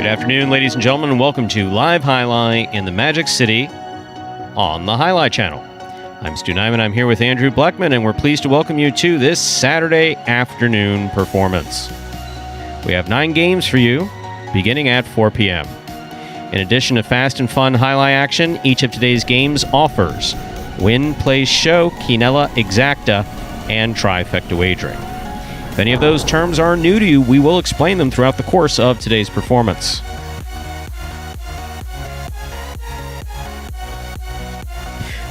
afternoon, ladies and gentlemen, and welcome to Live Jai-Alai in the Magic City on the Jai-Alai Channel. I'm Stu Nyman. I'm here with Andrew Bleckman, and we're pleased to welcome you to this Saturday afternoon performance. We have 9 games for you, beginning at 4 p.m. In addition to fast and fun Jai-Alai action, each of today's games offers win, place, show, quinella, exacta, and trifecta wagering. If any of those terms are new to you, we will explain them throughout the course of today's performance.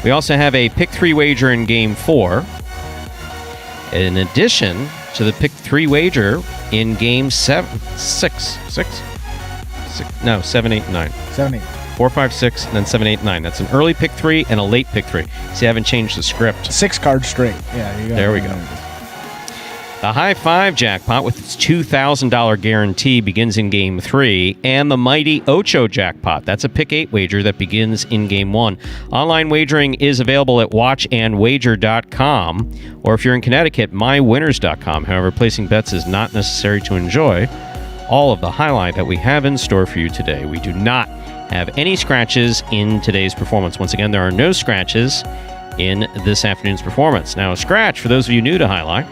We also have a pick 3 wager in game 4. In addition to the pick 3 wager in game 7, 7, 8, 9. 7, 8. 4, 5, 6, and then 7, 8, 9. That's an early pick 3 and a late pick 3. See, I haven't changed the script. 6 cards straight. Yeah, you go. There we go. The High 5 jackpot with its $2,000 guarantee begins in Game 3, and the Mighty Ocho jackpot. That's a Pick 8 wager that begins in Game 1. Online wagering is available at watchandwager.com, or if you're in Connecticut, mywinners.com. However, placing bets is not necessary to enjoy all of the highlight that we have in store for you today. We do not have any scratches in today's performance. Once again, there are no scratches in this afternoon's performance. Now, a scratch, for those of you new to Jai-Alai,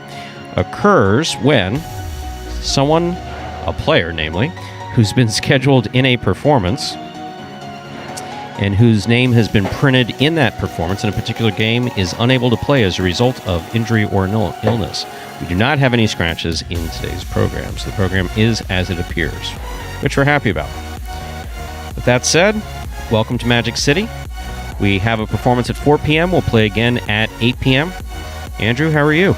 occurs when someone, a player namely, who's been scheduled in a performance and whose name has been printed in that performance in a particular game is unable to play as a result of injury or illness. We do not have any scratches in today's program, so the program is as it appears, which we're happy about. With that said, welcome to Magic City. We have a performance at 4 p.m. We'll play again at 8 p.m. Andrew, how are you?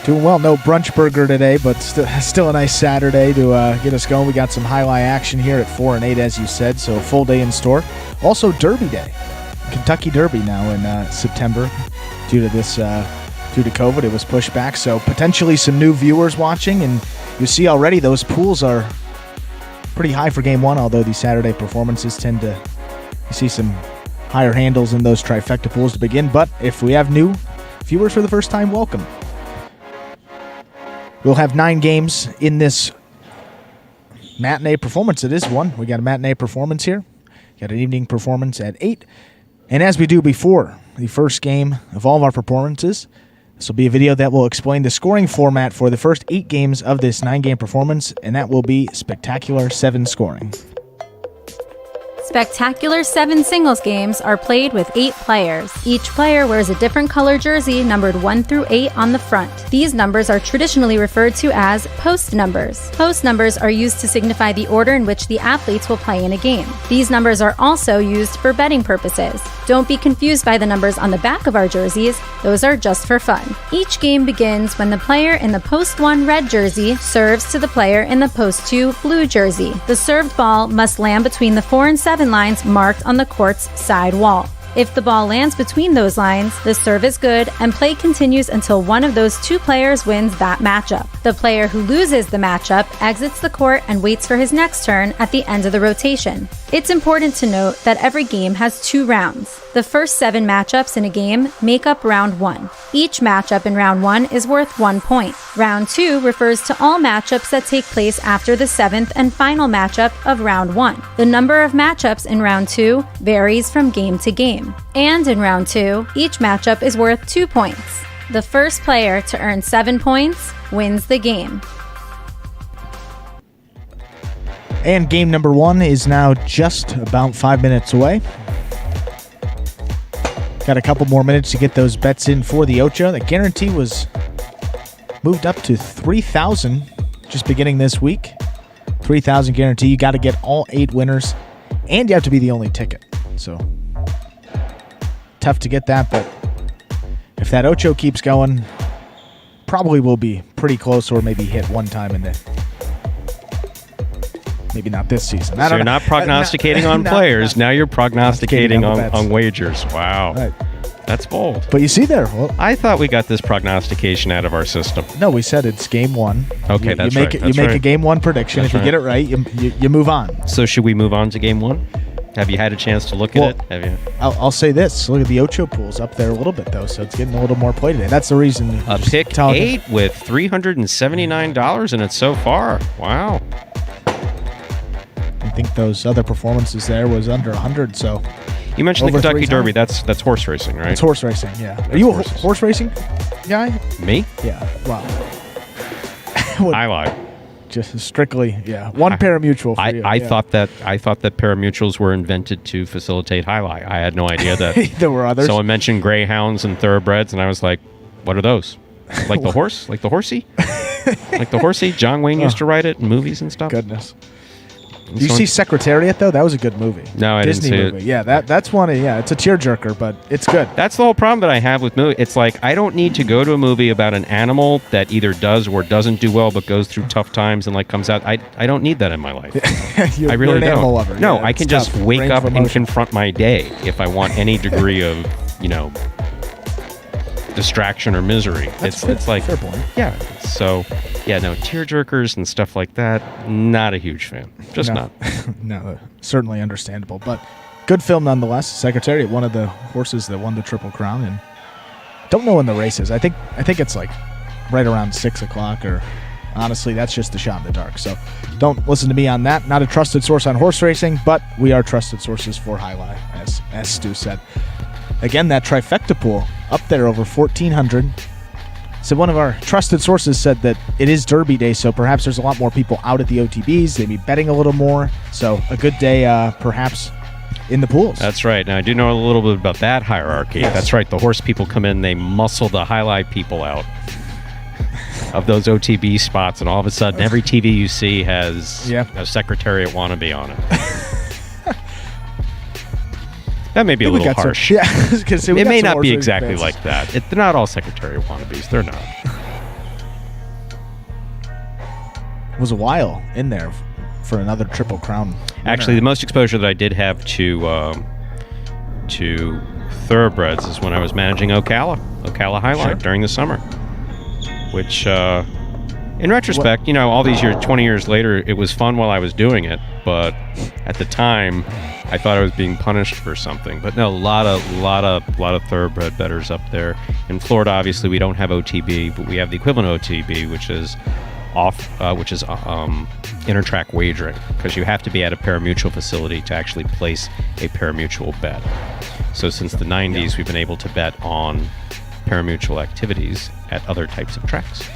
Doing well. No brunch burger today, but still a nice Saturday to get us going. We got some Jai-Alai action here at 4 and 8, as you said, so a full day in store. Also, Derby Day. Kentucky Derby now in September. Due to COVID, it was pushed back, so potentially some new viewers watching, and you see already those pools are pretty high for Game 1, although these Saturday performances tend to see some higher handles in those trifecta pools to begin, but if we have new viewers for the first time, welcome. We'll have 9 games in this matinee performance. It is one. We got a matinee performance here. Got an evening performance at 8. And as we do before the first game of all of our performances, this will be a video that will explain the scoring format for the first 8 games of this 9-game performance, and that will be Spectacular 7 scoring. Spectacular 7 singles games are played with 8 players. Each player wears a different color jersey numbered 1 through 8 on the front. These numbers are traditionally referred to as post numbers. Post numbers are used to signify the order in which the athletes will play in a game. These numbers are also used for betting purposes. Don't be confused by the numbers on the back of our jerseys. Those are just for fun. Each game begins when the player in the post 1 red jersey serves to the player in the post 2 blue jersey. The served ball must land between the 4 and 7 lines marked on the court's side wall. If the ball lands between those lines, the serve is good and play continues until one of those 2 players wins that matchup. The player who loses the matchup exits the court and waits for his next turn at the end of the rotation. It's important to note that every game has 2 rounds. The first 7 matchups in a game make up round 1. Each matchup in round 1 is worth 1 point. Round 2 refers to all matchups that take place after the 7th and final matchup of round 1. The number of matchups in round 2 varies from game to game. And in round 2, each matchup is worth 2 points. The first player to earn 7 points wins the game. And game number 1 is now just about 5 minutes away. Got a couple more minutes to get those bets in for the Ocho. The guarantee was moved up to 3,000 just beginning this week. 3,000 guarantee. You got to get all 8 winners, and you have to be the only ticket. So tough to get that, but if that Ocho keeps going, probably will be pretty close, or maybe hit one time in the maybe not this season. So you're not prognosticating on players. Now you're prognosticating on wagers. Wow. Right. That's bold. But you see there. Well, I thought we got this prognostication out of our system. No, we said it's game 1. Okay, that's right. You make a game 1 prediction. That's if you get it right, you move on. So should we move on to game 1? Have you had a chance to look at it? Have you? I'll say this. Look at the Ocho pools up there a little bit, though, so it's getting a little more play today. That's the reason. A pick 8 with $379 in it so far. Wow. think those other performances there was under 100. So You mentioned the over Kentucky 3 Derby. times. That's horse racing, right? It's horse racing. Yeah. Are you a horses. horse racing guy? Me? Yeah. Wow. I lied. Just strictly, one parimutuel for you. I thought that parimutuels were invented to facilitate highlight. I had no idea that there were others. someone mentioned greyhounds and thoroughbreds, and I was like, "What are those? Like the horse? Like the horsey? Like the horsey?" John Wayne used to ride it in movies and stuff. Goodness. Did you see Secretariat though? That was a good movie. No, I Disney didn't see movie. it. Yeah, that's one. It's a tearjerker, but it's good. That's the whole problem that I have with movies. It's like I don't need to go to a movie about an animal that either does or doesn't do well, but goes through tough times and like comes out. I don't need that in my life. you're, I really you're an don't. animal lover. No, Yeah, I it's can tough. just wake Range up of and emotion. confront my day if I want any degree of, distraction or misery. It's like fair point. Yeah. So no, tearjerkers and stuff like that. Not a huge fan. Just No. not. No, certainly understandable, but good film nonetheless. Secretariat, one of the horses that won the Triple Crown, and don't know when the race is. I think it's like right around 6 o'clock, or honestly, that's just a shot in the dark. So don't listen to me on that. Not a trusted source on horse racing, but we are trusted sources for highlight, as Stu said. Again, that trifecta pool up there over 1,400. So one of our trusted sources said that it is Derby Day, so perhaps there's a lot more people out at the OTBs. They'd be betting a little more. So a good day, perhaps, in the pools. That's right. Now I do know a little bit about that hierarchy. Yes. That's right. The horse people come in, they muscle the highlight people out of those OTB spots, and all of a sudden, every TV you see has a Secretariat wannabe on it. That may be a little harsh. It may not be exactly like that. They're not all Secretariat wannabes. They're not. It was a while in there for another Triple Crown winner. Actually, the most exposure that I did have to thoroughbreds is when I was managing Ocala Highlight during the summer, which, in retrospect, all these years, 20 years later, it was fun while I was doing it, but at the time, I thought I was being punished for something. But no, a lot of thoroughbred bettors up there. In Florida, obviously, we don't have OTB, but we have the equivalent of OTB, which is intertrack wagering, because you have to be at a parimutuel facility to actually place a parimutuel bet. So since the 90s, we've been able to bet on parimutuel activities at other types of tracks.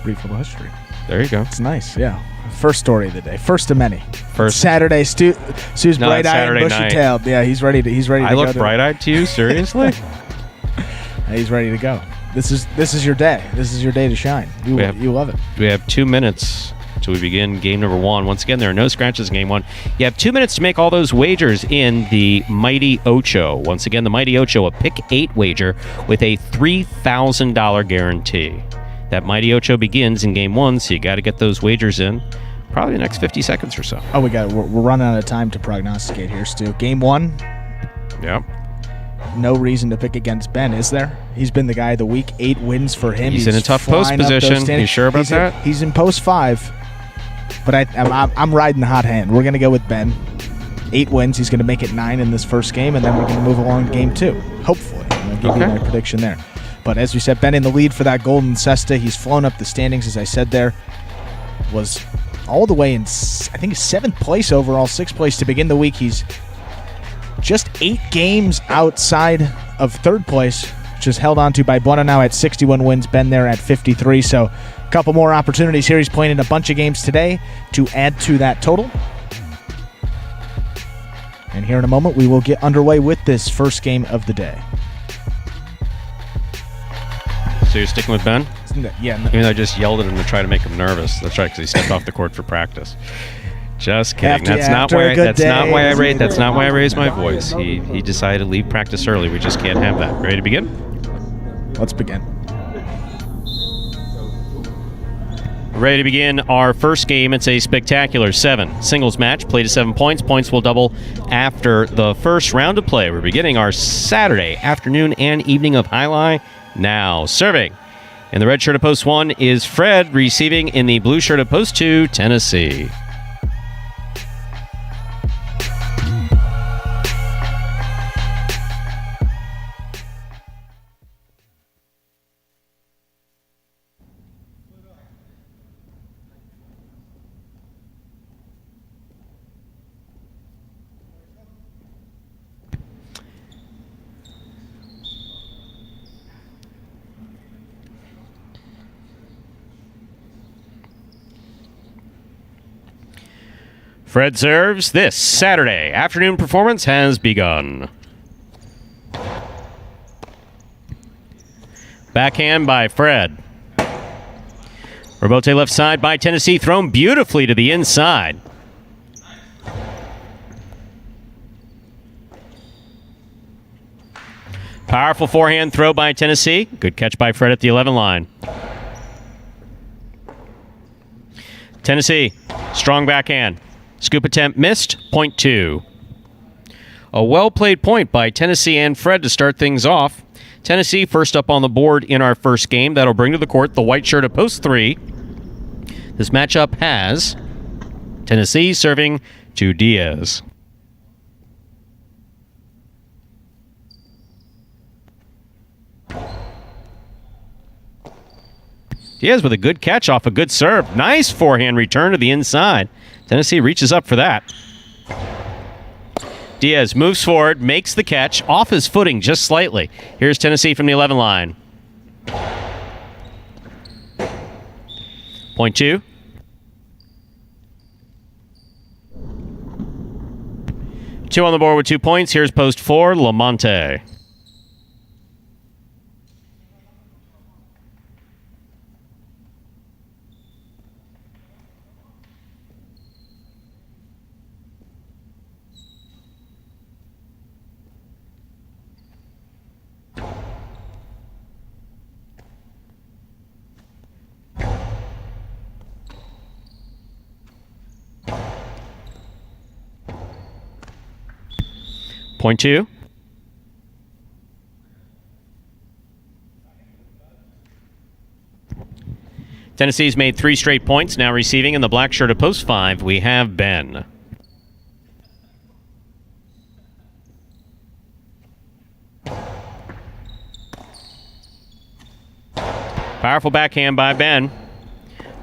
Brief little history. There you go. It's nice, yeah. First story of the day. First of many. First Saturday. Sue's bright-eyed and bushy-tailed. Yeah, he's ready to I look bright-eyed to you? Seriously? He's ready to go. This is your day. This is your day to shine. You love it. We have 2 minutes till we begin game number 1. Once again, there are no scratches in game 1. You have 2 minutes to make all those wagers in the Mighty Ocho. Once again, the Mighty Ocho, a pick 8 wager with a $3,000 guarantee. That Mighty Ocho begins in game 1, so you got to get those wagers in probably the next 50 seconds or so. Oh, we're running out of time to prognosticate here, Stu. Game 1. Yep. No reason to pick against Ben, is there? He's been the guy of the week. 8 wins for him. He's in a tough post position. You sure about that? He's in post 5. But I'm riding the hot hand. We're going to go with Ben. 8 wins. He's going to make it 9 in this first game, and then we're going to move along to game 2. Hopefully. I'll give you my prediction there. But as we said, Ben in the lead for that Golden Cesta. He's flown up the standings, as I said there. Was all the way in, I think, 7th place overall, 6th place to begin the week. He's just 8 games outside of 3rd place, which is held on to by Bueno now at 61 wins, Ben there at 53. So a couple more opportunities here. He's playing in a bunch of games today to add to that total. And here in a moment, we will get underway with this first game of the day. So you're sticking with Ben? Yeah. Even though I just yelled at him to try to make him nervous. That's right, because he stepped off the court for practice. Just kidding. That's not why I raised my voice. He decided to leave practice early. We just can't have that. Ready to begin? Let's begin. Ready to begin our first game. It's a spectacular 7 singles match. Play to 7 points. Points will double after the first round of play. We're beginning our Saturday afternoon and evening of highlight now. Serving in the red shirt of post 1 is Fred. Receiving in the blue shirt of post 2, Tennessee. Fred serves. This Saturday afternoon performance has begun. Backhand by Fred. Rebote left side by Tennessee, thrown beautifully to the inside. Powerful forehand throw by Tennessee. Good catch by Fred at the 11 line. Tennessee, strong backhand. Scoop attempt missed, point 2. A well-played point by Tennessee and Fred to start things off. Tennessee first up on the board in our first game. That'll bring to the court the white shirt at post 3. This matchup has Tennessee serving to Diaz. Diaz with a good catch off a good serve. Nice forehand return to the inside. Tennessee reaches up for that. Diaz moves forward, makes the catch, off his footing just slightly. Here's Tennessee from the 11 line. Point 2. Two on the board with 2 points. Here's post 4, Lamonte. Point 2. Tennessee's made 3 straight points, now receiving in the black shirt at post 5. We have Ben. Powerful backhand by Ben.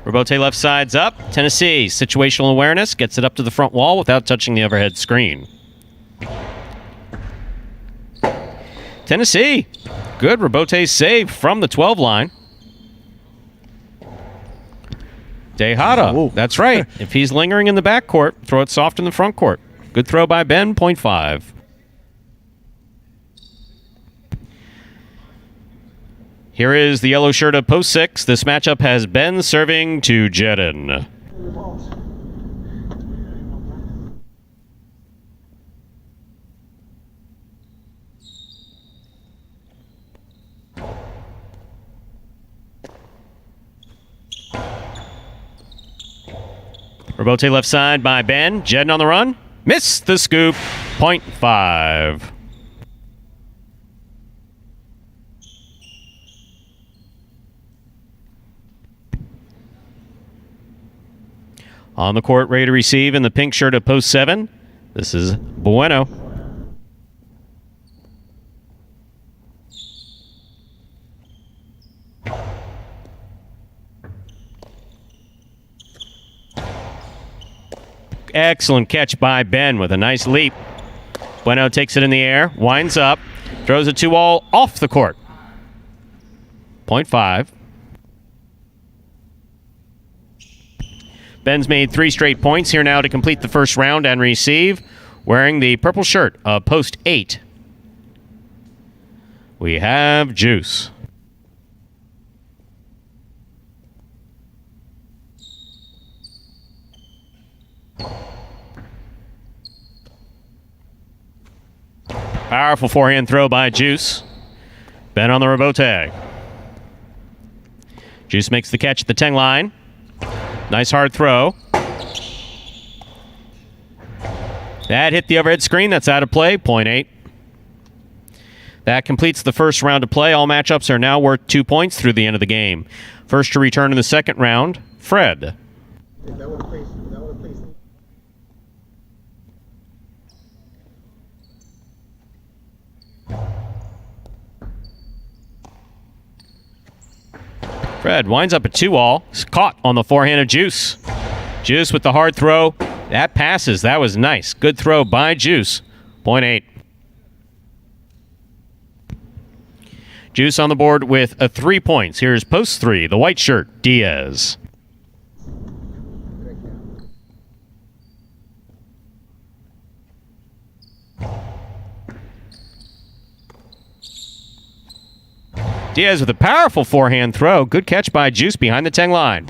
Rebote left side's up. Tennessee, situational awareness, gets it up to the front wall without touching the overhead screen. Tennessee, good Rebote save from the 12 line. Tejada, that's right. If he's lingering in the backcourt, throw it soft in the front court. Good throw by Ben, point 5. Here is the yellow shirt of post 6. This matchup has Ben serving to Jedin. Rebote left side by Ben. Jedin on the run. Missed the scoop. Point 5. On the court, ready to receive in the pink shirt of post 7. This is Bueno. Excellent catch by Ben with a nice leap. Bueno takes it in the air, winds up, throws a 2-all off the court. Point 5. Ben's made 3 straight points here now to complete the first round and receive, wearing the purple shirt of post 8. We have Juice. Powerful forehand throw by Juice. Ben on the rebote. Juice makes the catch at the 10 line. Nice hard throw. That hit the overhead screen. That's out of play. Point 8. That completes the first round of play. All matchups are now worth 2 points through the end of the game. First to return in the second round, Fred. Fred winds up a 2-all. Caught on the forehand of Juice. Juice with the hard throw. That passes. That was nice. Good throw by Juice. Point 8. Juice on the board with 3 points. Here's post 3, the white shirt, Diaz. Diaz with a powerful forehand throw. Good catch by Juice behind the 10 line.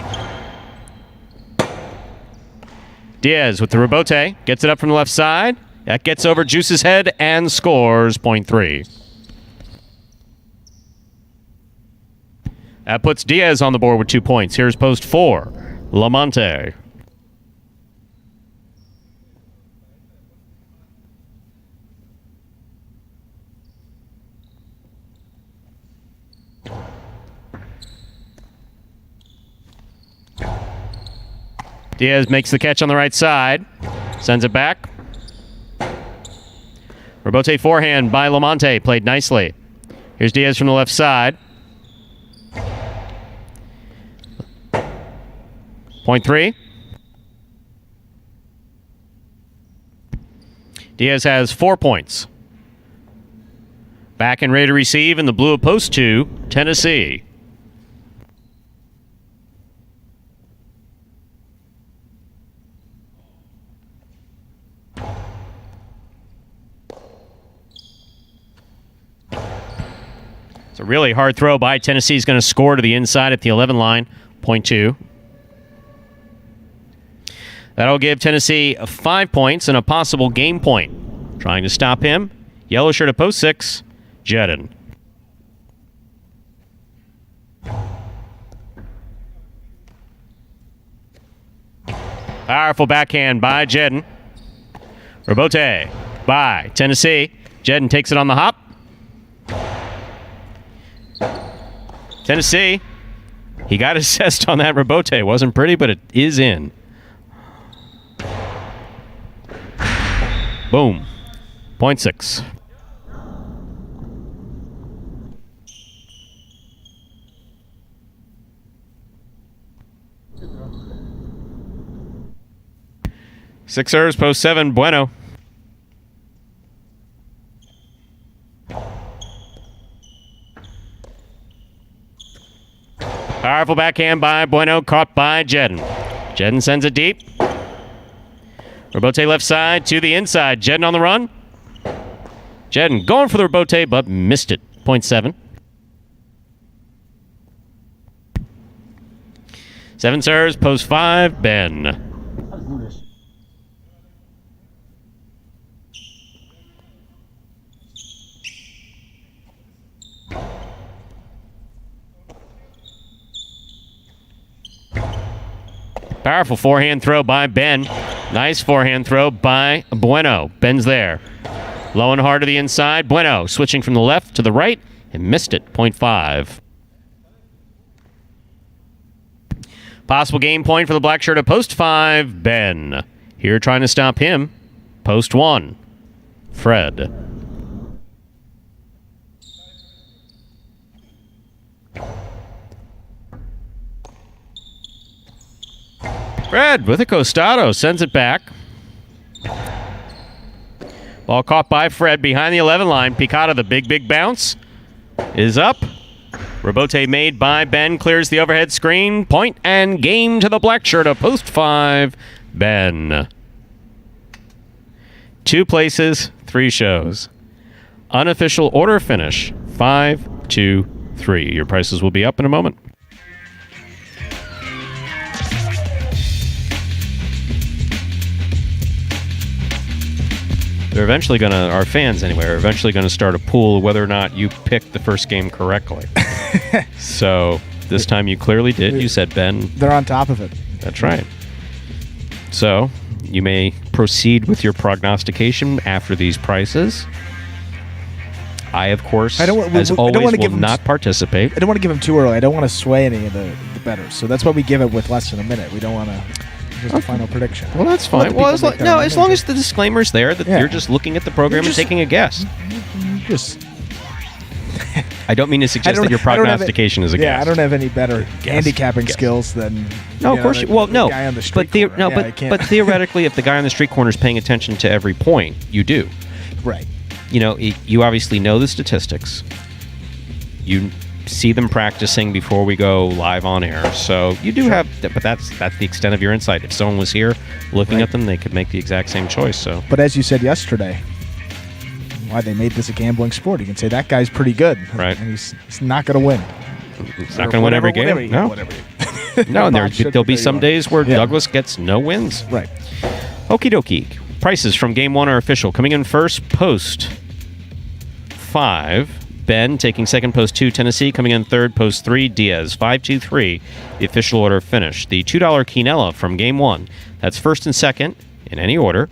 Diaz with the rebote. Gets it up from the left side. That gets over Juice's head and scores point 3. That puts Diaz on the board with 2 points. Here's post 4. Lamonte. Diaz makes the catch on the right side. Sends it back. Rebote forehand by Lamonte. Played nicely. Here's Diaz from the left side. Point 3. Diaz has 4 points. Back and ready to receive in the blue of post 2, Tennessee. It's a really hard throw by Tennessee. Is going to score to the inside at the 11 line. Point 2. That'll give Tennessee 5 points and a possible game point. Trying to stop him. Yellow shirt at post 6, Jedin. Powerful backhand by Jedin. Rebote by Tennessee. Jedin takes it on the hop. Tennessee, he got assessed on that rebote. It wasn't pretty, but it is in. Boom. Point 6. Sixers, post 7, Bueno. Powerful backhand by Bueno, caught by Jedin. Jedin sends it deep. Rebote left side to the inside. Jedin on the run. Jedin going for the rebote, but missed it. Point 7. 7 serves, post 5, Ben. Powerful forehand throw by Ben. Nice forehand throw by Bueno. Ben's there. Low and hard to the inside. Bueno switching from the left to the right and missed it. Point 5. Possible game point for the black shirt at post 5, Ben. Here trying to stop him. Post 1, Fred. Fred with a costado sends it back. Ball caught by Fred behind the 11 line. Picata, the big bounce, is up. Rebote made by Ben, clears the overhead screen. Point and game to the black shirt of post 5, Ben. 2 places, 3 shows. Unofficial order finish, 5, 2, 3. Your prices will be up in a moment. They're eventually going to, our fans anyway, are eventually going to start a pool whether or not you picked the first game correctly. So this time you clearly did. You said Ben. They're on top of it. That's right. So you may proceed with your prognostication after these prices. I, of course, as always, will not participate. I don't want to give them too early. I don't want to sway any of the bettors. So that's why we give it with less than a minute. We don't want to... Just a final prediction. Well, that's fine. Well, as long as the disclaimer's there that you're just looking at the program and taking a guess. I don't mean to suggest that your prognostication is a guess. Yeah, I don't have any better handicapping skills than of course you. Well, no, guy on the street but theoretically, if the guy on the street corner is paying attention to every point, you do. Right. You know, you obviously know the statistics. You see them practicing before we go live on air, so you do have, but that's the extent of your insight. If someone was here looking at them, they could make the exact same choice. So, but as you said yesterday, why they made this a gambling sport. You can say that guy's pretty good, right? And he's not going to win. He's not going to win every game. No. No, and there'll be some days where Douglas gets no wins. Right. Okie dokie. Prices from Game 1 are official. Coming in first, Post 5. Ben taking second, Post 2. Tennessee coming in third, Post 3. Diaz 5-2-3. The official order finished. The $2 Quinella from Game 1. That's first and second in any order.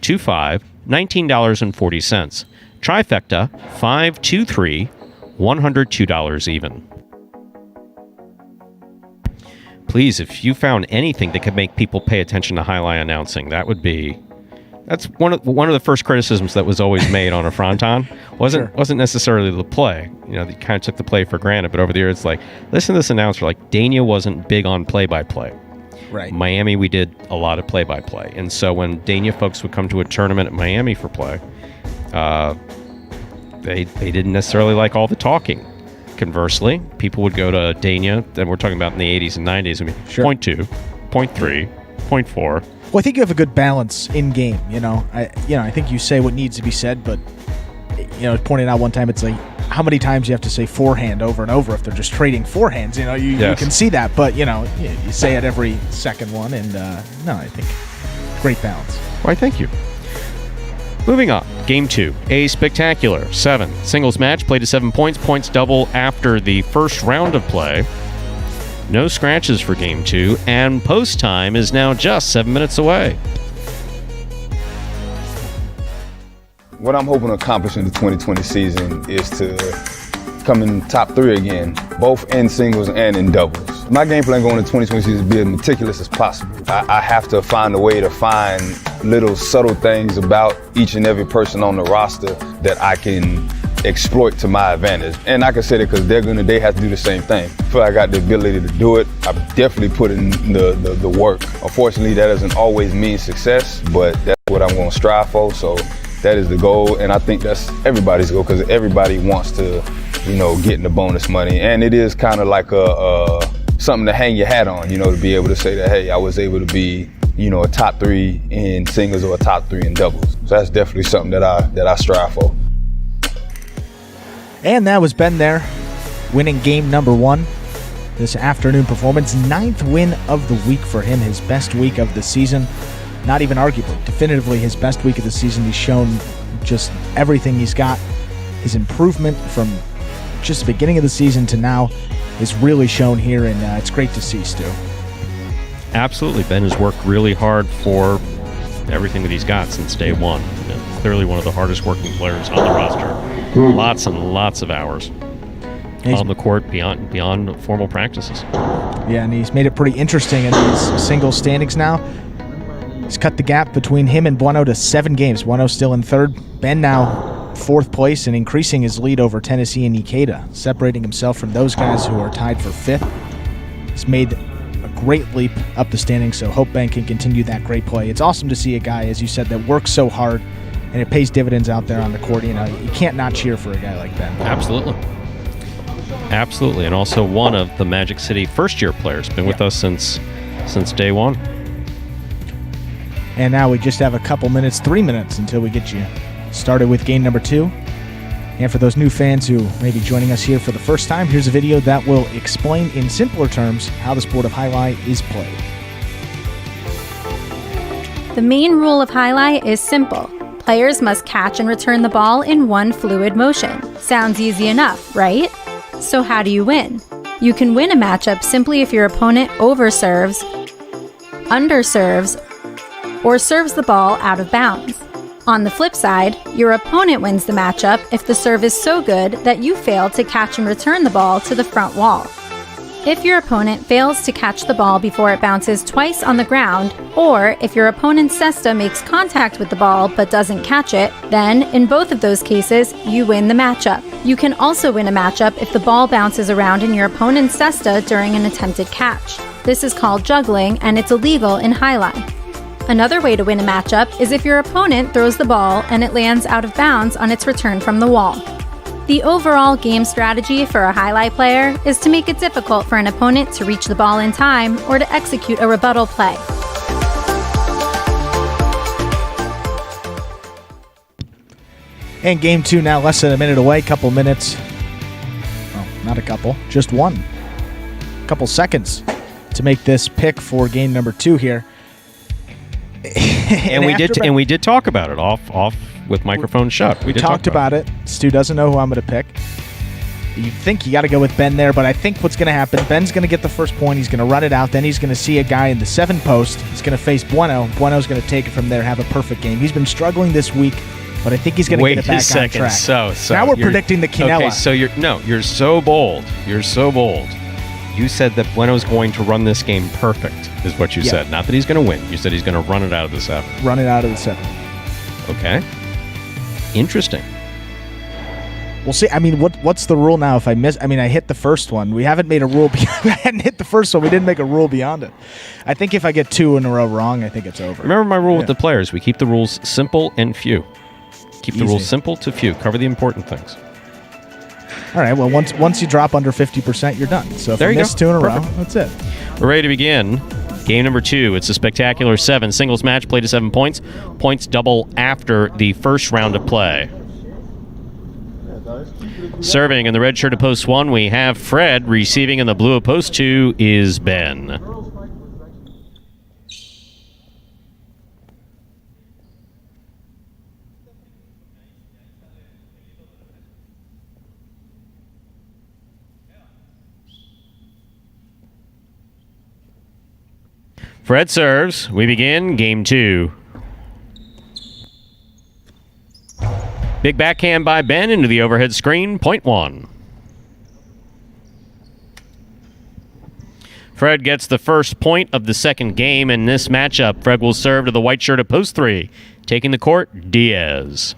2-5, $19.40. Trifecta 5-2-3, $102 even. Please, if you found anything that could make people pay attention to highlight announcing, that's one of the first criticisms that was always made on a fronton. Wasn't necessarily the play. They kind of took the play for granted, but over the years, it's like, listen to this announcer, like Dania wasn't big on play-by-play. Right. Miami, we did a lot of play-by-play. And so when Dania folks would come to a tournament at Miami for play, they didn't necessarily like all the talking. Conversely, people would go to Dania, and we're talking about in the 80s and 90s, Sure. 0.2, 0.3, 0.4. Well, I think you have a good balance in game. I think you say what needs to be said, but pointed out one time, it's like how many times you have to say forehand over and over if they're just trading forehands. You can see that, but you say it every second one, and I think great balance. Why, thank you. Moving on, Game 2, a spectacular 7 singles match, played to 7 points. Points double after the first round of play. No scratches for Game 2, and post time is now just 7 minutes away. What I'm hoping to accomplish in the 2020 season is to come in top 3 again, both in singles and in doubles. My game plan going into 2020 season is be as meticulous as possible. I have to find a way to find little subtle things about each and every person on the roster that I can exploit to my advantage. And I can say that because they have to do the same thing. I feel like I got the ability to do it. I've definitely put in the work. Unfortunately, that doesn't always mean success, but that's what I'm going to strive for. So that is the goal, and I think that's everybody's goal because everybody wants to, get in the bonus money. And it is kind of like something to hang your hat on, to be able to say that, hey, I was able to be, a top 3 in singles or a top 3 in doubles. So that's definitely something that I strive for. And that was Ben there, winning game number 1. This afternoon performance, 9th win of the week for him, his best week of the season. Not even arguably, definitively his best week of the season. He's shown just everything he's got. His improvement from just the beginning of the season to now is really shown here, and it's great to see, Stu. Absolutely. Ben has worked really hard for everything that he's got since day one. Clearly one of the hardest working players on the roster. Lots and lots of hours on the court beyond formal practices. Yeah, and he's made it pretty interesting in these single standings now. He's cut the gap between him and Bueno to 7 games. Bueno's still in third. Ben now 4th place and increasing his lead over Tennessee and Ikeda, separating himself from those guys who are tied for 5th. He's made a great leap up the standings, so hope Ben can continue that great play. It's awesome to see a guy, as you said, that works so hard and it pays dividends out there on the court. You can't not cheer for a guy like Ben. Absolutely. Absolutely, and also one of the Magic City first-year players. Been with us since day one. And now we just have a couple minutes, 3 minutes, until we get you started with game number 2. And for those new fans who may be joining us here for the first time, here's a video that will explain in simpler terms how the sport of highlight is played. The main rule of highlight is simple. Players must catch and return the ball in one fluid motion. Sounds easy enough, right? So how do you win? You can win a matchup simply if your opponent overserves, underserves, or serves the ball out of bounds. On the flip side, your opponent wins the matchup if the serve is so good that you fail to catch and return the ball to the front wall. If your opponent fails to catch the ball before it bounces twice on the ground, or if your opponent's cesta makes contact with the ball but doesn't catch it, then in both of those cases, you win the matchup. You can also win a matchup if the ball bounces around in your opponent's cesta during an attempted catch. This is called juggling, and it's illegal in highlight. Another way to win a matchup is if your opponent throws the ball and it lands out of bounds on its return from the wall. The overall game strategy for a highlight player is to make it difficult for an opponent to reach the ball in time or to execute a rebuttal play. And game 2 now less than a minute away, couple minutes. Well, not a couple, just one. Couple seconds to make this pick for game number 2 here. and we did talk about it off with microphone shut. We talked about it. Stu doesn't know who I'm going to pick. You think you got to go with Ben there, but I think what's going to happen, Ben's going to get the first point. He's going to run it out. Then he's going to see a guy in the 7 post. He's going to face Bueno. Bueno's going to take it from there, have a perfect game. He's been struggling this week, but I think he's going to get it back on track. So now we're predicting the Quinella. Okay, so you're so bold. You're so bold. You said that Bueno's going to run this game perfect, is what you said. Not that he's going to win. You said he's going to run it out of the 7. Run it out of the 7. Okay. Interesting. We'll see. I mean, what's the rule now if I miss? I mean, I hit the first one. We haven't made a rule. I hadn't hit the first one. We didn't make a rule beyond it. I think if I get 2 in a row wrong, I think it's over. Remember my rule with the players. We keep the rules simple and few. Keep the rules simple to few. Cover the important things. All right. Well, once you drop under 50%, you're done. So if you miss 2 in a row, that's it. We're ready to begin. Game number 2. It's a spectacular 7 singles match. Play to 7 points. Points double after the first round of play. Serving in the red shirt of post 1, we have Fred. Receiving in the blue of post 2 is Ben. Fred serves. We begin game 2. Big backhand by Ben into the overhead screen, point 1. Fred gets the first point of the second game in this matchup. Fred will serve to the white shirt of post 3. Taking the court, Diaz.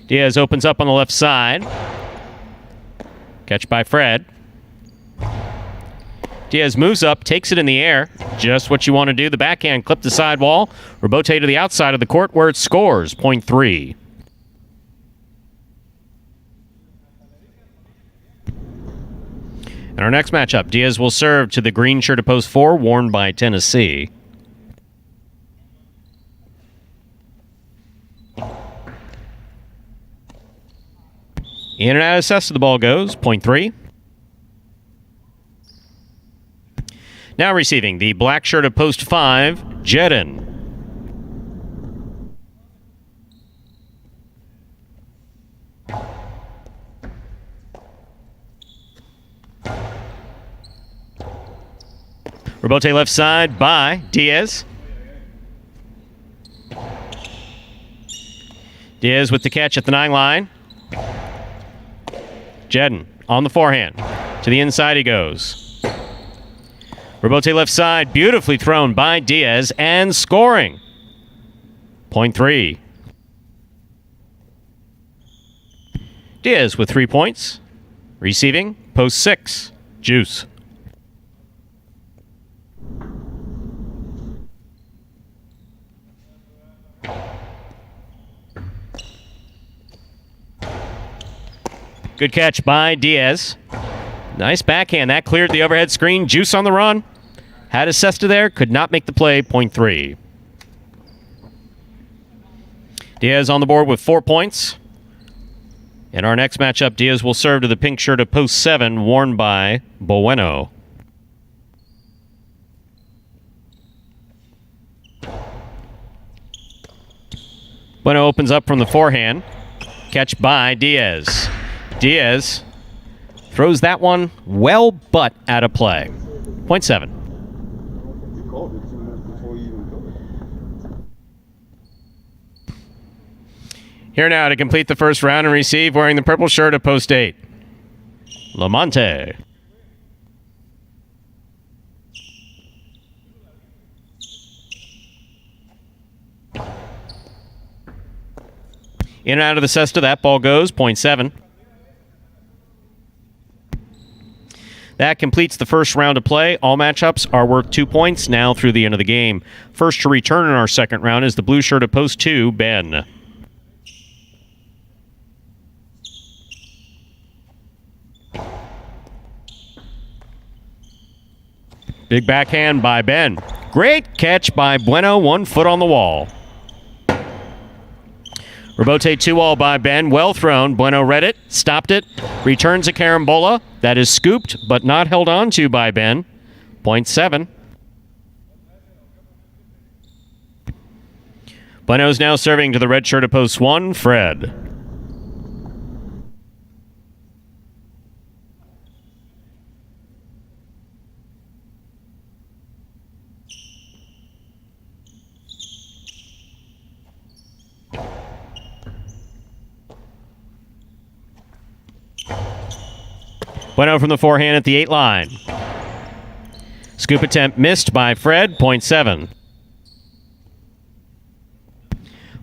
Diaz opens up on the left side. Catch by Fred. Diaz moves up, takes it in the air. Just what you want to do. The backhand clipped the sidewall. Rebote to the outside of the court where it scores. Point 3. And our next matchup, Diaz will serve to the green shirt of post 4, worn by Tennessee. In and out of cess, the ball goes. Point 3. Now receiving the black shirt of post 5, Jedin. Rebote left side by Diaz. Diaz with the catch at the 9 line. Jedin on the forehand. To the inside he goes. Rebote left side, beautifully thrown by Diaz, and scoring. Point 3. Diaz with 3 points. Receiving, post 6, Juice. Good catch by Diaz. Nice backhand. That cleared the overhead screen. Juice on the run. Had a cesta there. Could not make the play. Point 3. Diaz on the board with 4 points. In our next matchup, Diaz will serve to the pink shirt of post 7, worn by Bueno. Bueno opens up from the forehand. Catch by Diaz. Diaz throws that one well, but out of play. Point 7. Here now to complete the first round and receive, wearing the purple shirt of post 8, Lamonte. In and out of the cesta, that ball goes. Point 7. That completes the first round of play. All matchups are worth 2 points now through the end of the game. First to return in our second round is the blue shirt of post 2, Ben. Big backhand by Ben. Great catch by Bueno, 1 foot on the wall. Rebote 2-all by Ben. Well thrown. Bueno read it, stopped it, returns a carambola. That is scooped, but not held on to by Ben. Point 7. Bueno's now serving to the red shirt of post 1, Fred. Bueno from the forehand at the 8 line. Scoop attempt missed by Fred, point 7.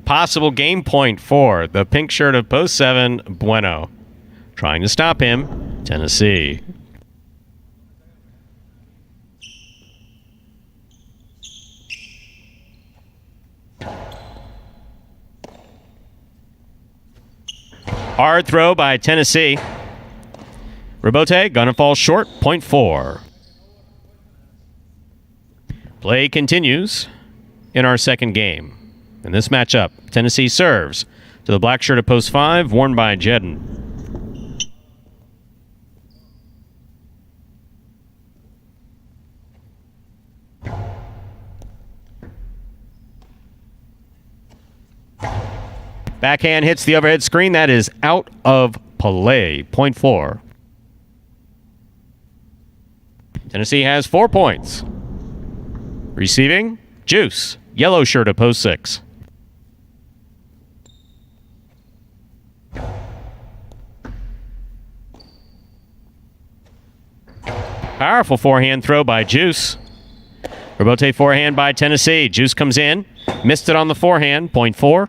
Possible game point for the pink shirt of post 7, Bueno. Trying to stop him, Tennessee. Hard throw by Tennessee. Rebote, gonna fall short, point 4. Play continues in our second game. In this matchup, Tennessee serves to the black shirt of post 5, worn by Jedden. Backhand hits the overhead screen. That is out of play, point 4. Tennessee has 4 points. Receiving, Juice, yellow shirt of post 6. Powerful forehand throw by Juice. Rebote forehand by Tennessee. Juice comes in, missed it on the forehand, point 4.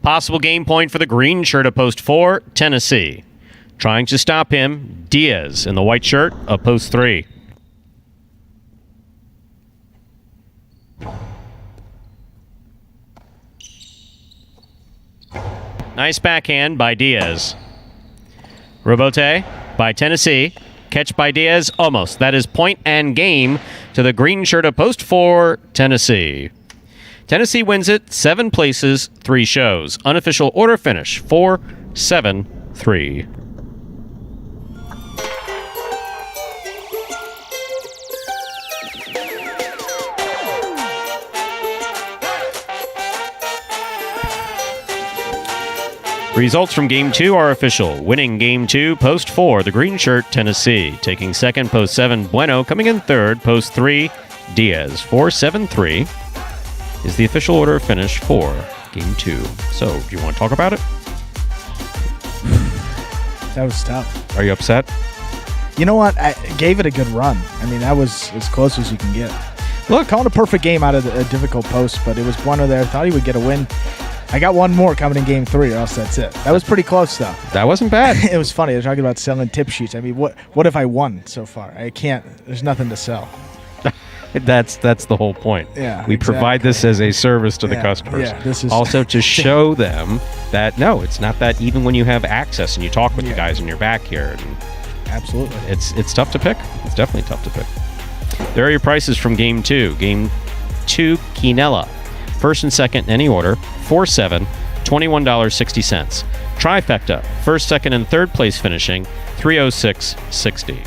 Possible game point for the green shirt of post 4, Tennessee. Trying to stop him, Diaz in the white shirt of post 3. Nice backhand by Diaz. Rebote by Tennessee. Catch by Diaz, almost. That is point and game to the green shirt of post 4, Tennessee. Tennessee wins it 7 places, 3 shows. Unofficial order finish 4-7-3. Results from Game 2 are official. Winning Game 2, post 4, the green shirt, Tennessee. Taking second, post 7, Bueno. Coming in third, post 3, Diaz. 4-7-3 is the official order of finish for Game 2. So, do you want to talk about it? That was tough. Are you upset? You know what? I gave it a good run. I mean, that was as close as you can get. Look, calling a perfect game out of a difficult post, but it was Bueno there. Thought he would get a win. I got one more coming in Game 3, or else that's it. That was pretty close, though. That wasn't bad. It was funny. They're talking about selling tip sheets. I mean, what if I won so far? I can't. There's nothing to sell. That's the whole point. Yeah, we exactly. provide this as a service to the customers. Yeah, this is also to show them that, no, it's not that even when you have access and you talk with the guys in your backyard. And absolutely. It's tough to pick. It's definitely tough to pick. There are your prices from Game 2. Game 2, Quinella. First and second in any order, 4-7, $21.60. Trifecta, first, second, and third place finishing, $306.60.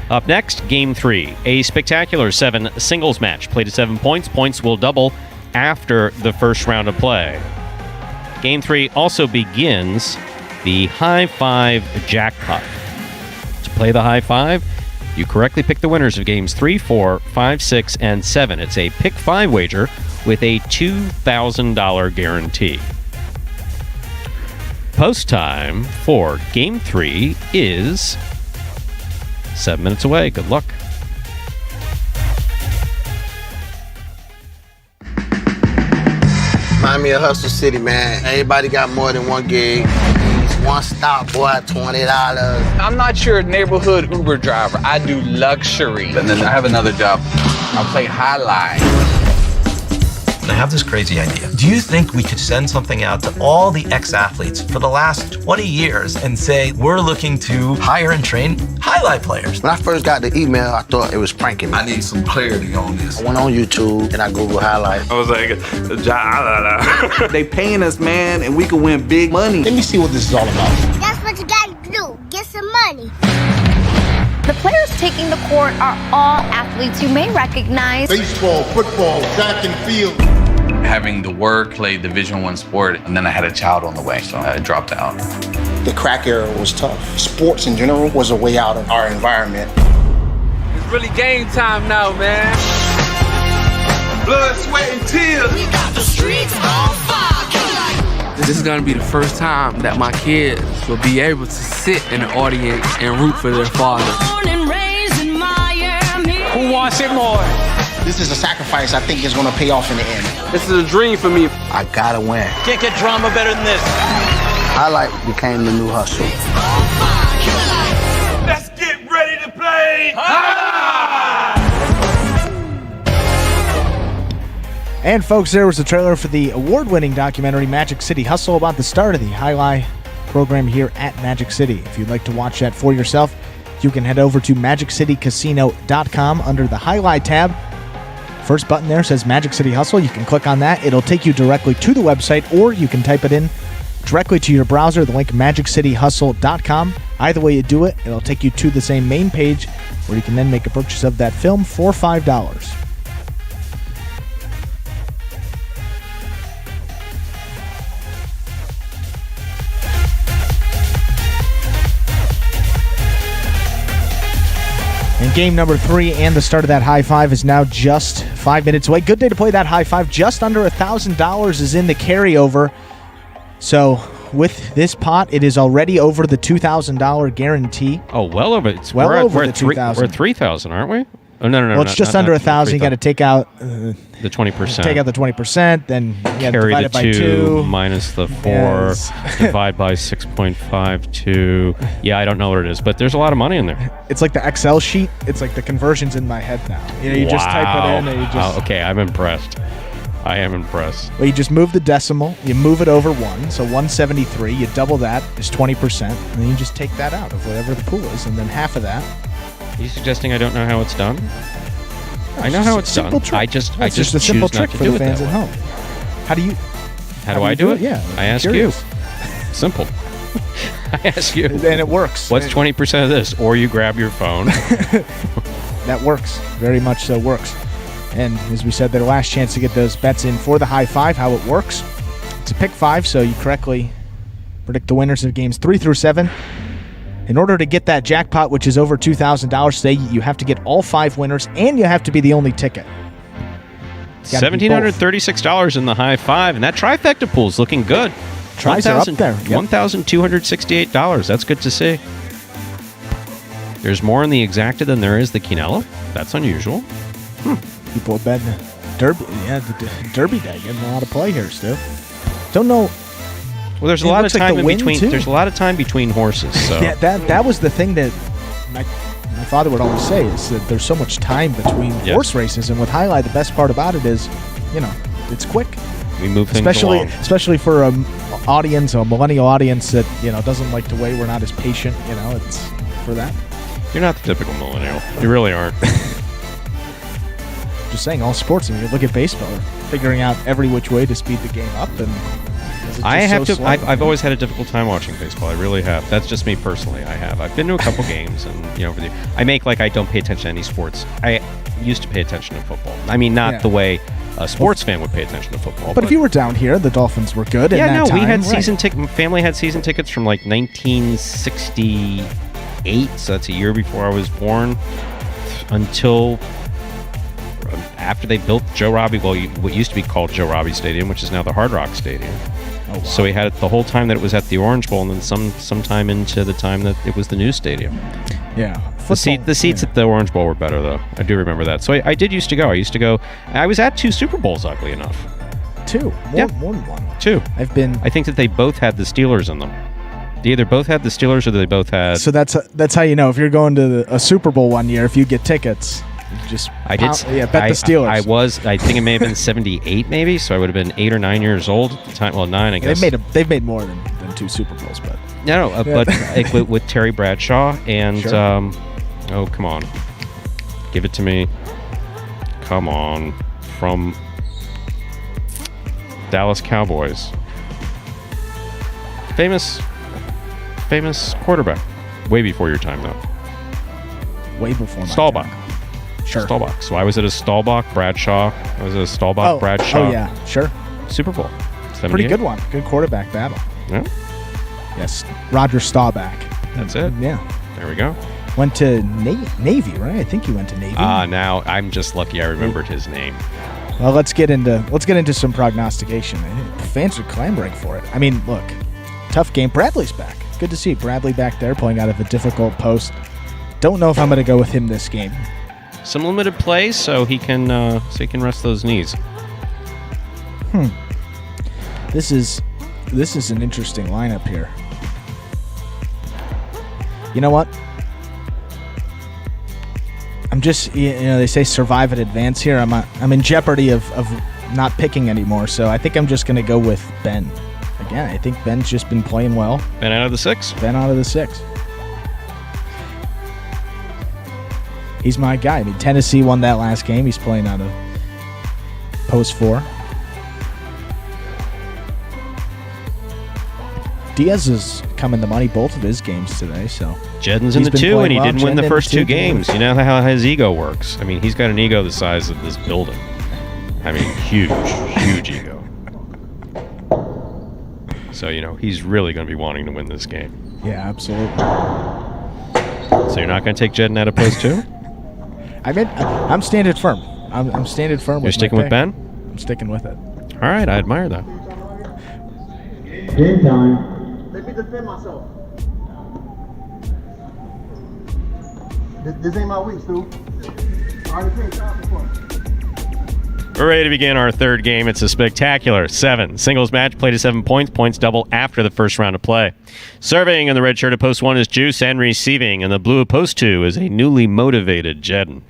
Up next, Game 3, a spectacular 7 singles match. Played at 7 points. Points will double after the first round of play. Game 3 also begins the High 5 jackpot. To play the High 5, you correctly pick the winners of Games 3, 4, 5, 6, and 7. It's a pick 5 wager with a $2,000 guarantee. Post time for Game 3 is 7 minutes away. Good luck. Remind me of Hustle City, man. Everybody got more than one gig. One stop, boy, $20. I'm not your neighborhood Uber driver. I do luxury. And then I have another job. I play highlight. I have this crazy idea. Do you think we could send something out to all the ex-athletes for the last 20 years and say, we're looking to hire and train highlight players? When I first got the email, I thought it was pranking me. I need some clarity on this. I went on YouTube and I Googled highlight. I was like, Jai-Alai. They paying us, man, and we can win big money. Let me see what this is all about. That's what you gotta do. Get some money. The players taking the court are all athletes you may recognize. Baseball, football, track and field. Having the work, play Division I sport, and then I had a child on the way, so I dropped out. The crack era was tough. Sports in general was a way out of our environment. It's really game time now, man. Blood, sweat, and tears. We got the streets on fire. This is gonna be the first time that my kids will be able to sit in the audience and root for their father. Who wants it more? This is a sacrifice I think is going to pay off in the end. This is a dream for me. I gotta win. Can't get drama better than this. Highlight became the new hustle. Let's get ready to play. And folks, there was the trailer for the award-winning documentary Magic City Hustle about the start of the Jai-Alai program here at Magic City. If you'd like to watch that for yourself, you can head over to MagicCityCasino.com under the Jai-Alai tab. First button there says Magic City Hustle. You can click on that. It'll take you directly to the website, or you can type it in directly to your browser, the link MagicCityHustle.com. Either way you do it, it'll take you to the same main page where you can then make a purchase of that film for $5. And game number 3 and the start of that high five is now just 5 minutes away. Good day to play that high five. Just under $1,000 is in the carryover. So with this pot, it is already over the $2,000 guarantee. Oh, well over. It's well we're over at, the 2,000. We're at 3,000, aren't we? Oh, no. Well, it's just under 1,000. You got to take out the 20%. Take out the 20%, then you got to Carry divide the it by 2 minus the 4, Yes. divide by 6.52. Yeah, I don't know what it is, but there's a lot of money in there. It's like the Excel sheet. It's like the conversions in my head now. You know, you just type it in and you just... Okay, I'm impressed. I am impressed. Well, you just move the decimal, you move it over 1, so 173, you double that is 20%, and then you just take that out of whatever the pool is, and then half of that. Are you suggesting I don't know how it's done? I know how it's done. Trick. I just It's choose a simple not trick to for do the it fans that at way. home. How do you do it? Yeah, I I'm ask curious. you. Simple. I ask you. And it works. What's 20% of this? Or you grab your phone. That works. Very much so works. And as we said, their last chance to get those bets in for the high five, how it works. It's a pick 5, so you correctly predict the winners of games 3 through 7. In order to get that jackpot, which is over $2,000 today, you have to get all 5 winners, and you have to be the only ticket. $1,736 in the high five, and that trifecta pool is looking good. Tries are up there. Yep. $1,268. That's good to see. There's more in the exacta than there is the quinella. That's unusual. People bet Derby. Yeah, the Derby Day getting a lot of play here, Stu. Don't know. Well, there's a It lot of looks like time the in wind, between. too. There's a lot of time between horses. So Yeah, that was the thing that my father would always say is that there's so much time between horse races, and with Jai-Alai, the best part about it is, it's quick. we move things along. Especially for a millennial audience that doesn't like to wait. We're not as patient. It's for that. You're not the typical millennial. You really aren't. Just saying, all sports. I mean, you look at baseball, they're figuring out every which way to speed the game up, and I've always had a difficult time watching baseball. I really have. That's just me personally. I've been to a couple games, and I make like I don't pay attention to any sports. I used to pay attention to football. I mean, not the way a sports fan would pay attention to football. But if you were down here, the Dolphins were good. Yeah, in that we time, had season ticket. Family had season tickets from like 1968. So that's a year before I was born. Until after they built Joe Robbie, what used to be called Joe Robbie Stadium, which is now the Hard Rock Stadium. Oh, wow. So we had it the whole time that it was at the Orange Bowl, and then sometime into the time that it was the new stadium. Yeah. The seats at the Orange Bowl were better, though. I do remember that. So I did used to go. I was at 2 Super Bowls, oddly enough. 2? More than one. 2. I think that they both had the Steelers in them. They either both had the Steelers or they both had. So that's how you know if you're going to a Super Bowl one year. If you get tickets, you just bet the Steelers. I think it may have been 78, maybe. So I would have been 8 or 9 years old at the time. Well, 9, I guess. They've made more than 2 Super Bowls, but but like, with Terry Bradshaw and Sure. oh, come on, give it to me. Come on, from Dallas Cowboys. Famous quarterback. Way before your time, though. Way before my Staubach. time. Sure. Staubach. So I was at a Staubach, Bradshaw. I was at a Staubach, Bradshaw. Oh, yeah. Sure. Super Bowl. Pretty good one. Good quarterback battle. Yeah. Yes. Roger Staubach. That's it. Yeah. There we go. Went to Navy, right? I think he went to Navy. Now I'm just lucky I remembered his name. Well, let's get into some prognostication. Fans are clamoring for it. I mean, look, tough game. Bradley's back. Good to see Bradley back there pulling out of a difficult post. Don't know if I'm going to go with him this game. Some limited play, so he can rest those knees. This is an interesting lineup here. You know what? I'm just, they say survive and advance here. I'm in jeopardy of not picking anymore, so I think I'm just going to go with Ben. Again, I think Ben's just been playing well. Ben out of the 6? Ben out of the 6. He's my guy. I mean, Tennessee won that last game. He's playing out of post 4. Diaz is coming the money both of his games today, so Jedden's in the 2, and he didn't win the first 2 games. You know how his ego works. I mean, he's got an ego the size of this building. I mean, huge ego. So, he's really going to be wanting to win this game. Yeah, absolutely. So you're not going to take Jedden out of post 2? I'm standing firm. I'm standing firm. You're sticking with Ben? I'm sticking with it. All right, I admire that. Game time. Let me defend myself. This ain't my week, Stu. I already paid child support. We're ready to begin our third game. It's a spectacular 7 singles match. Play to 7 points. Points double after the first round of play. Serving in the red shirt of post 1 is Juice, and receiving in the blue of post 2 is a newly motivated Jedden.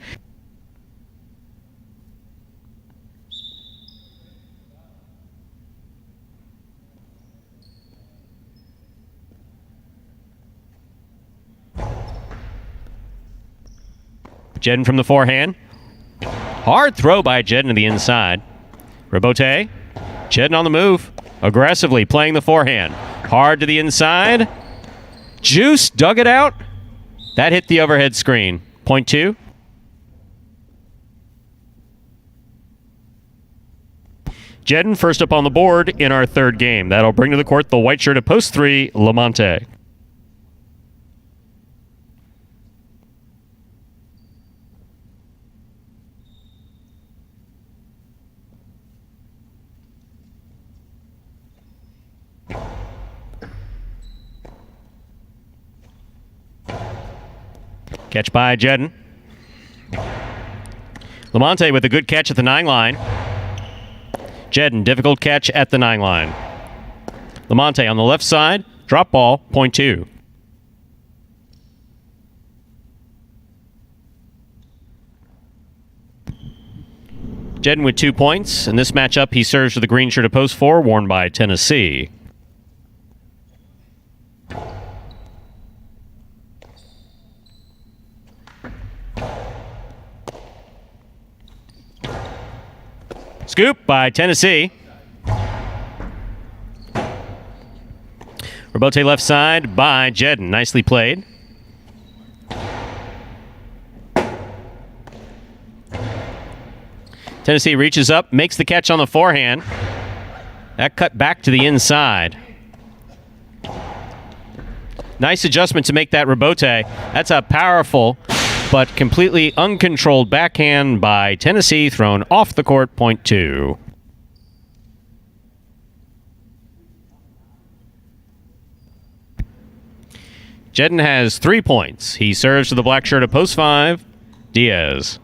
Jedden from the forehand. Hard throw by Jedden to the inside. Rabote. Jedden on the move. Aggressively playing the forehand. Hard to the inside. Juice dug it out. That hit the overhead screen. Point 2. Jedden first up on the board in our third game. That'll bring to the court the white shirt of post 3, Lamonte. Catch by Jedden. Lamonte with a good catch at the 9 line. Jedden, difficult catch at the 9 line. Lamonte on the left side. Drop ball, point 2. Jedden with 2 points. In this matchup, he serves with the green shirt of post 4, worn by Tennessee. Scoop by Tennessee. Rabote left side by Jedden. Nicely played. Tennessee reaches up, makes the catch on the forehand. That cut back to the inside. Nice adjustment to make that Rabote. That's a powerful but completely uncontrolled backhand by Tennessee, thrown off the court, point 2. Jedden has 3 points. He serves to the black shirt of post 5, Diaz.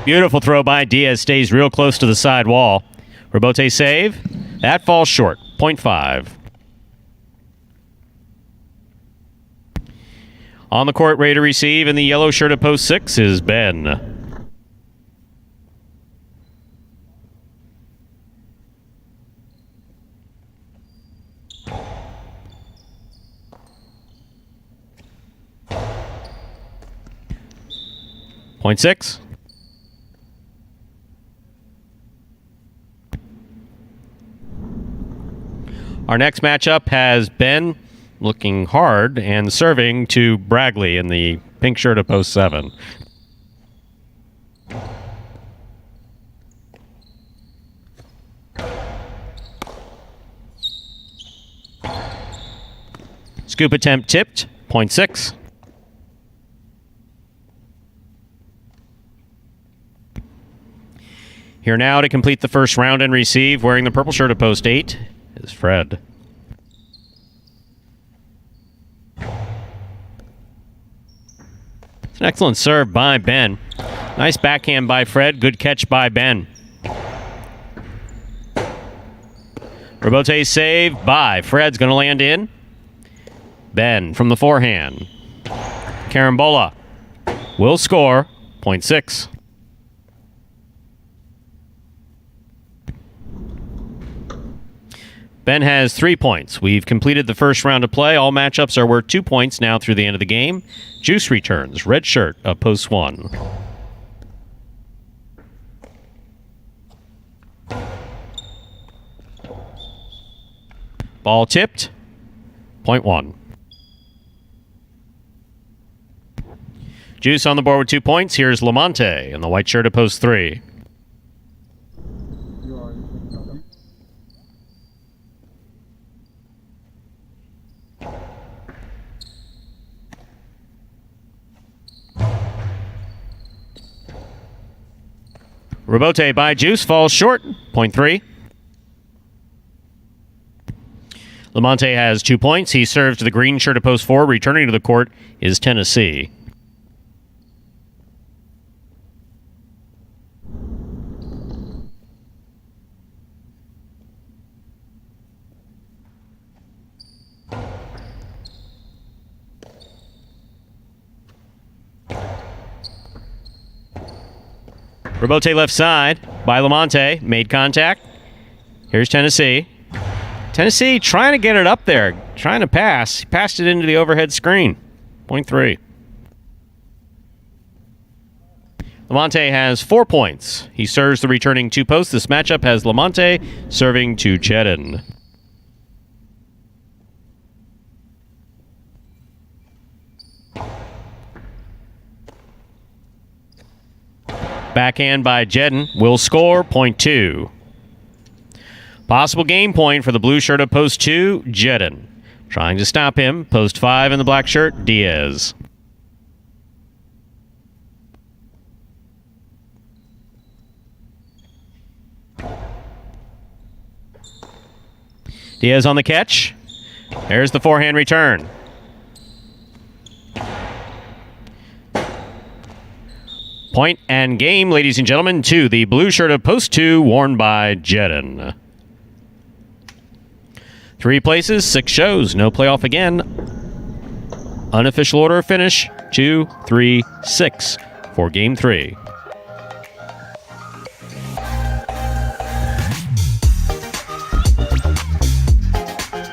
Beautiful throw by Diaz. Stays real close to the side wall. Rebote save. That falls short. 0.5. On the court, ready to receive in the yellow shirt at post 6 is Ben. Point 6. Our next matchup has Ben looking hard and serving to Bragley in the pink shirt of post 7. Scoop attempt tipped. 0.6. Here now to complete the first round and receive, wearing the purple shirt of post 8, is Fred. It's an excellent serve by Ben. Nice backhand by Fred. Good catch by Ben. Rebote save by Fred's going to land in. Ben from the forehand. Carambola will score. 0.6. Ben has 3 points. We've completed the first round of play. All matchups are worth 2 points now through the end of the game. Juice returns. Red shirt of post 1. Ball tipped. 0.1. Juice on the board with 2 points. Here's Lamonte in the white shirt of post 3. Rebote by Juice falls short. 0.3. Lamonte has 2 points. He serves to the green shirt of post 4. Returning to the court is Tennessee. Rebote left side by Lamonte. Made contact. Here's Tennessee. Tennessee trying to get it up there. Trying to pass. He passed it into the overhead screen. 0.3. Lamonte has 4 points. He serves the returning 2 posts. This matchup has Lamonte serving to Cheddin. Backhand by Jedden will score. 0.2. Possible game point for the blue shirt of post 2, Jedden. Trying to stop him, post 5 in the black shirt, Diaz. Diaz on the catch. There's the forehand return. Point and game, ladies and gentlemen, to the blue shirt of post 2, worn by Jedden. 3 places, 6 shows, no playoff again. Unofficial order of finish, 2, 3, 6 for Game 3.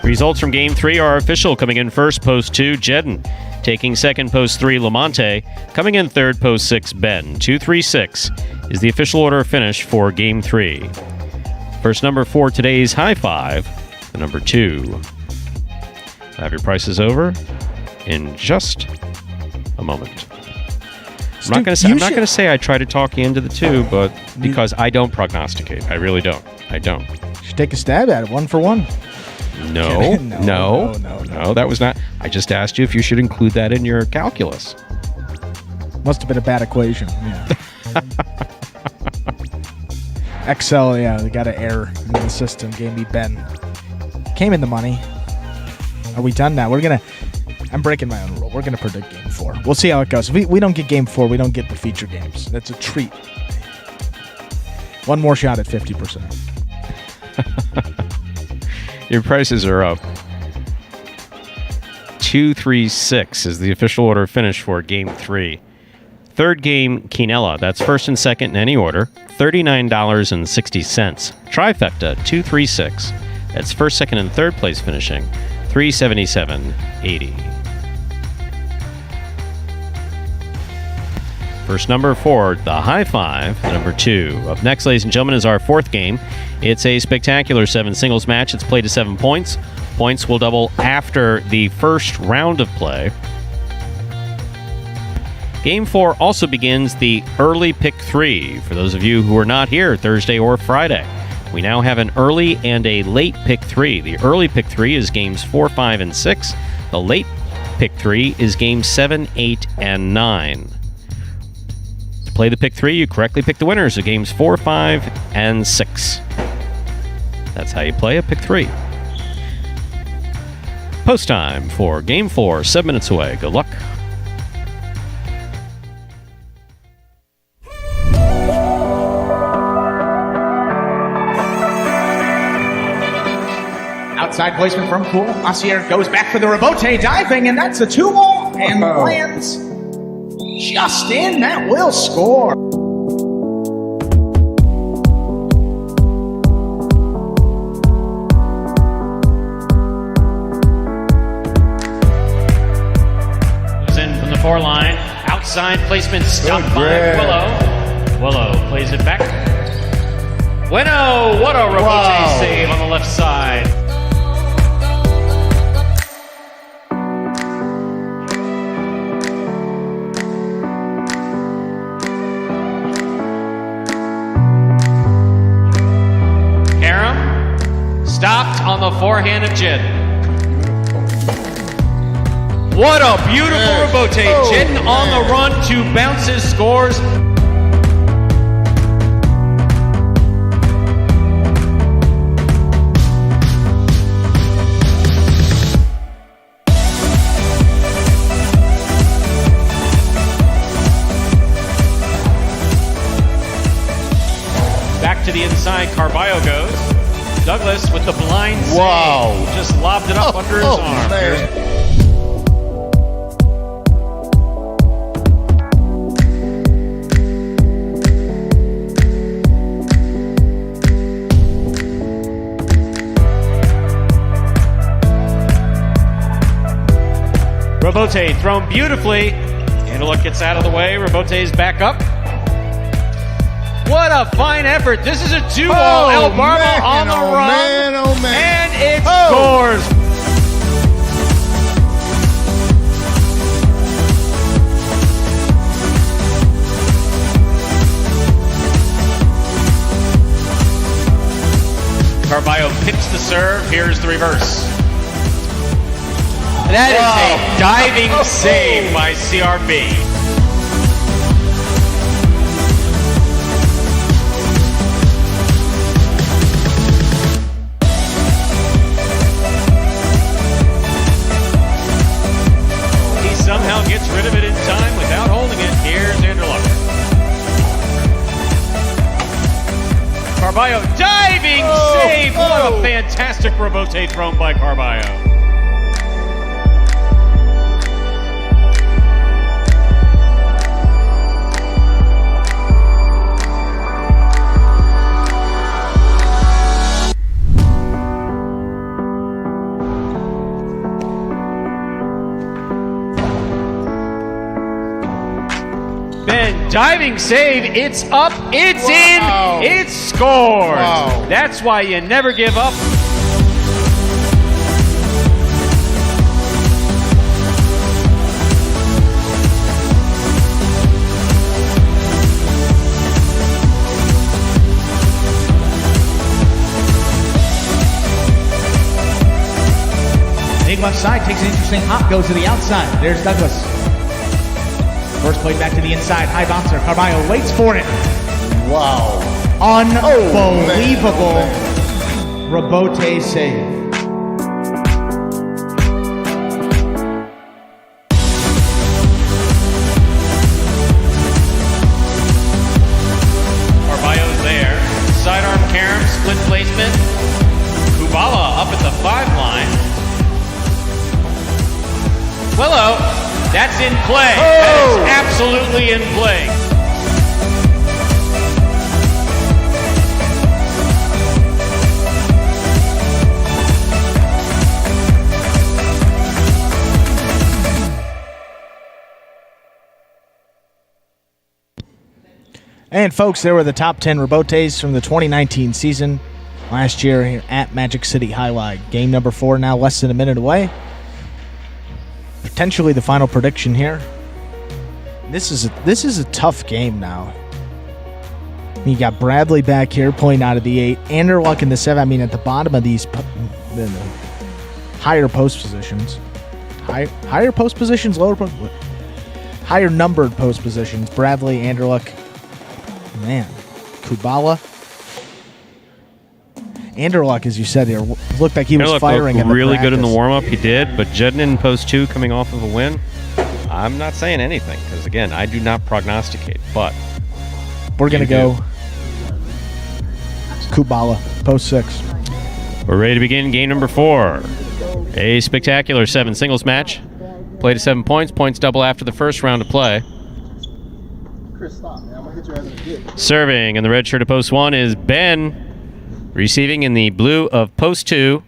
Results from Game 3 are official. Coming in first, post 2, Jedden. Taking second, post 3, Lamonte. Coming in third, post 6, Ben. 2, 3, 6 is the official order of finish for Game 3. First number for today's High Five, the number 2. Have your prices over in just a moment. I'm not going to say I try to talk you into the 2, but because I don't prognosticate. I really don't. I don't. You should take a stab at it, 1 for 1. No, that was not. I just asked you if you should include that in your calculus. Must have been a bad equation. Yeah. Excel, yeah, they got an error in the system. Gave me Ben. Came in the money. Are we done now? I'm breaking my own rule. We're gonna predict Game 4. We'll see how it goes. If we don't get Game 4, we don't get the feature games. That's a treat One more shot at 50%. Your prices are up. 2-3-6 is the official order finish for Game 3. Third game, Quinella. That's first and second in any order. $39.60. Trifecta, 2-3-6. That's first, second, and third place finishing. $377.80. First number for the high five, number 2. Up next, ladies and gentlemen, is our fourth game. It's a spectacular 7 singles match. It's played to 7 points. Points will double after the first round of play. Game 4 also begins the early pick 3. For those of you who are not here Thursday or Friday, we now have an early and a late pick 3. The early pick 3 is games 4, 5, and 6. The late pick 3 is games 7, 8, and 9. To play the pick 3, you correctly pick the winners of games 4, 5, and 6. That's how you play a pick 3. Post time for Game 4, 7 minutes away. Good luck. Outside placement from Poole. Asier goes back for the rebote diving, and that's a 2-ball and lands just in. That will score. Line. Outside placement stopped by Willow. Willow plays it back. Bueno, what a rebote save on the left side. Karam stopped on the forehand of Jin. What a beautiful rebote. Jin on the run, 2 bounces, scores. Back to the inside, Carballo goes. Douglas with the blind save. Just lobbed it up under his arm. Rebote thrown beautifully. Antelope gets out of the way. Rebote's back up. What a fine effort. This is a 2-ball. El Barba on the run. And it scores. Carballo picks the serve. Here's the reverse. That is a diving save by CRB. He somehow gets rid of it in time without holding it. Here's Anderluck. Carballo diving save. What a fantastic rebote thrown by Carballo. Diving save, it's up, it's in, it's scored. That's why you never give up. Big left side, takes an interesting hop, goes to the outside. There's Douglas. First play back to the inside, high bouncer. Carballo waits for it. Wow. Unbelievable rebote save. Carballo's there. That's in play. That is absolutely in play. And folks, there were the top 10 rebotes from the 2019 season last year here at Magic City Jai-Alai. Game number 4 now less than a minute away. Potentially the final prediction here. This is a tough game now. You got Bradley back here pulling out of the 8. Anderluck in the 7. I mean, at the bottom of these the higher post positions. Higher post positions, lower post. Higher numbered post positions. Bradley, Anderluck. Man, Kubala. Anderluck, as you said here, looked like he was firing in the really good in the practice. warm-up. He did, but Jedin in post 2 coming off of a win. I'm not saying anything because, again, I do not prognosticate, but we're going to go Kubala, post 6. We're ready to begin game number 4. A spectacular 7 singles match. Play to 7 points. Points double after the first round of play. Chris, stop, man. I'm going to hit your ass in the dick. Serving in the red shirt of post 1 is Ben. Receiving in the blue of post 2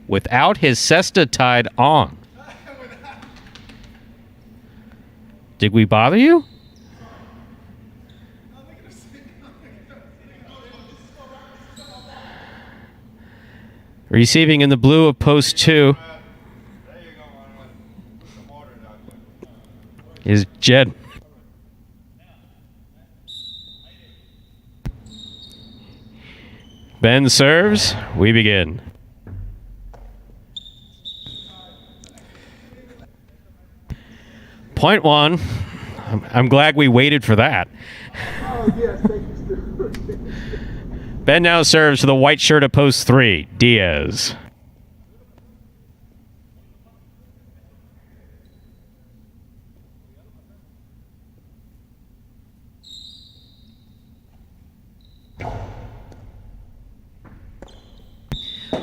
without his cesta tied on. Did we bother you? Receiving in the blue of post 2 is Jed. Ben serves. We begin. Point 1. I'm glad we waited for that. Oh, yes, thank you. Ben now serves to the white shirt of post 3, Diaz.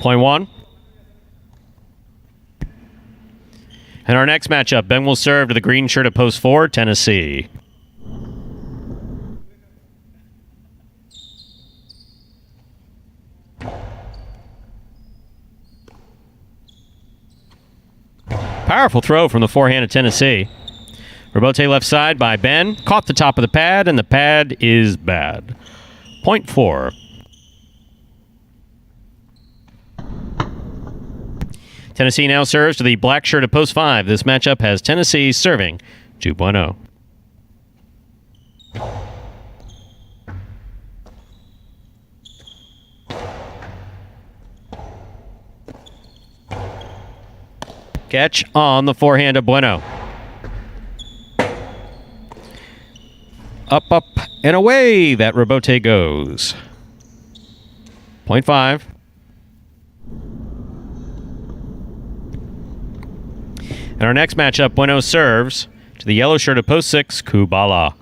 Point 1. And our next matchup, Ben will serve to the green shirt of post 4, Tennessee. Powerful throw from the forehand of Tennessee. Rebote left side by Ben. Caught the top of the pad, and the pad is bad. Point 4. Tennessee now serves to the black shirt of post 5. This matchup has Tennessee serving 2.0. Catch on the forehand of Bueno. Up, up, and away that rebote goes. Point 5. And our next matchup, Bueno serves to the yellow shirt of post 6, Kubala.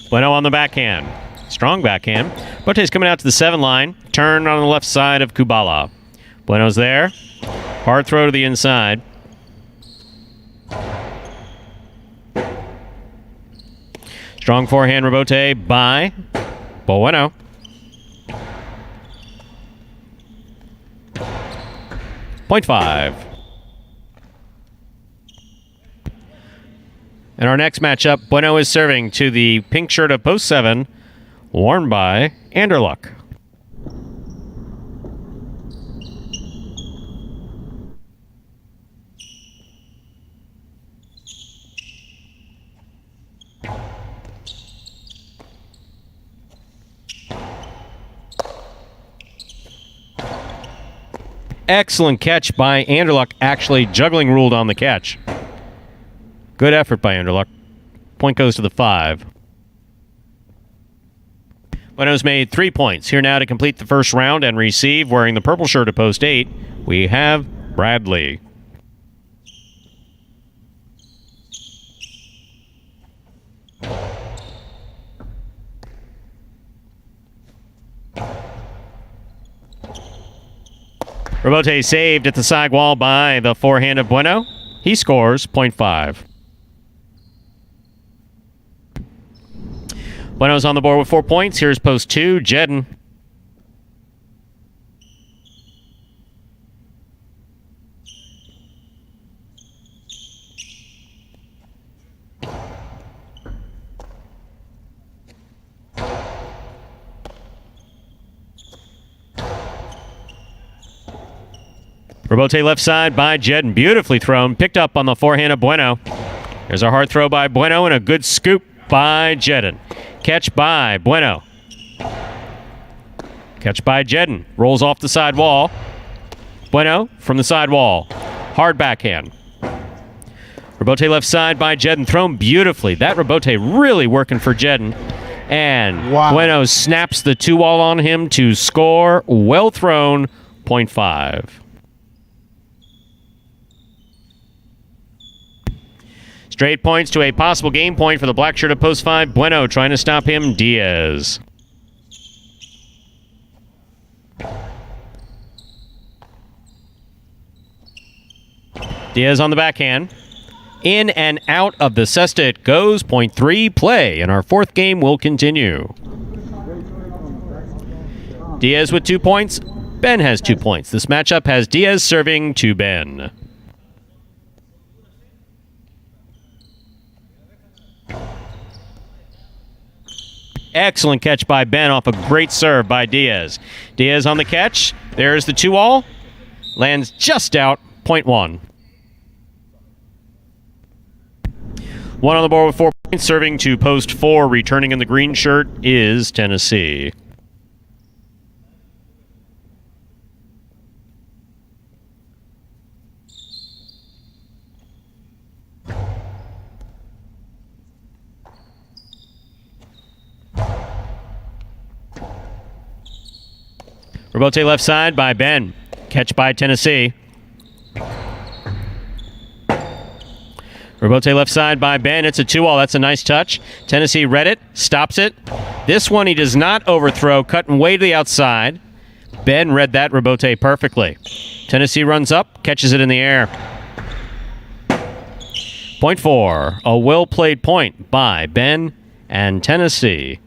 Bueno on the backhand. Strong backhand. Bote's coming out to the 7 line. Turn on the left side of Kubala. Bueno's there. Hard throw to the inside. Strong forehand rebote by Bueno. Point 5. And our next matchup, Bueno is serving to the pink shirt of post 7, worn by Anderluck. Excellent catch by Anderluck, actually juggling ruled on the catch. Good effort by Anderluck. Point goes to the 5. Bueno's made 3 points. Here now to complete the first round and receive, wearing the purple shirt of post 8, we have Bradley. Rebote saved at the side wall by the forehand of Bueno. He scores .5. Bueno's on the board with 4 points. Here's post 2, Jedden. Rebote left side by Jedden. Beautifully thrown. Picked up on the forehand of Bueno. There's a hard throw by Bueno and a good scoop by Jedden. Catch by Bueno. Catch by Jedden. Rolls off the side wall. Bueno from the side wall. Hard backhand. Rebote left side by Jedden. Thrown beautifully. That Rebote really working for Jedden. And Bueno snaps the 2-wall on him to score. Well thrown. .5. Straight points to a possible game point for the black shirt of post 5. Bueno trying to stop him. Diaz. Diaz on the backhand. In and out of the cesta it goes. .3 play. And our fourth game will continue. Diaz with 2 points. Ben has 2 points. This matchup has Diaz serving to Ben. Excellent catch by Ben off a great serve by Diaz. Diaz on the catch. There's the 2-all. Lands just out. .1. One on the board with 4 points. Serving to post 4. Returning in the green shirt is Tennessee. Rebote left side by Ben. Catch by Tennessee. Rebote left side by Ben. It's a 2-all. That's a nice touch. Tennessee read it. Stops it. This one he does not overthrow. Cutting way to the outside. Ben read that Rebote perfectly. Tennessee runs up. Catches it in the air. .4. A well-played point by Ben and Tennessee.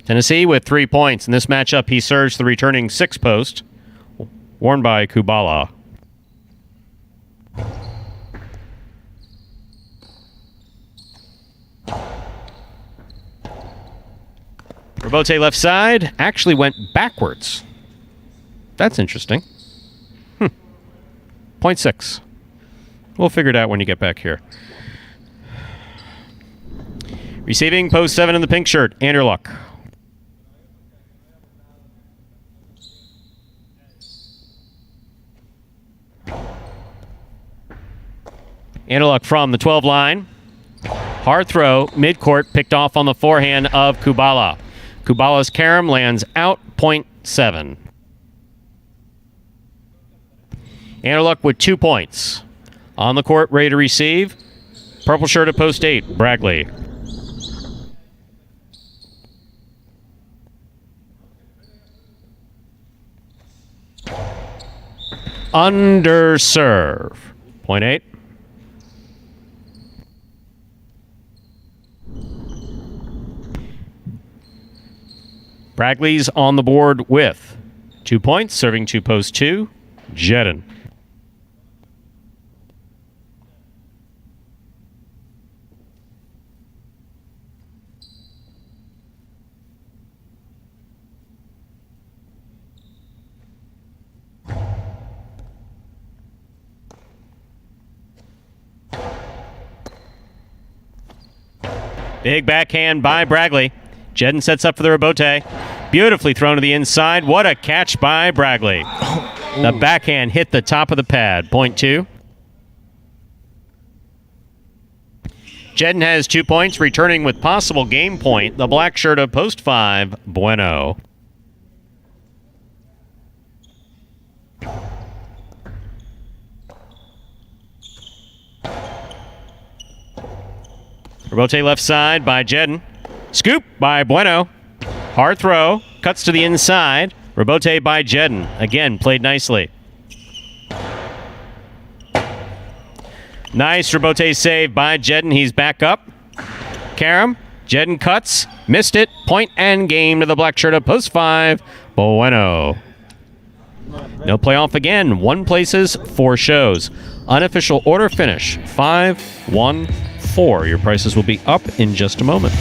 Tennessee with 3 points. In this matchup, he serves the returning 6 post, worn by Kubala. Rebote left side actually went backwards. That's interesting. .6. We'll figure it out when you get back here. Receiving post 7 in the pink shirt, Anderluck. Anderluck from the 12 line. Hard throw, midcourt, picked off on the forehand of Kubala. Kubala's carom lands out. .7. Anderluck with 2 points. On the court, ready to receive. Purple shirt at post 8, Bragley. Under serve. .8. Bragley's on the board with 2 points, serving to post 2, Jedden. Big backhand by Bragley. Jedden sets up for the rebote. Beautifully thrown to the inside. What a catch by Bragley. The backhand hit the top of the pad. .2. Jedden has 2 points, returning with possible game point. The black shirt of post 5, Bueno. Rebote left side by Jedden. Scoop by Bueno. Hard throw. Cuts to the inside. Rebote by Jedden. Again, played nicely. Nice rebote save by Jedden. He's back up. Karam. Jedden cuts. Missed it. Point and game to the black shirt of post 5. Bueno. No playoff again. 1 places, 4 shows. Unofficial order finish 5-1-4. Your prices will be up in just a moment.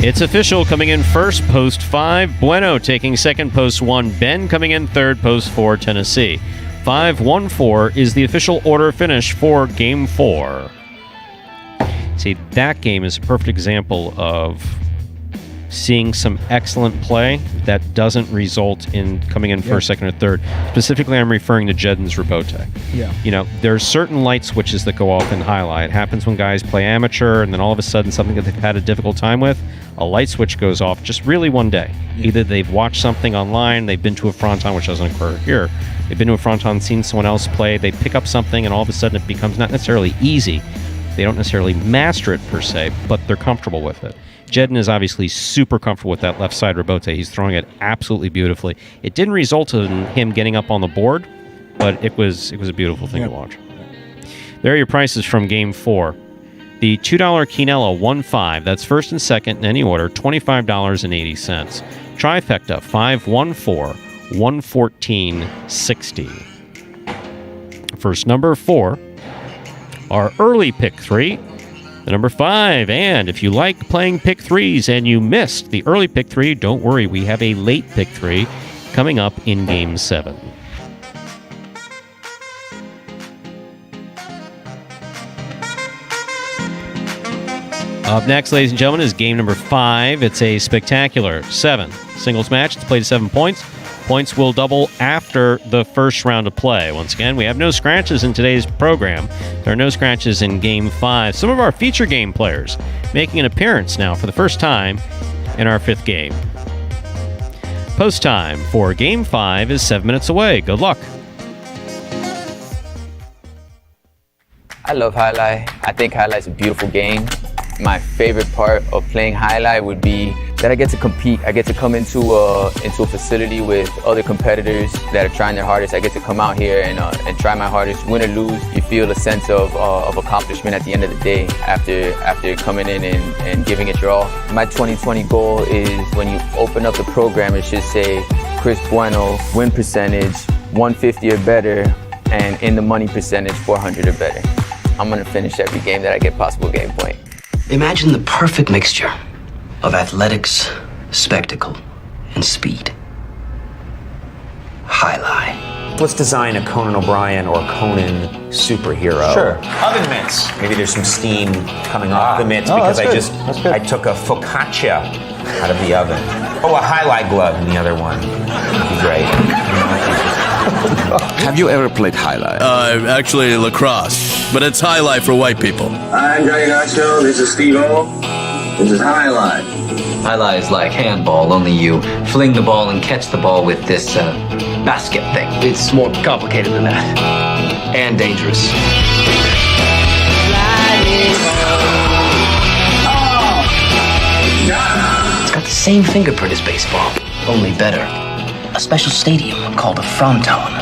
It's official. Coming in first, post 5, Bueno. Taking second, post 1, Ben. Coming in third, post 4, Tennessee. 5-1-4 is the official order finish for Game 4. See, that game is a perfect example of seeing some excellent play that doesn't result in coming in first, second, or third. Specifically, I'm referring to Jedden's rebote. Yeah. You know, there's certain light switches that go off in highlight. It happens when guys play amateur, and then all of a sudden something that they've had a difficult time with, a light switch goes off just really one day. Yeah. Either they've watched something online, they've been to a fronton, which doesn't occur here. They've been to a fronton, seen someone else play, they pick up something, and all of a sudden it becomes not necessarily easy. They don't necessarily master it per se, but they're comfortable with it. Jedden is obviously super comfortable with that left side rebote. He's throwing it absolutely beautifully. It didn't result in him getting up on the board, but it was a beautiful thing to watch. There are your prices from Game 4. The $2 Quinella 1-5, that's first and second in any order, $25.80. Trifecta 5-1-4, $114.60. First number 4, our early pick 3. The number 5, and if you like playing pick 3s and you missed the early pick 3, don't worry, we have a late pick 3 coming up in Game 7. Up next, ladies and gentlemen, is game number 5. It's a spectacular 7 singles match. It's played to 7 points. Points will double after the first round of play. Once again, we have no scratches in today's program. There are no scratches in Game 5. Some of our feature game players making an appearance now for the first time in our 5th game. Post time for Game 5 is 7 minutes away. Good luck. I love Jai-Alai. I think Jai-Alai is a beautiful game. My favorite part of playing Jai-Alai would be that I get to compete. I get to come into a facility with other competitors that are trying their hardest. I get to come out here and try my hardest. Win or lose, you feel a sense of accomplishment at the end of the day after coming in and giving it your all. My 2020 goal is when you open up the program, it should say Chris Bueno, win percentage 150 or better, and in the money percentage 400 or better. I'm gonna finish every game that I get possible game point. Imagine the perfect mixture of athletics, spectacle, and speed. Jai-Alai. Let's design a Conan O'Brien or Conan superhero. Sure. Oven mitts. Maybe there's some steam coming off the mitts because I took a focaccia out of the oven. Oh, a Jai-Alai glove in the other one. That'd be great. Have you ever played Jai-Alai? Actually lacrosse, but it's Jai-Alai for white people. I'm Johnny Nacho, this is Steve-O. This is Jai-Alai. Jai-Alai is like handball, only you fling the ball and catch the ball with this basket thing. It's more complicated than that. And dangerous. It's got the same fingerprint as baseball, only better. A special stadium called a fronton.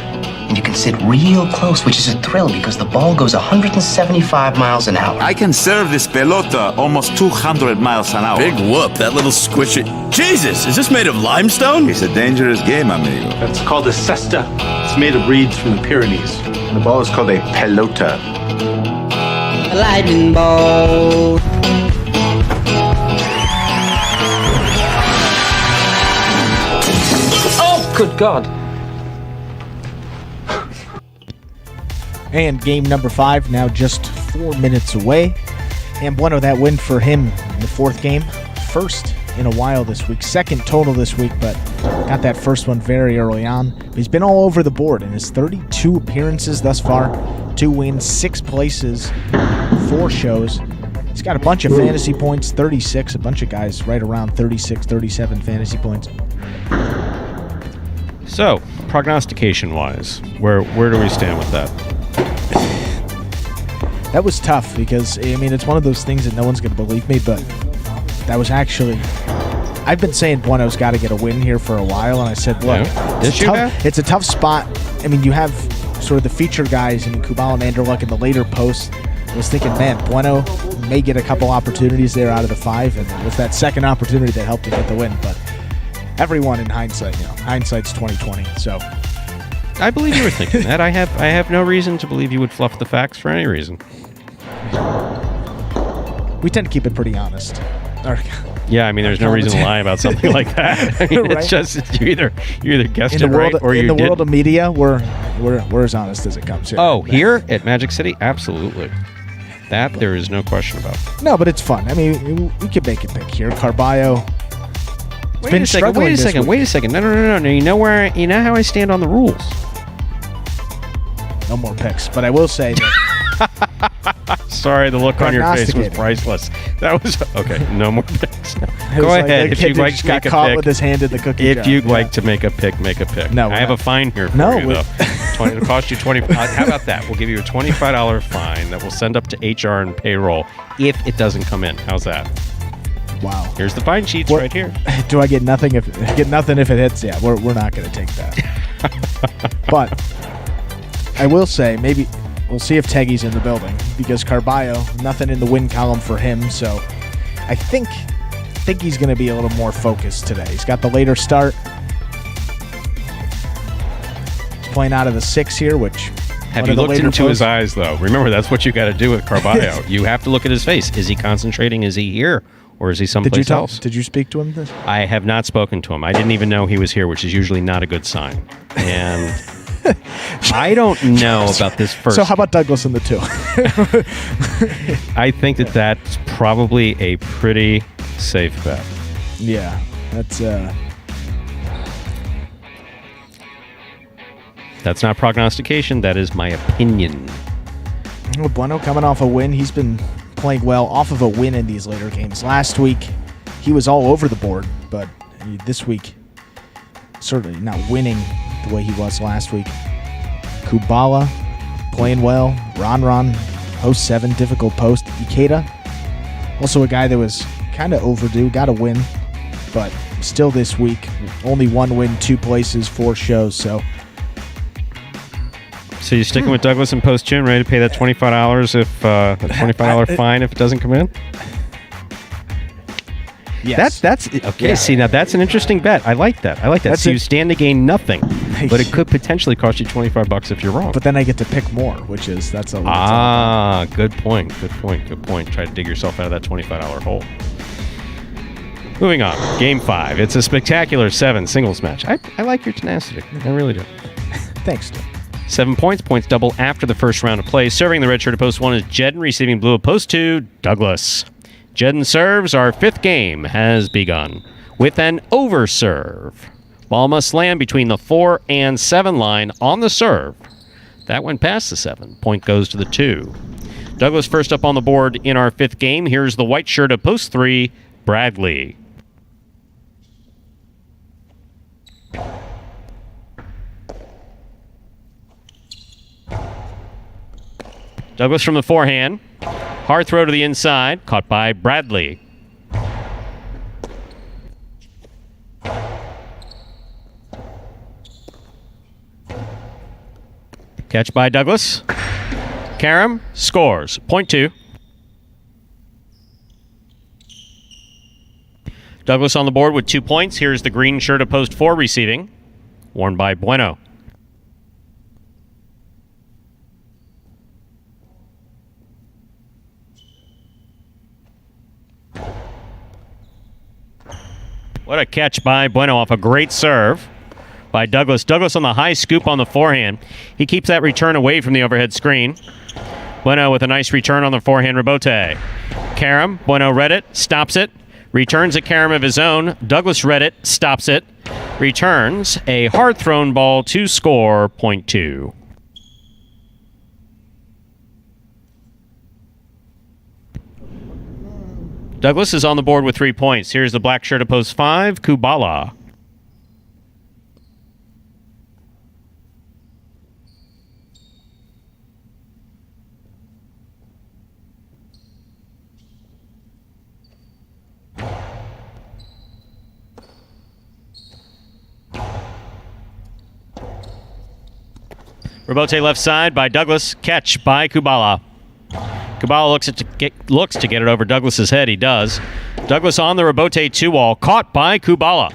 And you can sit real close, which is a thrill because the ball goes 175 miles an hour. I can serve this pelota almost 200 miles an hour. Big whoop, that little squishy. Jesus, is this made of limestone? It's a dangerous game, amigo. It's called a cesta. It's made of reeds from the Pyrenees. And the ball is called a pelota. A lightning ball. Oh, good God. And game number 5 now just 4 minutes away. And Bueno, that win for him in the 4th game. First in a while this week. 2nd total this week, but got that first one very early on. He's been all over the board in his 32 appearances thus far. 2 wins, 6 places, 4 shows. He's got a bunch of fantasy points, 36. A bunch of guys right around 36, 37 fantasy points. So, prognostication-wise, where do we stand with that? That was tough because, I mean, it's one of those things that no one's going to believe me, but that was actually... I've been saying Bueno's got to get a win here for a while, and I said, look, it's a tough spot. I mean, you have sort of the feature guys in Kubala and Anderluck in the later posts. I was thinking, man, Bueno may get a couple opportunities there out of the 5, and it was that second opportunity that helped him get the win. But everyone in hindsight, hindsight's 20/20. So I believe you were thinking that. I have no reason to believe you would fluff the facts for any reason. We tend to keep it pretty honest. Yeah, I mean, there's no reason to lie about something like that. I mean, Right? it's just you either guessed it world, right or you in the didn't. world of media, we're as honest as it comes here. Oh, here at Magic City, absolutely. That there is no question about. No, but it's fun. I mean, we could make a pick here. Carballo. Wait a second. Wait a second. No. You know how I stand on the rules. No more picks, but I will say that. Sorry, the look on your face was priceless. That was okay. No more picks. No. Go ahead. If you'd like to make a caught pick, with his hand in the cookie if jar. you'd like to make a pick, make a pick. No, I have a fine here for you though. It'll cost you $20. How about that? We'll give you a $25 fine that we'll send up to HR and payroll if it doesn't come in. How's that? Wow. Here's the fine sheets right here. Do I get nothing if it hits? Yeah, we're not going to take that. But I will say maybe we'll see if Teggy's in the building because Carballo, nothing in the win column for him. So I think he's going to be a little more focused today. He's got the later start. He's playing out of the 6 here, which have you looked into his eyes though? Remember, that's what you got to do with Carballo. You have to look at his face. Is he concentrating? Is he here? Or is he someplace else? Did you speak to him this? I have not spoken to him. I didn't even know he was here, which is usually not a good sign. And I don't know about this first. So how about Douglas in the 2? I think that's probably a pretty safe bet. Yeah, that's not prognostication. That is my opinion. Bueno coming off a win. He's been playing well off of a win in these later games. Last week, he was all over the board, but this week, certainly not winning the way he was last week. Kubala playing well. Ron, post 7, difficult post. Ikeda, also a guy that was kind of overdue, got a win, but still this week, only 1 win, 2 places, 4 shows, So you're sticking with Douglas in post June, ready to pay that $25 if the $25 fine if it doesn't come in? Yes. That's okay. Yeah. See, now that's an interesting bet. I like that. So you stand to gain nothing, but it could potentially cost you $25 if you're wrong. But then I get to pick more, which is that's a good point. Try to dig yourself out of that $25 hole. Moving on, Game 5. It's a spectacular 7 singles match. I like your tenacity. I really do. Thanks, Tim. 7 points. Points double after the first round of play. Serving the red shirt at post 1 is Jedden. Receiving blue at post 2, Douglas. Jedden serves. Our 5th game has begun with an over serve. Ball must land between the 4 and 7 line on the serve. That went past the 7. Point goes to the 2. Douglas first up on the board in our 5th game. Here's the white shirt at post 3, Bradley. Douglas from the forehand. Hard throw to the inside. Caught by Bradley. Catch by Douglas. Karam scores. Point 2. Douglas on the board with 2 points. Here's the green shirt of post 4 receiving. Worn by Bueno. What a catch by Bueno off a great serve by Douglas. Douglas on the high scoop on the forehand. He keeps that return away from the overhead screen. Bueno with a nice return on the forehand rebote. Karam, Bueno read it, stops it, returns a Karam of his own. Douglas read it, stops it, returns a hard thrown ball to score, point 2. Douglas is on the board with 3 points. Here's the black shirt of post 5, Kubala. Rebote left side by Douglas. Catch by Kubala. Kubala looks to get it over Douglas's head. He does. Douglas on the Rebote 2-wall. Caught by Kubala.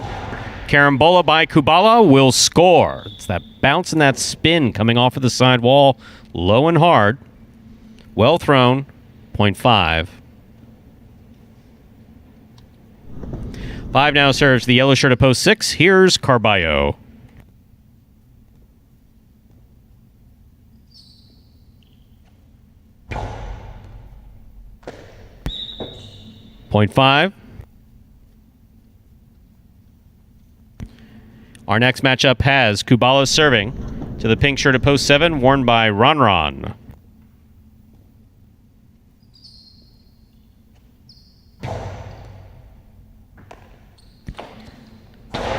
Carambola by Kubala will score. It's that bounce and that spin coming off of the side wall. Low and hard. Well thrown. 0.5. 5 now serves the yellow shirt at post 6. Here's Carballo. .5. Our next matchup has Kubala serving to the pink shirt at post 7, worn by Ron.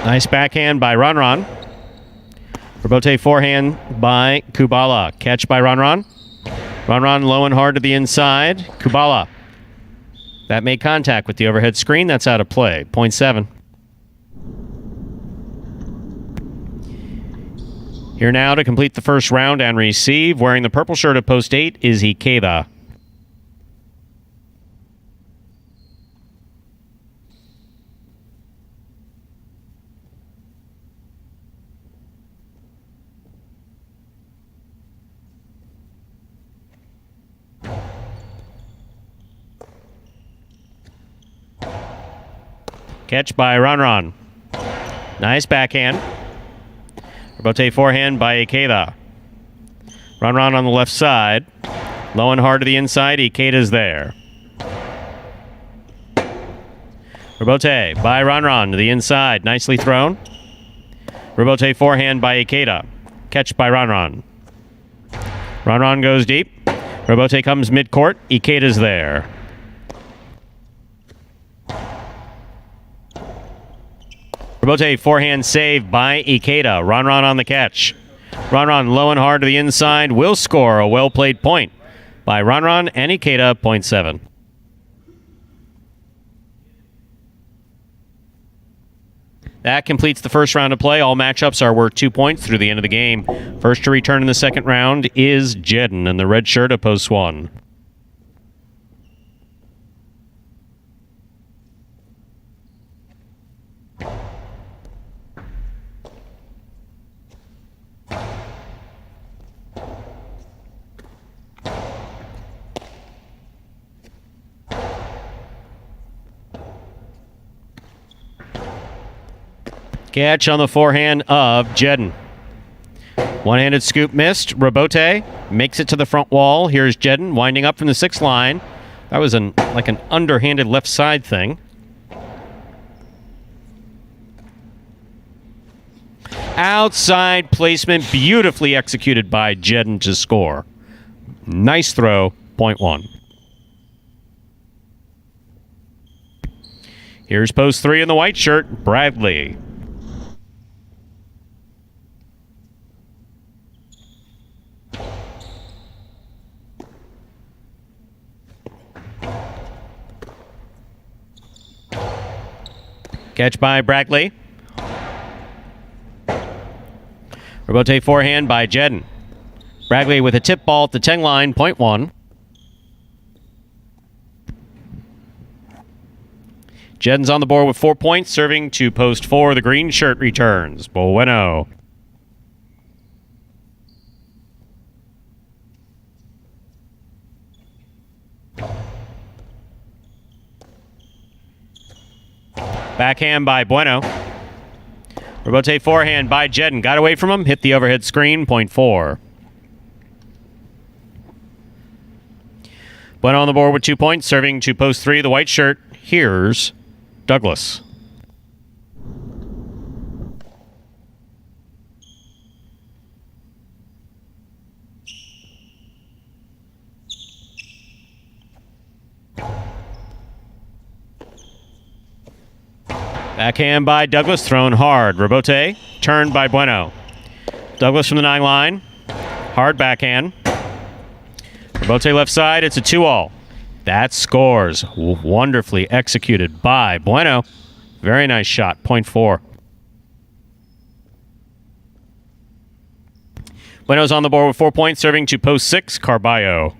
Nice backhand by Ron. Rebote forehand by Kubala. Catch by Ron. Ron low and hard to the inside. Kubala. That made contact with the overhead screen. That's out of play. 0.7. Here now to complete the first round and receive. Wearing the purple shirt at post 8 is Ikeda. Catch by Ron. Nice backhand. Rebote forehand by Ikeda. Ron on the left side. Low and hard to the inside. Ikeda's there. Rebote by Ron to the inside. Nicely thrown. Rebote forehand by Ikeda. Catch by Ron. Ron goes deep. Rebote comes mid-court. Ikeda's there. Rebote forehand save by Ikeda. Ron on the catch. Ron low and hard to the inside. Will score a well-played point by Ron and Ikeda. 0.7. That completes the first round of play. All matchups are worth 2 points through the end of the game. First to return in the second round is Jedden in the red shirt at post 1. Catch on the forehand of Jedden. One-handed scoop missed. Rebote makes it to the front wall. Here's Jedden winding up from the 6th line. That was like an underhanded left side thing. Outside placement, beautifully executed by Jedden to score. Nice throw, 0.1. Here's post 3 in the white shirt, Bradley. Catch by Bradley. Rebote forehand by Jedden. Bradley with a tip ball at the 10 line, 0.1. Jedden's on the board with 4 points, serving to post 4. The green shirt returns. Bueno. Backhand by Bueno. Rebote forehand by Jedden. Got away from him. Hit the overhead screen. 0.4. Bueno on the board with 2 points. Serving to post 3. The white shirt. Here's Douglas. Backhand by Douglas, thrown hard. Rebote, turned by Bueno. Douglas from the 9 line. Hard backhand. Rebote left side, it's a 2-all. That scores. Wonderfully executed by Bueno. Very nice shot, 0.4. Bueno's on the board with 4 points, serving to post 6, Carballo.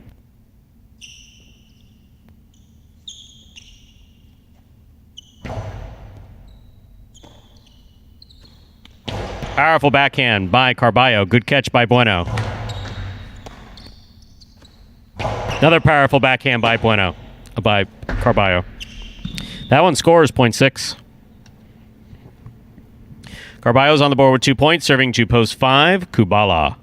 Powerful backhand by Carballo. Good catch by Bueno. Another powerful backhand by Carballo. That one scores 0.6. Carballo's on the board with 2 points, serving to post 5, Kubala.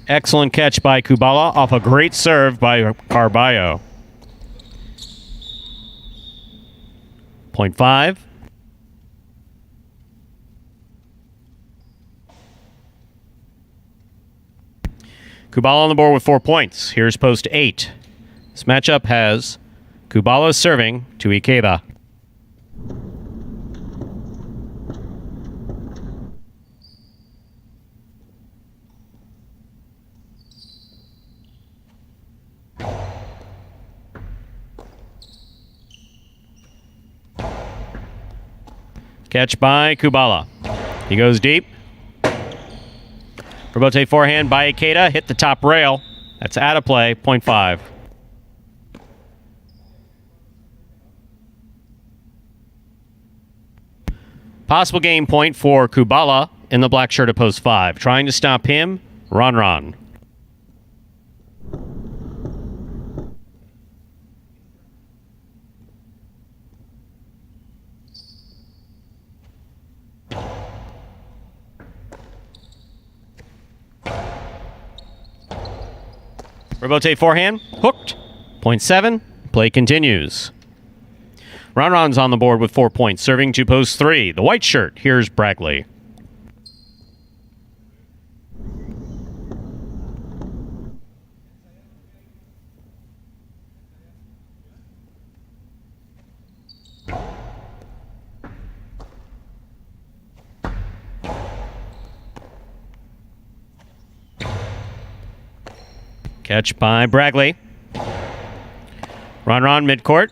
Excellent catch by Kubala off a great serve by Carballo. 0.5. Kubala on the board with 4 points. Here's post 8. This matchup has Kubala serving to Ikeda. Catch by Kubala. He goes deep. Rebote forehand by Ikeda. Hit the top rail. That's out of play. 0.5. Possible game point for Kubala in the black shirt at post 5. Trying to stop him, Ron. Rebote forehand, hooked. 0.7. Play continues. Ronron's on the board with 4 points, serving to post 3. The white shirt, here's Bragley. Catch by Bragley. Ron midcourt.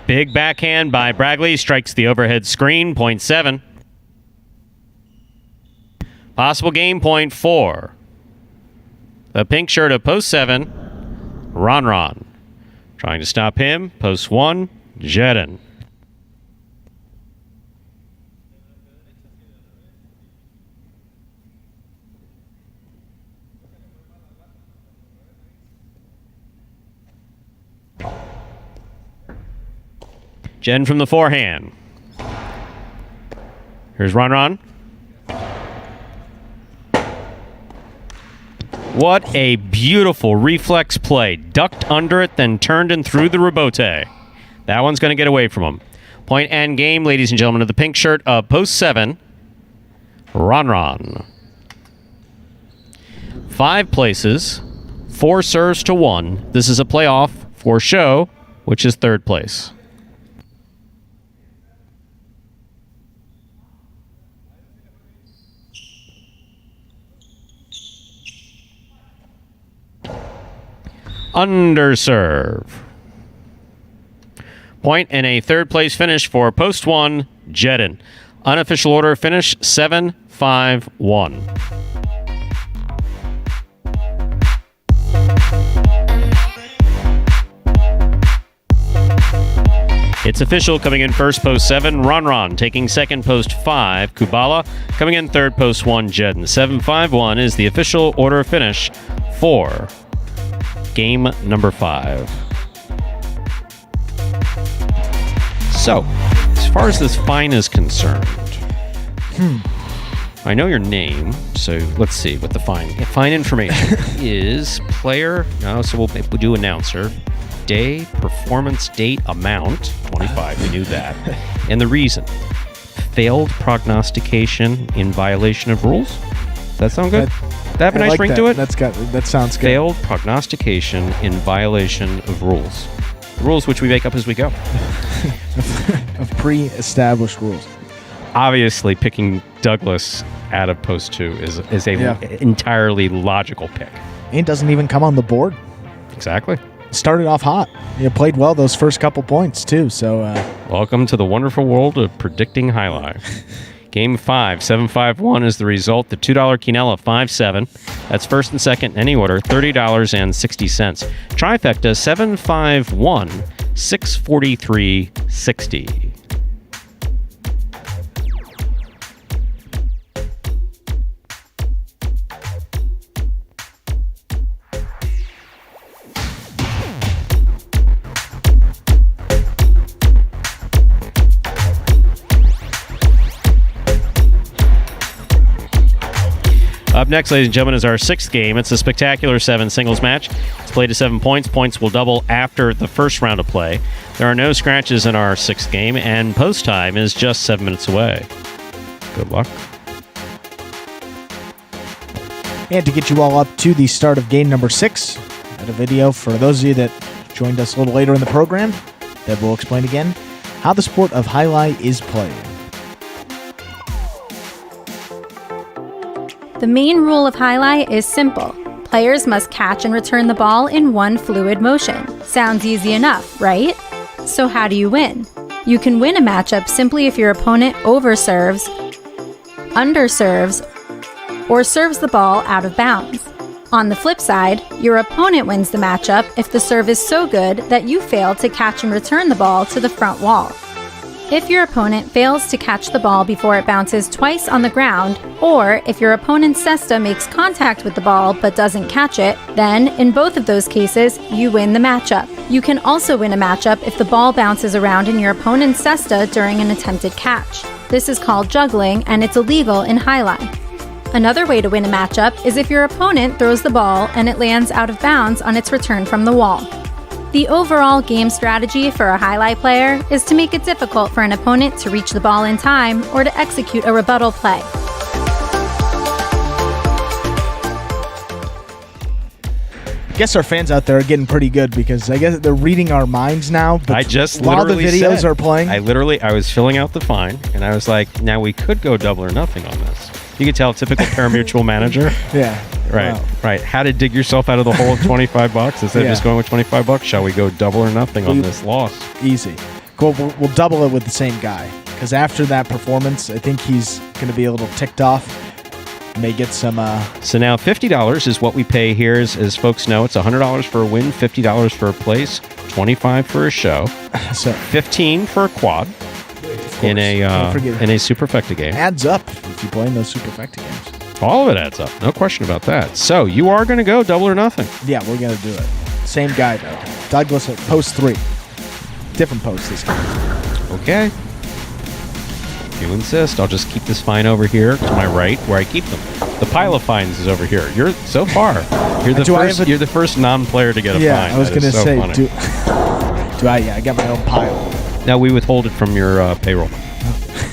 Big backhand by Bragley. Strikes the overhead screen. 0.7. Possible game point 4. The pink shirt of post 7. Ron. Trying to stop him. Post 1. Jedin. Jen from the forehand. Here's Ron. What a beautiful reflex play. Ducked under it, then turned and threw the rebote. That one's going to get away from him. Point and game, ladies and gentlemen, of the pink shirt of post 7. Ron. 5 places, 4 serves to 1. This is a playoff for show, which is 3rd place. Underserve. Point and a 3rd place finish for post 1, Jedin. Unofficial order finish 7-5-1. It's official. Coming in first, post 7, Ron. Taking second, post 5, Kubala. Coming in third, post 1, Jedin. 7-5-1 is the official order finish for game number 5. So, as far as this fine is concerned, I know your name, so let's see what the fine information is. Player, so we'll do announcer. Day, performance, date, amount, 25, we knew that. And the reason, failed prognostication in violation of rules. Does that sound good? That have a nice ring to it? That sounds good. Failed prognostication in violation of rules. Rules which we make up as we go. of pre-established rules. Obviously, picking Douglas out of post 2 is a entirely logical pick. And doesn't even come on the board. Exactly. Started off hot. He played well those first couple points, too. So, welcome to the wonderful world of predicting highlight. Game 5, 7-5-1 is the result. The $2 Quinella, 5-7. That's first and second in any order, $30.60. Trifecta, 7-5-1, $643.60. Up next, ladies and gentlemen, is our 6th game. It's a spectacular 7 singles match. It's played to 7 points. Points will double after the first round of play. There are no scratches in our 6th game, and post time is just 7 minutes away. Good luck. And to get you all up to the start of game number 6, I had a video for those of you that joined us a little later in the program that will explain again how the sport of highlight is played. The main rule of highlight is simple. Players must catch and return the ball in one fluid motion. Sounds easy enough, right? So how do you win? You can win a matchup simply if your opponent overserves, underserves, or serves the ball out of bounds. On the flip side, your opponent wins the matchup if the serve is so good that you fail to catch and return the ball to the front wall. If your opponent fails to catch the ball before it bounces twice on the ground, or if your opponent's cesta makes contact with the ball but doesn't catch it, then, in both of those cases, you win the matchup. You can also win a matchup if the ball bounces around in your opponent's cesta during an attempted catch. This is called juggling, and it's illegal in highlight. Another way to win a matchup is if your opponent throws the ball and it lands out of bounds on its return from the wall. The overall game strategy for a highlight player is to make it difficult for an opponent to reach the ball in time or to execute a rebuttal play. I guess our fans out there are getting pretty good because I guess they're reading our minds now. But I just while the literally videos said, are playing, I was filling out the fine, and I was like, now we could go double or nothing on this. You could tell, typical parimutuel manager. Yeah. Right, Wow. right. How to dig yourself out of the hole of $25 instead of just going with $25. Shall we go double or nothing on this loss? Easy. Cool. We'll double it with the same guy because after that performance, I think he's going to be a little ticked off. May get some. So now $50 is what we pay here. As folks know, it's $100 for a win, $50 for a place, $25 for a show, so $15 for a quad in a superfecta game. Adds up if you play in those superfecta games. All of it adds up. No question about that. So you are going to go double or nothing. Yeah, we're going to do it. Same guy, though. Douglas at post 3. Different post this time. Okay. If you insist, I'll just keep this fine over here to my right where I keep them. The pile of fines is over here. You're so far. You're the first non-player to get a fine. Yeah, I was going to say, I got my own pile. Now we withhold it from your payroll.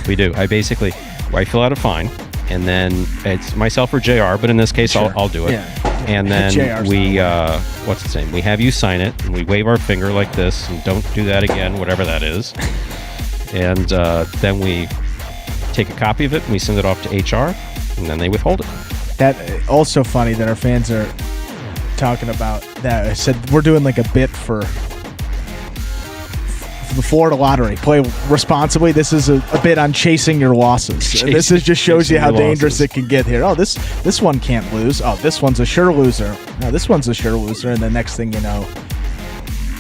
We do. I fill out a fine. And then it's myself or JR, but in this case, sure. I'll do it. Yeah. And then we, what's its name? We have you sign it, and we wave our finger like this, and don't do that again, whatever that is. And then we take a copy of it, and we send it off to HR, and then they withhold it. That also funny that our fans are talking about that. I said we're doing like a bit for the Florida lottery. Play responsibly. This is a bit on chasing your losses. This just shows you how dangerous it can get here. Oh, this one can't lose. Oh, this one's a sure loser. No, this one's a sure loser. And the next thing you know.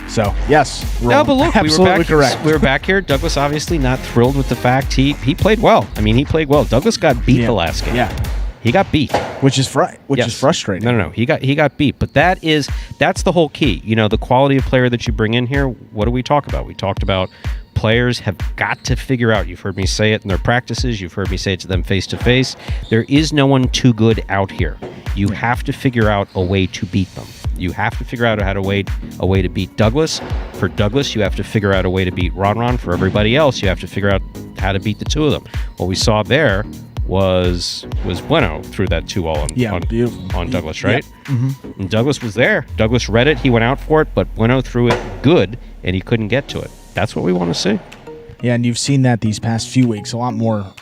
So, yes. No, but look, absolutely correct. We were back here. Douglas obviously not thrilled with the fact he played well. I mean, he played well. Douglas got beat the last game. Yeah. He got beat, which is frustrating. No. He got beat, but that's the whole key. You know, the quality of player that you bring in here. What do we talk about? We talked about players have got to figure out. You've heard me say it in their practices. You've heard me say it to them face to face. There is no one too good out here. You have to figure out a way to beat them. You have to figure out a way to beat Douglas. For Douglas, you have to figure out a way to beat Ron. For everybody else, you have to figure out how to beat the two of them. What we saw there was Bueno threw that 2-all on Douglas, right? Yep. Mm-hmm. And Douglas was there. Douglas read it. He went out for it, but Bueno threw it good, and he couldn't get to it. That's what we want to see. Yeah, and you've seen that these past few weeks a lot more.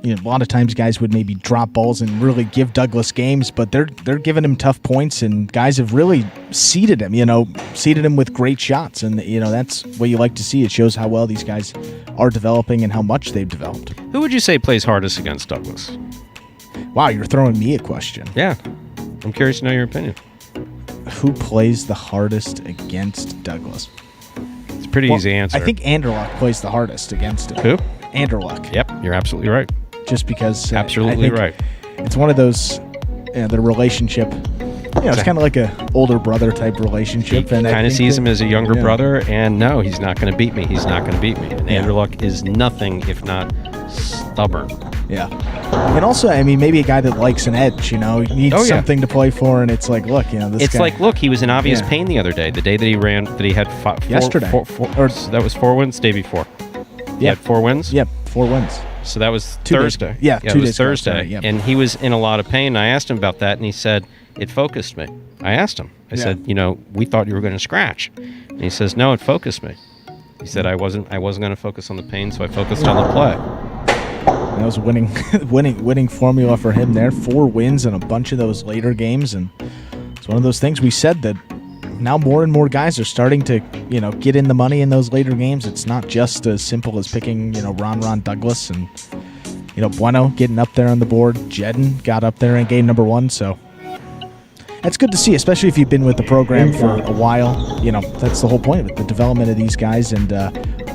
A lot of times guys would maybe drop balls and really give Douglas games, but they're giving him tough points, and guys have really seeded him, seeded him with great shots, and that's what you like to see. It shows how well these guys are developing and how much they've developed. Who would you say plays hardest against Douglas? Wow, you're throwing me a question. Yeah, I'm curious to know your opinion. Who plays the hardest against Douglas? It's a pretty easy answer. I think Anderluck plays the hardest against him. Who? Anderluck. Yep, you're absolutely right. Just because absolutely I think right. It's one of those the relationship. It's kind of like a older brother type relationship, He and kind of sees him as a younger brother, and no, he's not going to beat me. He's not going to beat me. And Anderluck is nothing if not stubborn. Yeah, and also, maybe a guy that likes an edge. He needs something to play for, and it's like, look, this. It's guy, like, look, he was in obvious pain the other day. The day that he ran, that he had yesterday, or that was 4 wins. Day before, he had 4 wins. Yep, 4 wins. So that was 2 Thursday. Yeah, 2 it was days Thursday. Ago, sorry, yep. And he was in a lot of pain. I asked him about that, and he said, it focused me. I asked him. I said, we thought you were going to scratch. And he says, no, it focused me. He said, I wasn't going to focus on the pain, so I focused on the play. That was winning formula for him there. 4 wins in a bunch of those later games, and it's one of those things we said that now more and more guys are starting to, get in the money in those later games. It's not just as simple as picking, Ron Douglas and, Bueno getting up there on the board. Jedden got up there in game number 1, so that's good to see, especially if you've been with the program for a while. That's the whole point of it, the development of these guys, and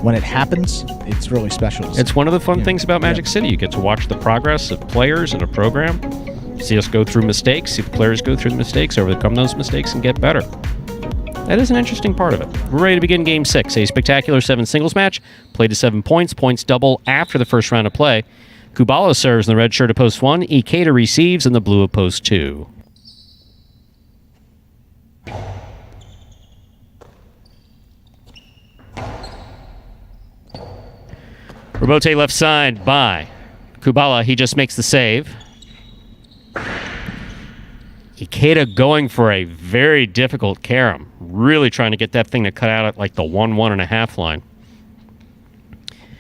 when it happens, it's really special. It's one of the fun things about Magic City. You get to watch the progress of players in a program, see us go through mistakes, see the players go through the mistakes, overcome those mistakes, and get better. That is an interesting part of it. We're ready to begin Game 6, a spectacular 7 singles match. Played to 7 points. Points double after the first round of play. Kubala serves in the red shirt at post 1. Ikeda receives in the blue at post 2. Robote left side by Kubala. He just makes the save. Ikeda going for a very difficult carom. Really trying to get that thing to cut out at like the 1.5 line.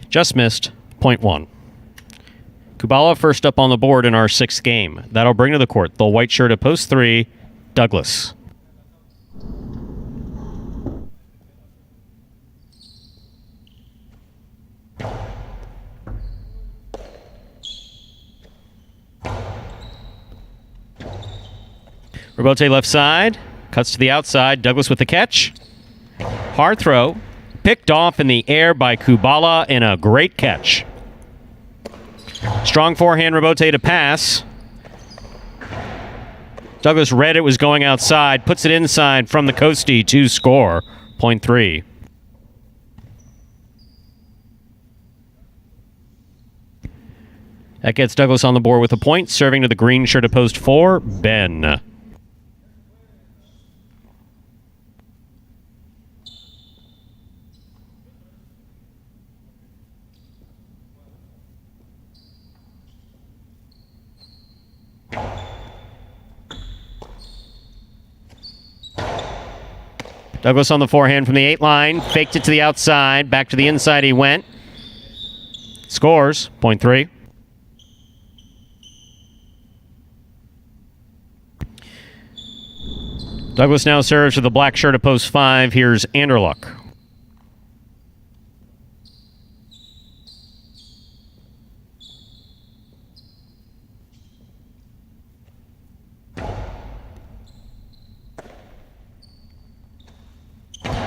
Just missed. Point 1. Kubala first up on the board in our 6th game. That'll bring to the court the white shirt at post 3, Douglas. Robote left side, cuts to the outside. Douglas with the catch. Hard throw, picked off in the air by Kubala, and a great catch. Strong forehand, Robote to pass. Douglas read it was going outside, puts it inside from the Coastie to score. Point 3. That gets Douglas on the board with a point, serving to the green shirt at post 4, Ben. Douglas on the forehand from the 8 line. Faked it to the outside. Back to the inside he went. Scores. Point 3. Douglas now serves with the black shirt at post 5. Here's Anderluck.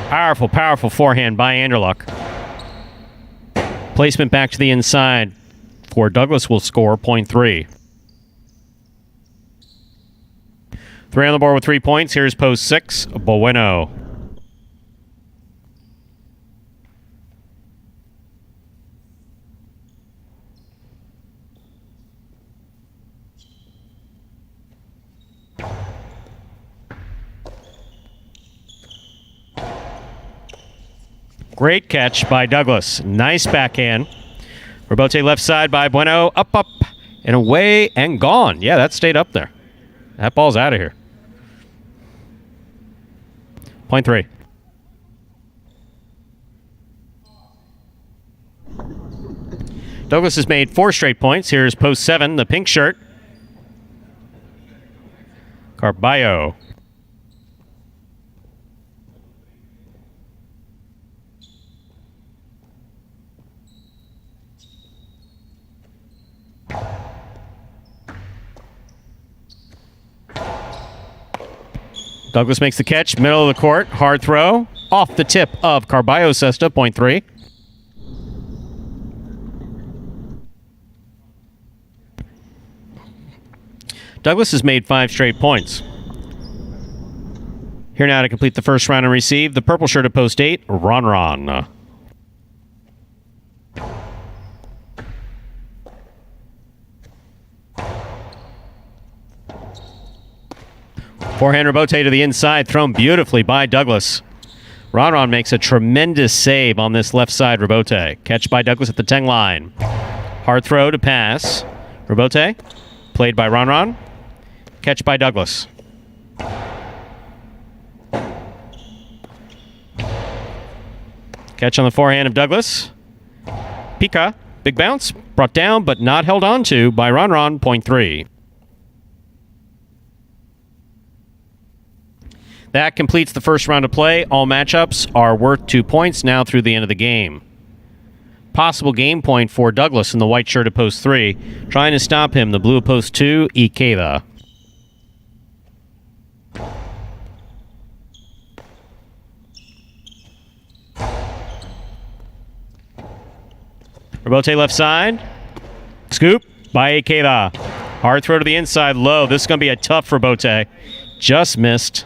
Powerful, powerful forehand by Anderluck. Placement back to the inside for Douglas will score. Point 3. 3 on the board with 3 points. Here's post 6, Bueno. Great catch by Douglas. Nice backhand. Robote left side by Bueno. Up, up, and away and gone. Yeah, that stayed up there. That ball's out of here. Point 3. Douglas has made 4 straight points. Here's post 7, the pink shirt. Carballo. Douglas makes the catch, middle of the court, hard throw, off the tip of Carballo Cesta, point 3. Douglas has made 5 straight points. Here now to complete the first round and receive the purple shirt at post 8, Ron. Forehand rebote to the inside, thrown beautifully by Douglas. Ron makes a tremendous save on this left side rebote. Catch by Douglas at the 10 line. Hard throw to pass. Rebote, played by Ron. Catch by Douglas. Catch on the forehand of Douglas. Pika, big bounce, brought down but not held on to by Ron, point 3. That completes the first round of play. All matchups are worth 2 points now through the end of the game. Possible game point for Douglas in the white shirt at post 3. Trying to stop him, the blue at post 2, Ikeda. Rebote left side. Scoop by Ikeda. Hard throw to the inside, low. This is going to be a tough rebote. Just missed.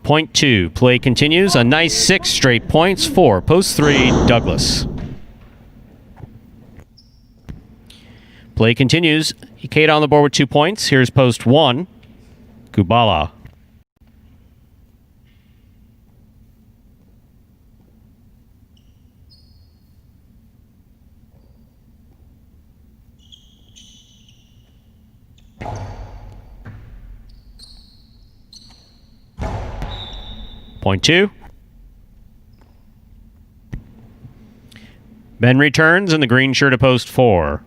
Point 2. Play continues. A nice 6 straight points for post 3, Douglas. Play continues. Ikeda on the board with 2 points. Here's post 1, Kubala. Point 2. Ben returns in the green shirt at post 4.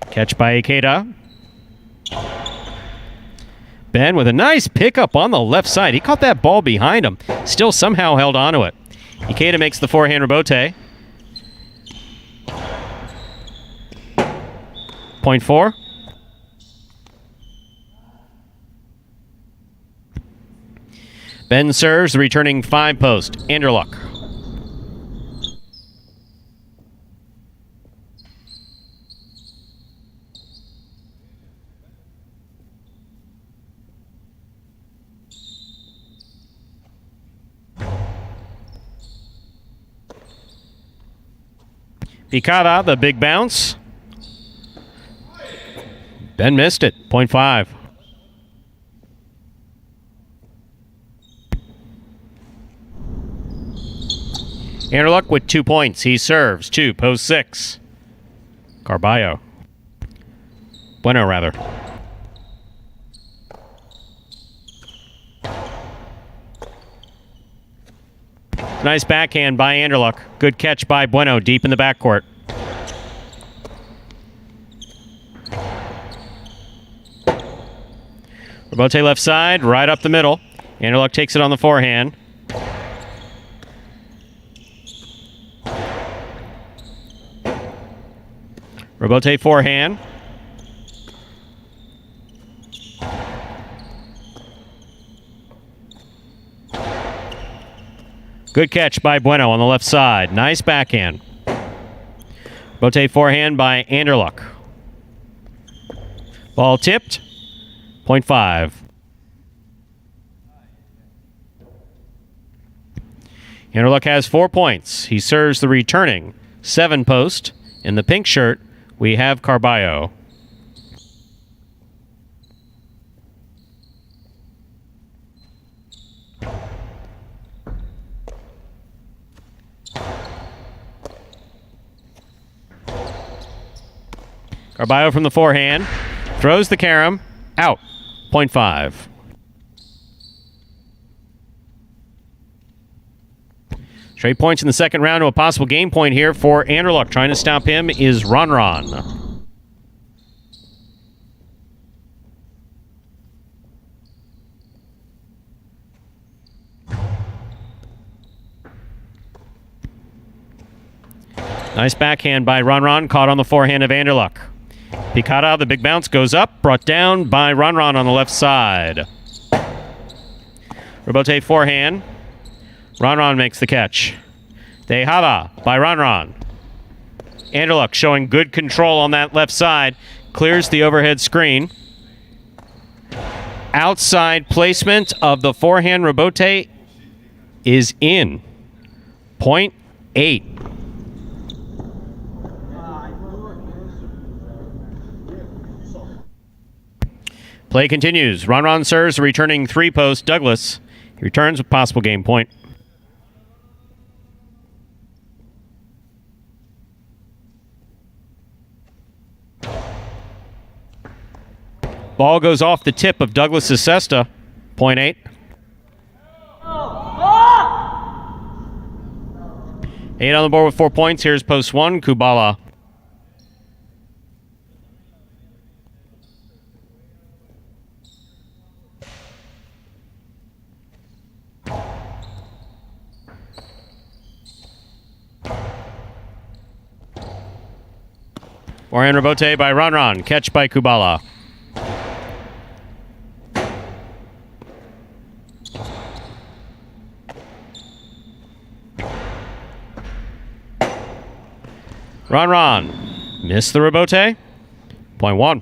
Catch by Ikeda. Ben with a nice pickup on the left side. He caught that ball behind him. Still somehow held onto it. Ikeda makes the forehand rebote. Point 4. Ben serves the returning 5 post, Anderluck. Picada, the big bounce. Ben missed it. Point 5. Anderluck with 2 points. He serves 2, post 6. Bueno, rather. Nice backhand by Anderluck. Good catch by Bueno deep in the backcourt. Rebote left side, right up the middle. Anderluck takes it on the forehand. Rebote forehand. Good catch by Bueno on the left side. Nice backhand. Bote forehand by Anderluck. Ball tipped. Point 5. Anderluck has 4 points. He serves the returning 7 post. In the pink shirt, we have Carballo. Carballo from the forehand. Throws the carom. Out. 0.5. Straight points in the second round to a possible game point here for Anderluck. Trying to stop him is Ron. Nice backhand by Ron, caught on the forehand of Anderluck. Picada, the big bounce, goes up, brought down by Ron on the left side. Rebote forehand. Ron makes the catch. Tejada by Ron. Anderluck showing good control on that left side. Clears the overhead screen. Outside placement of the forehand rebote is in. 0.8. Play continues. Ron serves the returning three-post Douglas. He returns with possible game point. Ball goes off the tip of Douglas's cesta. 0.8. Eight on the board with 4 points. Here's post one, Kubala. Orion rebote by Ron. Catch by Kubala. Ron. Missed the rebote. 0.1.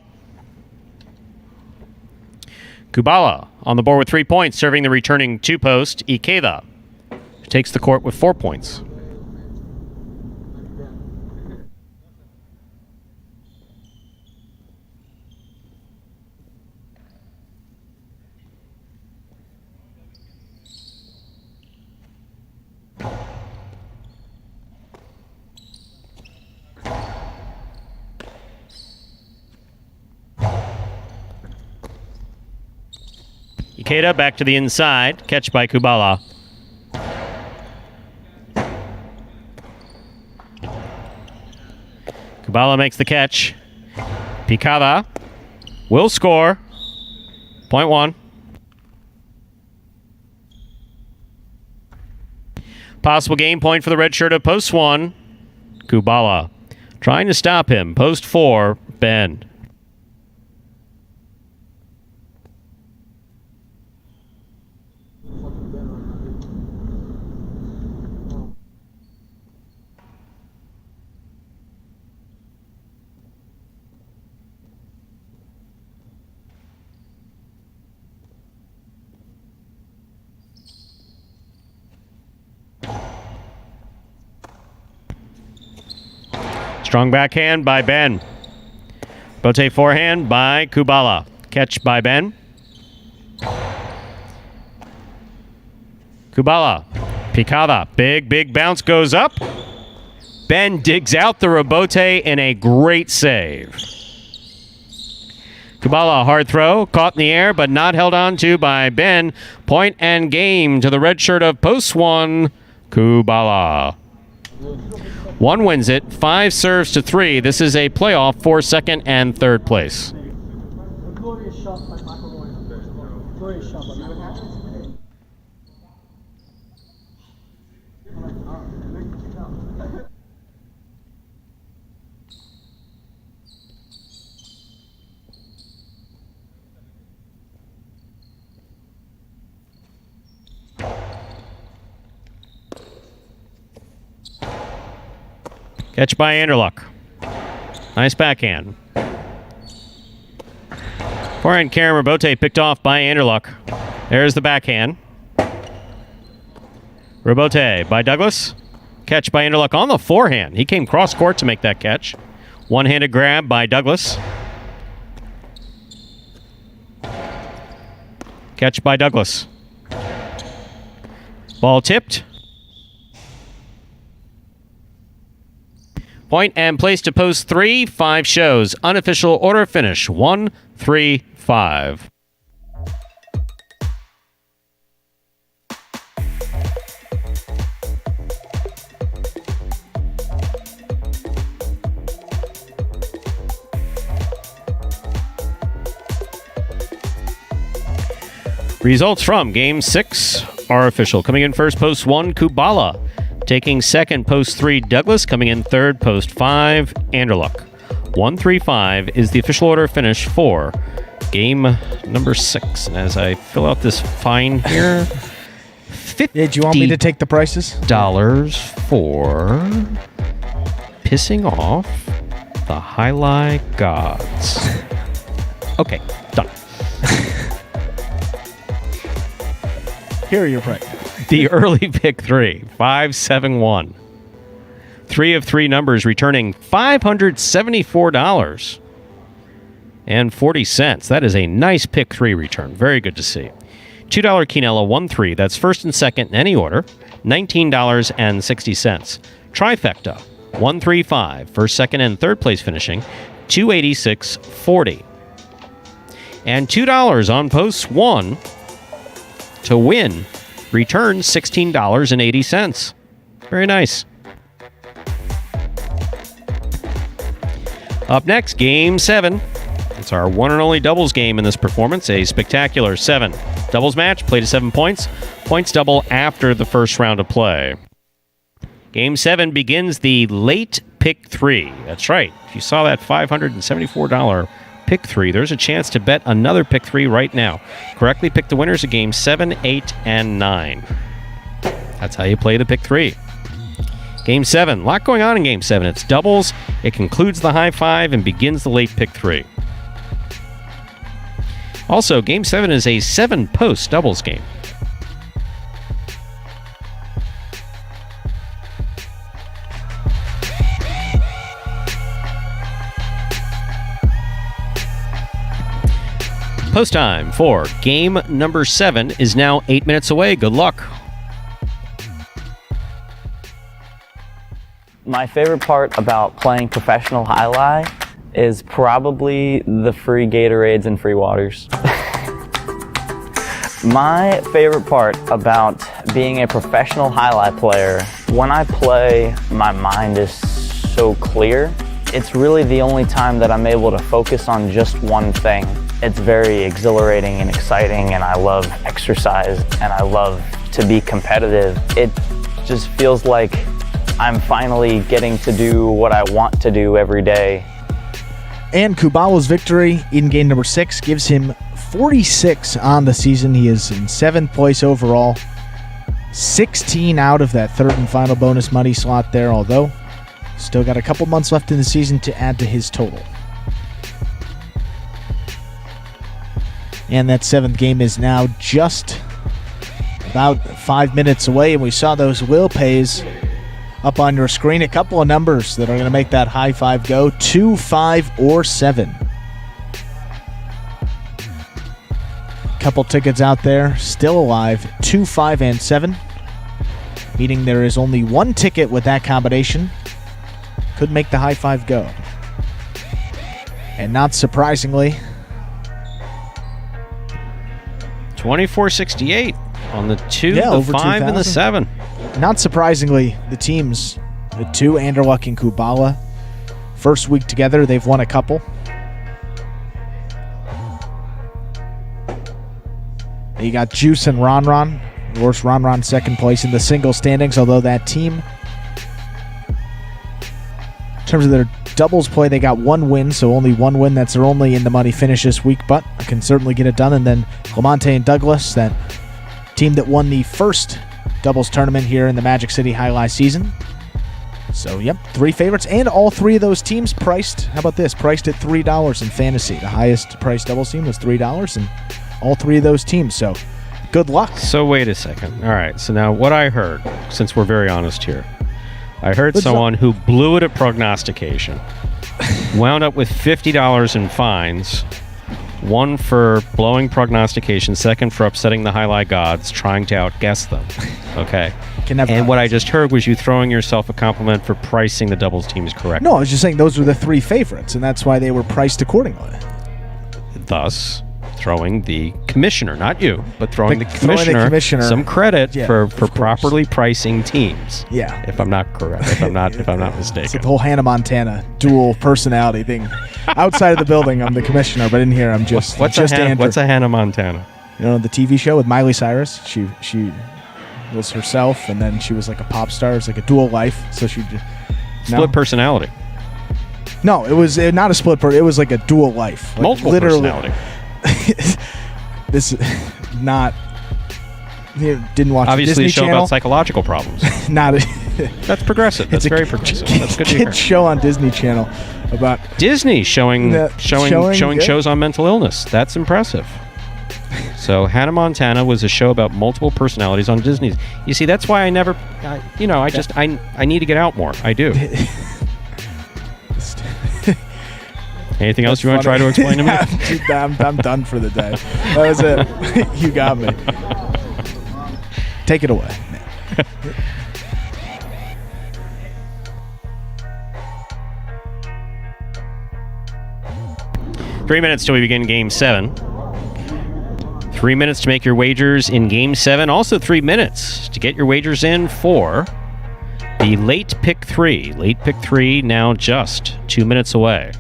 Kubala on the board with 3 points, serving the returning two-post Ikeda, who takes the court with 4 points. Ikeda back to the inside. Catch by Kubala. Kubala makes the catch. Picada will score. 0.1. Possible game point for the red shirt of post one. Kubala trying to stop him. Post four, Ben. Strong backhand by Ben. Bote forehand by Kubala. Catch by Ben. Kubala. Picada. Big bounce goes up. Ben digs out the rebote and a great save. Kubala, hard throw. Caught in the air, but not held on to by Ben. Point and game to the red shirt of post one, Kubala. One wins it, 5 serves to 3. This is a playoff for second and third place. Catch by Anderluck. Nice backhand. Forehand Karim Rebote picked off by Anderluck. There's the backhand. Rebote by Douglas. Catch by Anderluck on the forehand. He came cross court to make that catch. One-handed grab by Douglas. Catch by Douglas. Ball tipped. Point and place to post 3, 5 shows. Unofficial order finish 1, 3, 5. Results from Game 6 are official. Coming in first, post 1, Kubala. Taking second, post 3, Douglas. Coming in third, post 5, Anderluck. 1, 3, 5 is the official order finish for game number 6. And as I fill out this fine here, Yeah, do you want me to take the prices? $50 for pissing off the Jai-Alai gods. Okay, done. Here are your prices. The early pick 3, 5, 7, 1. 3 of 3 numbers returning $574.40. That is a nice pick 3 return. Very good to see. $2 Quinella 1, 3. That's first and second in any order. $19.60. Trifecta 1, 3, 5. First, second, and third place finishing $286.40. And $2 on post 1 to win. Return $16.80. Very nice. Up next, Game 7. It's our one and only doubles game in this performance. A spectacular 7 doubles match. Play to 7 points. Points double after the first round of play. Game 7 begins the late pick 3. That's right. If you saw that $574 pick 3, there's a chance to bet another pick 3 right now. Correctly pick the winners of Game 7, 8, and 9. That's how you play the pick 3. Game 7. A lot going on in Game 7. It's doubles. It concludes the high 5 and begins the late pick 3. Also, Game 7 is a 7-post doubles game. Post time for game number 7 is now 8 minutes away. Good luck. My favorite part about playing professional Jai-Alai is probably the free Gatorades and free waters. My favorite part about being a professional Jai-Alai player, when I play, my mind is so clear. It's really the only time that I'm able to focus on just one thing. It's very exhilarating and exciting, and I love exercise, and I love to be competitive. It just feels like I'm finally getting to do what I want to do every day. And Kubala's victory in game number 6 gives him 46 on the season. He is in 7th place overall. 16 out of that third and final bonus money slot there, although still got a couple months left in the season to add to his total. And that 7th game is now just about 5 minutes away, and we saw those will pays up on your screen. A couple of numbers that are going to make that high 5 go: 2, 5, or 7. Couple tickets out there still alive: 2, 5, and 7. Meaning there is only one ticket with that combination. Could make the high 5 go. And not surprisingly, 2468 on the 2, the over 5, and the 7. Not surprisingly, the teams, the 2, Anderluck and Kubala, first week together, they've won a couple. You got Juice and Ron. Of course, Ron second place in the single standings, although that team, in terms of their doubles play, they got 1 win, so only 1 win. That's their only in the money finish this week, but can certainly get it done. And then Clemente and Douglas, that team that won the first doubles tournament here in the Magic City Jai-Alai season. So, yep, 3 favorites, and all 3 of those teams priced, how about this, priced at $3 in fantasy. The highest priced doubles team was $3, and all 3 of those teams, so good luck. So wait a second. All right, so now what I heard, since we're very honest here, I heard someone who blew it at prognostication, wound up with $50 in fines, 1 for blowing prognostication, 2nd for upsetting the Jai-Alai gods, trying to outguess them. Okay. can never. And what I just heard was you throwing yourself a compliment for pricing the doubles teams correctly. No, I was just saying those were the 3 favorites, and that's why they were priced accordingly. Thus, throwing the commissioner, not you, but throwing the commissioner some credit for properly pricing teams. Yeah. If I'm not correct, if I'm not mistaken. It's the whole Hannah Montana dual personality thing. Outside of the building, I'm the commissioner, but in here, I'm just Andrew. What's a Hannah Montana? You know, the TV show with Miley Cyrus. She was herself, and then she was like a pop star. It's like a dual life. So she split personality. No, it was not a split person. It was like a dual life. Like multiple personality. This is not. You didn't watch obviously the Disney a show Channel. About psychological problems. That's progressive. That's very progressive. That's good to hear. Show on Disney Channel about Disney showing yeah. shows on mental illness. That's impressive. So Hannah Montana was a show about multiple personalities on Disney. You see, that's why I never, I need to get out more. I do. Anything else you want to try to explain to me? I'm done for the day. That was it. You got me. Take it away. 3 minutes till we begin Game 7. 3 minutes to make your wagers in Game 7. Also 3 minutes to get your wagers in for the late pick 3. Late pick 3 now just 2 minutes away.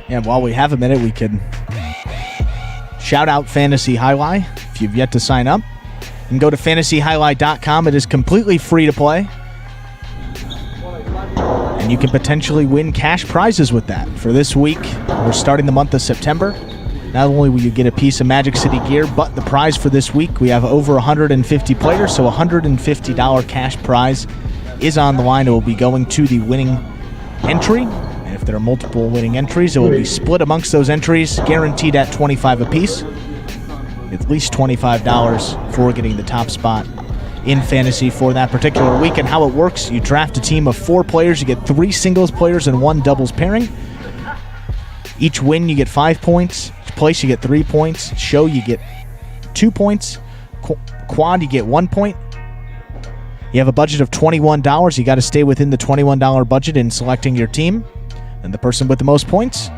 And while we have a minute, we can shout out Fantasy Jai-Alai. If you've yet to sign up, you can go to fantasyjai-alai.com. It is completely free to play. And you can potentially win cash prizes with that. For this week, we're starting the month of September. Not only will you get a piece of Magic City gear, but the prize for this week, we have over 150 players, so $150 cash prize is on the line. It will be going to the winning entry. And if there are multiple winning entries, it will be split amongst those entries, guaranteed at $25 apiece. At least $25 for getting the top spot in fantasy for that particular week. And how it works, you draft a team of 4 players. You get 3 singles players and 1 doubles pairing. Each win, you get 5 points. Each place, you get 3 points. Show, you get 2 points. Quad, you get 1 point. You have a budget of $21. You got to stay within the $21 budget in selecting your team. And the person with the most points,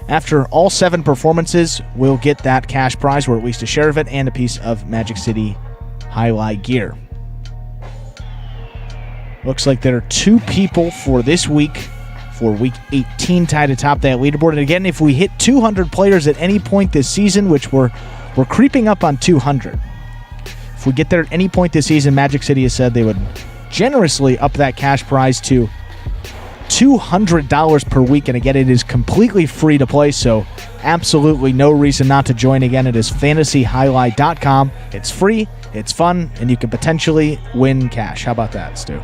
after all 7 performances, will get that cash prize, or at least a share of it, and a piece of Magic City Jai-Alai gear. Looks like there are 2 people for this week, for week 18, tied atop that leaderboard. And again, if we hit 200 players at any point this season, which we're creeping up on 200. If we get there at any point this season, Magic City has said they would generously up that cash prize to $200 per week. And again, it is completely free to play, so absolutely no reason not to join. Again, it is fantasyjai-alai.com. It's free, it's fun, and you can potentially win cash. How about that, Stu?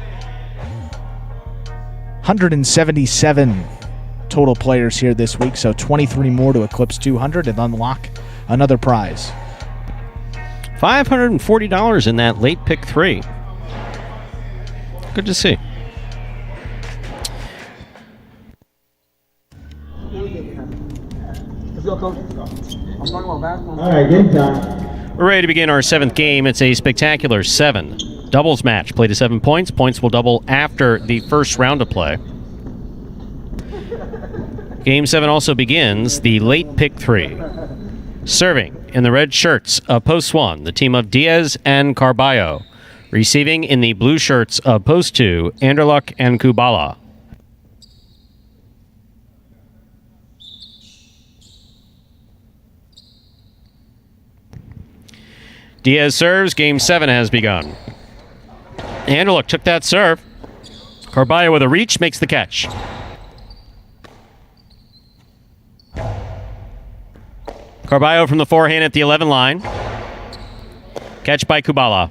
177 total players here this week, so 23 more to eclipse 200 and unlock another prize. $540 in that late pick 3. Good to see. All right, game time. We're ready to begin our 7th game. It's a spectacular 7 doubles match. Play to 7 points. Points will double after the first round of play. Game 7 also begins the late pick 3. Serving in the red shirts of Post 1, the team of Diaz and Carballo. Receiving in the blue shirts of Post 2, Anderluck and Kubala. Diaz serves. Game 7 has begun. Anderluck took that serve. Carballo with a reach makes the catch. Carballo from the forehand at the 11 line. Catch by Kubala.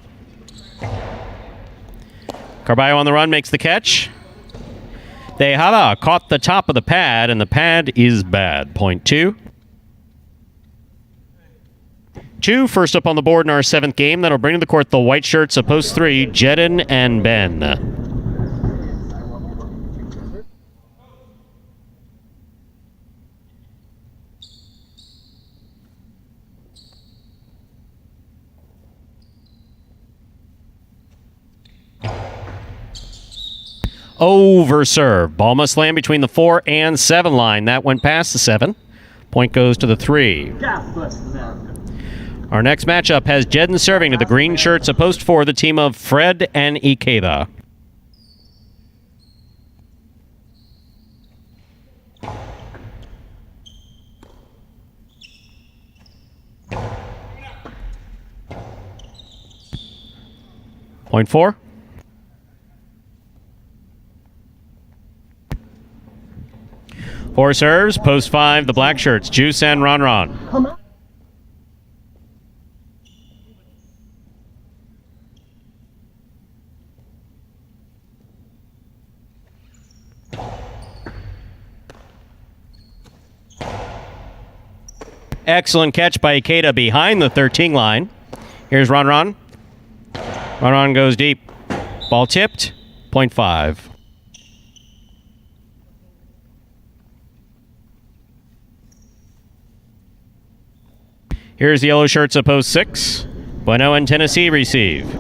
Carballo on the run makes the catch. Tejada caught the top of the pad, and the pad is bad. Point 2. 2 first up on the board in our 7th game. That'll bring to the court the white shirts of Post 3, Jedin and Ben. over serve. Ball must land between the 4 and 7 line. That went past the 7. Point goes to the 3. Our next matchup has Jedden serving to the green shirts of post 4, the team of Fred and Ikeda. Point 4. Four serves, post 5, the black shirts, Juice and Ron Ron. Excellent catch by Ikeda behind the 13 line. Here's Ron Ron. Ron Ron goes deep. Ball tipped, point 5. Here's the yellow shirts of post 6. Bueno and Tennessee receive.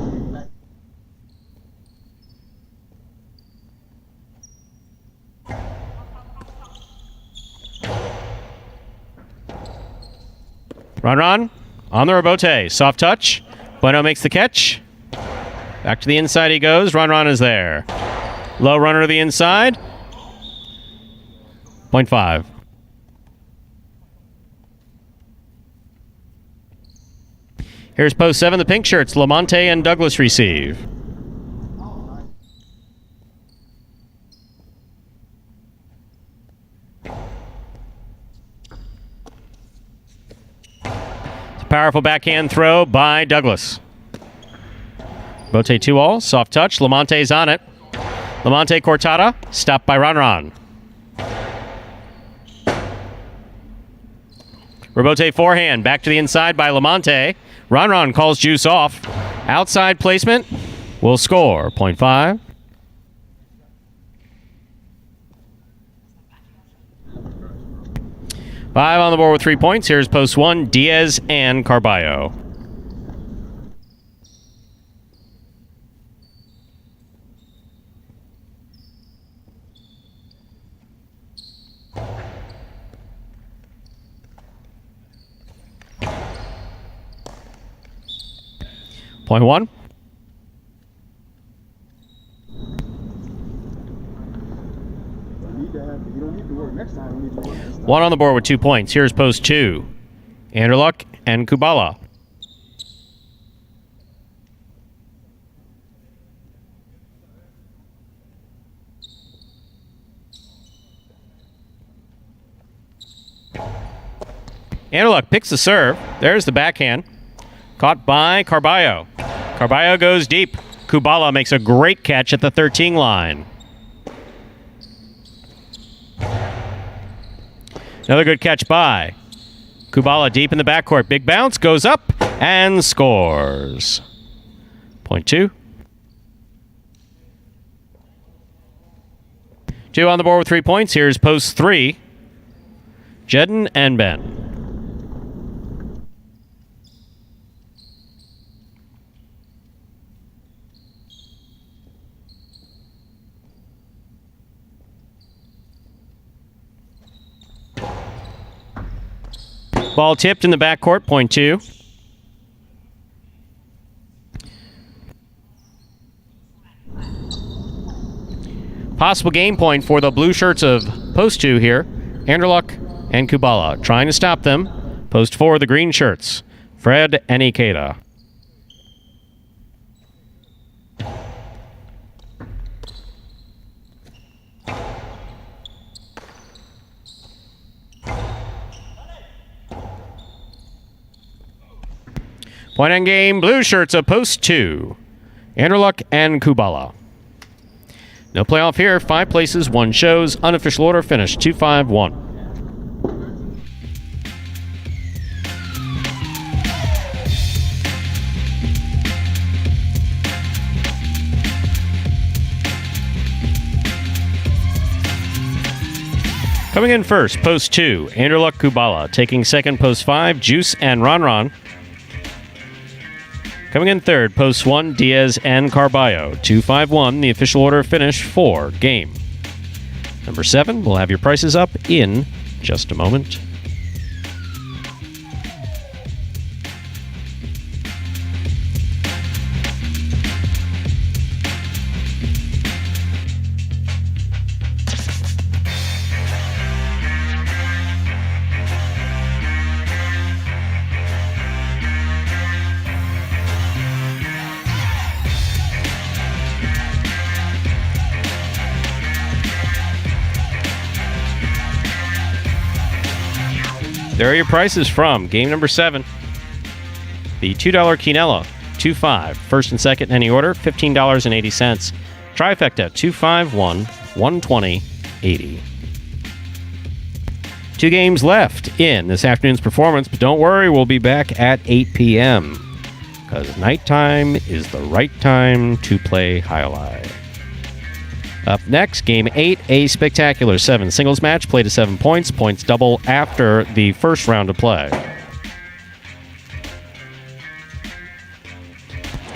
Ron Ron on the rebote. Soft touch. Bueno makes the catch. Back to the inside he goes. Ron Ron is there. Low runner to the inside. Point 5. Here's post 7, the pink shirts. Lamonte and Douglas receive. It's a powerful backhand throw by Douglas. Bote 2-all, soft touch. Lamonte's on it. Lamonte Cortada, stopped by Ron Ron. Rebote forehand, back to the inside by Lamonte. Ron Ron calls Juice off. Outside placement will score. Point 5. Five on the board with 3 points. Here's post 1, Diaz and Carballo. Point 1. One on the board with 2 points. Here's post 2. Anderluck and Kubala. Anderluck picks the serve. There's the backhand. Caught by Carballo. Carballo goes deep. Kubala makes a great catch at the 13 line. Another good catch by Kubala deep in the backcourt. Big bounce, goes up and scores. Point 2. 2 on the board with 3 points. Here's post 3. Jedden and Ben. Ball tipped in the backcourt, point 2. Possible game point for the blue shirts of post 2 here. Anderluck and Kubala trying to stop them. Post 4, the green shirts. Fred and Ikeda. Point on game, blue shirts of post 2. Anderluck and Kubala. No playoff here. 5 places, 1 shows. Unofficial order finished 2-5-1. Coming in first, post 2, Anderluck Kubala. Taking second, post 5, Juice and Ron Ron. Coming in third, posts 1, Diaz and Carballo. 2-5-1, the official order of finish for game number 7. We'll have your prices up in just a moment. There are your prices from game number 7. The $2 Quinella, 2-5. First and second in any order, $15.80. Trifecta, 2-5-1, 120.80. 2 games left in this afternoon's performance, but don't worry, we'll be back at 8 p.m. because nighttime is the right time to play Jai-Alai. Up next, Game 8, a spectacular 7 singles match, played to 7 points. Points double after the first round of play.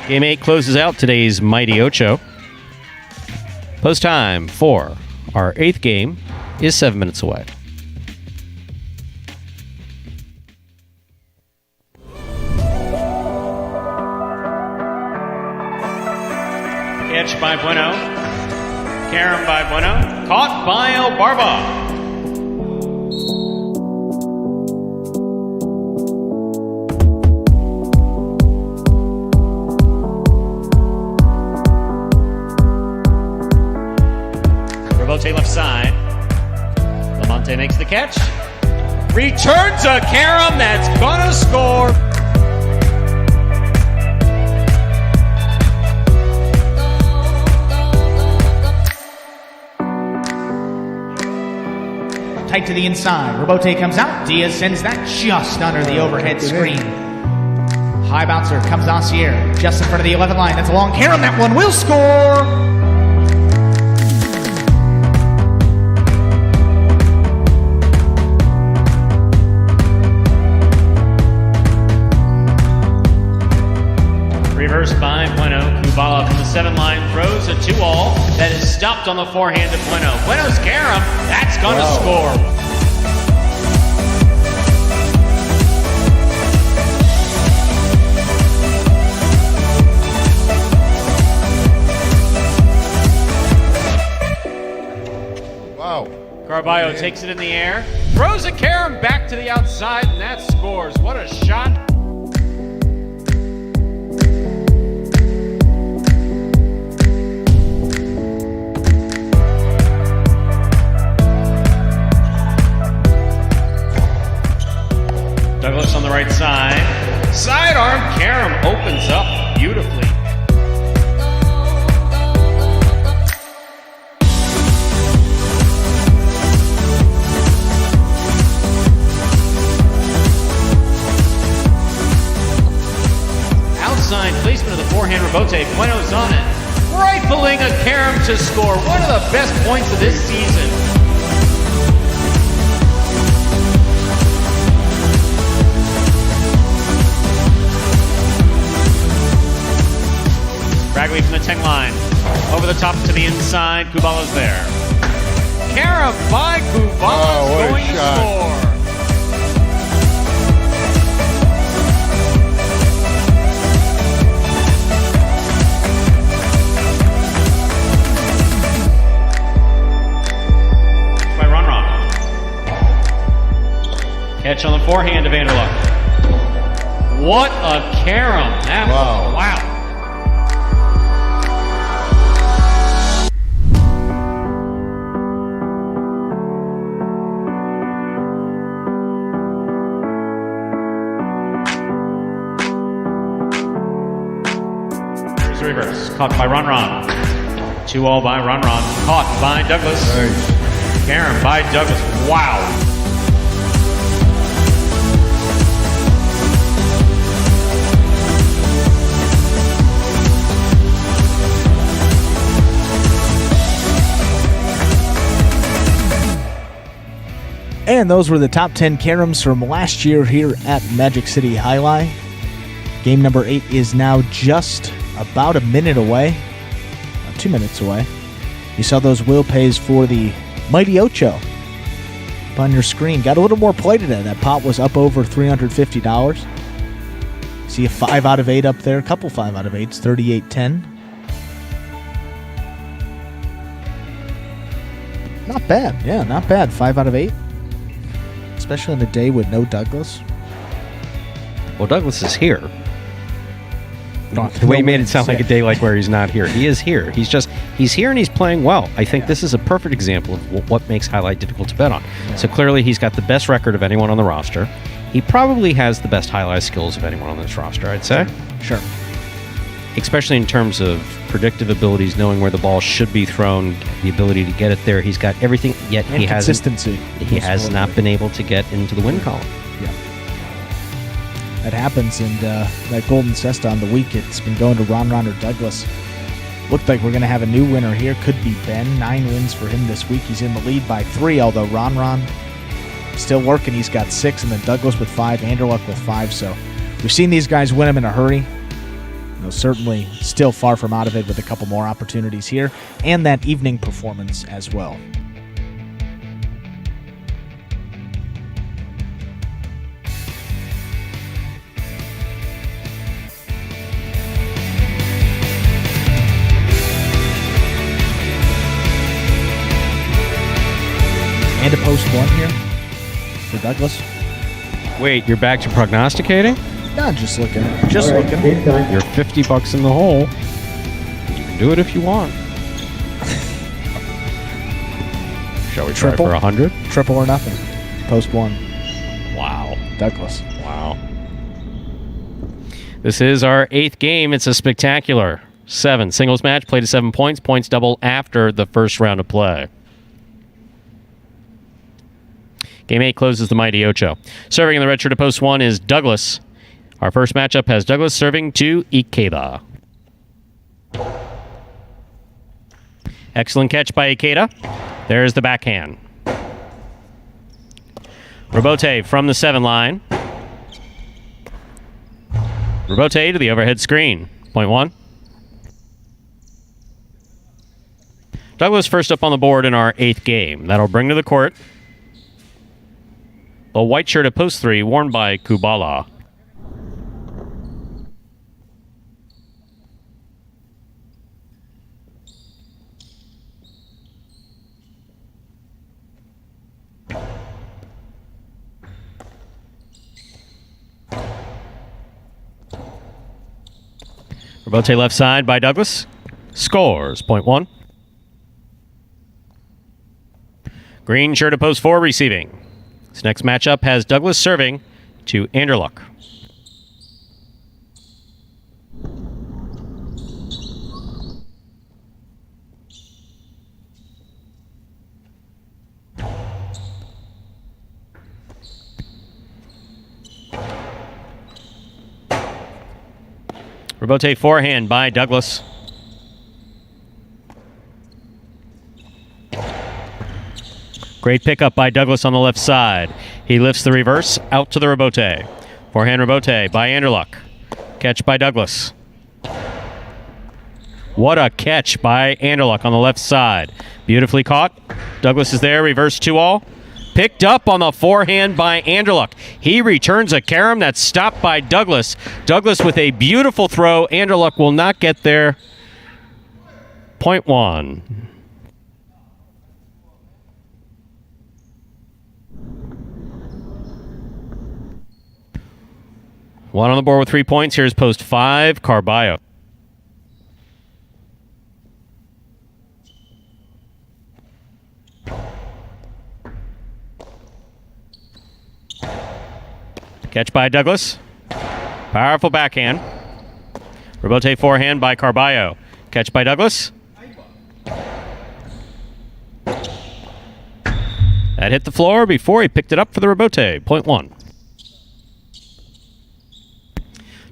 Game 8 closes out today's Mighty Ocho. Post time for our 8th game is 7 minutes away. Catch by Bueno. Carom by Bueno. Caught by Elbarba. Robote left side. Lamonte makes the catch. Returns a Carom that's gonna score. Tight to the inside. Robote comes out. Diaz sends that just under the overhead screen. High bouncer comes Dossier just in front of the 11 line. That's a long Carom. That one will score. Reverse by Bueno. Kubala from the 7 line throws a 2-all that is stopped on the forehand of Bueno. Bueno's Carom. That's going to score. Wow. Carballo takes it in the air, throws a Carom back to the outside, and that scores. What a shot. Douglas on the right side. Sidearm, Carom opens up beautifully. Outside placement of the forehand, Robote. Bueno's on it. Rifling a Carom to score. One of the best points of this season. Ragley from the 10 line. Over the top to the inside. Kubala's there. Carom by Kubala's going to score. By Ron. Catch on the forehand of Vanderluck. What a Carom. That was, wow. Reverse. Caught by Ron. 2-all by Ron. Caught by Douglas. Nice. Carom by Douglas. Wow. And those were the top 10 Caroms from last year here at Magic City Jai-Alai. Game number 8 is now just about a minute away. 2 minutes away. You saw those will pays for the Mighty Ocho up on your screen. Got a little more play today. That pot was up over $350. See a 5 out of 8 up there. A couple 5 out of 8s. 38-10. Not bad. Yeah, not bad. 5 out of 8. Especially on a day with no Douglas. Well, Douglas is here. The way he made it sound like a day like where he's not here. He is here. He's here and he's playing well. I think this is a perfect example of what makes highlight difficult to bet on. Yeah. So clearly he's got the best record of anyone on the roster. He probably has the best highlight skills of anyone on this roster, I'd say. Sure. Especially in terms of predictive abilities, knowing where the ball should be thrown, the ability to get it there. He's got everything, yet and he consistency. He has not been able to get into the win column. Yeah. That happens, and that Golden Cesta on the week, it's been going to Ron or Douglas. Looked like we're going to have a new winner here. Could be Ben. 9 wins for him this week. He's in the lead by 3, although Ron still working. He's got 6, and then Douglas with 5, Anderluck with 5. So we've seen these guys win them in a hurry. Certainly still far from out of it with a couple more opportunities here, and that evening performance as well. And a post 1 here for Douglas. Wait, you're back to prognosticating? No, just looking. Just looking. You're $50 in the hole. You can do it if you want. Shall we try for 100? Triple or nothing. Post 1. Wow. Douglas. Wow. This is our 8th game. It's a spectacular 7 singles match. Played to 7 points. Points double after the first round of play. Game 8 closes the Mighty Ocho. Serving in the red shirt to post 1 is Douglas. Our first matchup has Douglas serving to Ikeda. Excellent catch by Ikeda. There's the backhand. Robote from the 7 line. Robote to the overhead screen. Point 1. Douglas first up on the board in our 8th game. That'll bring to the court a white shirt at post 3 worn by Kubala. Robote left side by Douglas. Scores. Point 1. Green shirt at post 4 receiving. This next matchup has Douglas serving to Anderluck. Robote forehand by Douglas. Great pickup by Douglas on the left side. He lifts the reverse out to the Robote. Forehand Robote by Anderluck. Catch by Douglas. What a catch by Anderluck on the left side. Beautifully caught. Douglas is there. Reverse 2-all. Picked up on the forehand by Anderluck. He returns a carom that's stopped by Douglas. Douglas with a beautiful throw. Anderluck will not get there. Point 1. One on the board with 3 points. Here's post 5, Carballo. Catch by Douglas. Powerful backhand. Robote forehand by Carballo. Catch by Douglas. That hit the floor before he picked it up for the Robote. Point 1.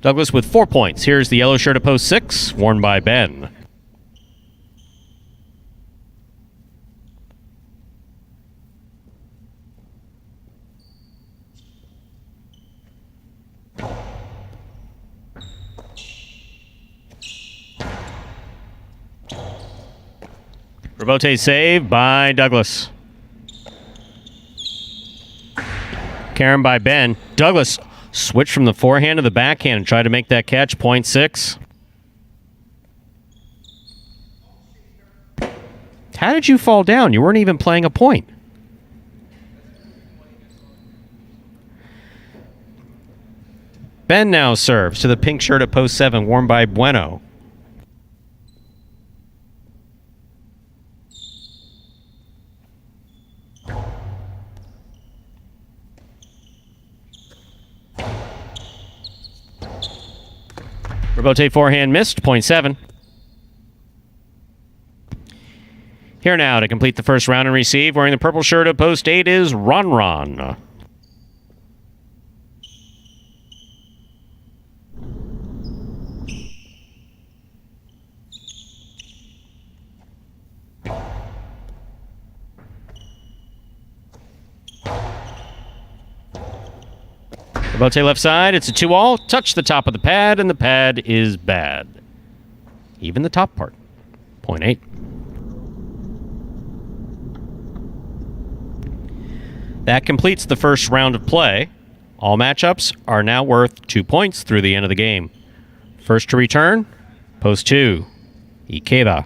Douglas with 4 points. Here's the yellow shirt at post 6, worn by Ben. Robote save by Douglas. Carom by Ben. Douglas switched from the forehand to the backhand and tried to make that catch. 0.6. How did you fall down? You weren't even playing a point. Ben now serves to the pink shirt at post 7, worn by Bueno. Robote forehand missed, 0.7. Here now to complete the first round and receive, wearing the purple shirt at post 8 is Ron. Robote left side, it's a 2-all. Touch the top of the pad, and the pad is bad. Even the top part. 0.8. That completes the first round of play. All matchups are now worth 2 points through the end of the game. First to return, post 2, Ikeda.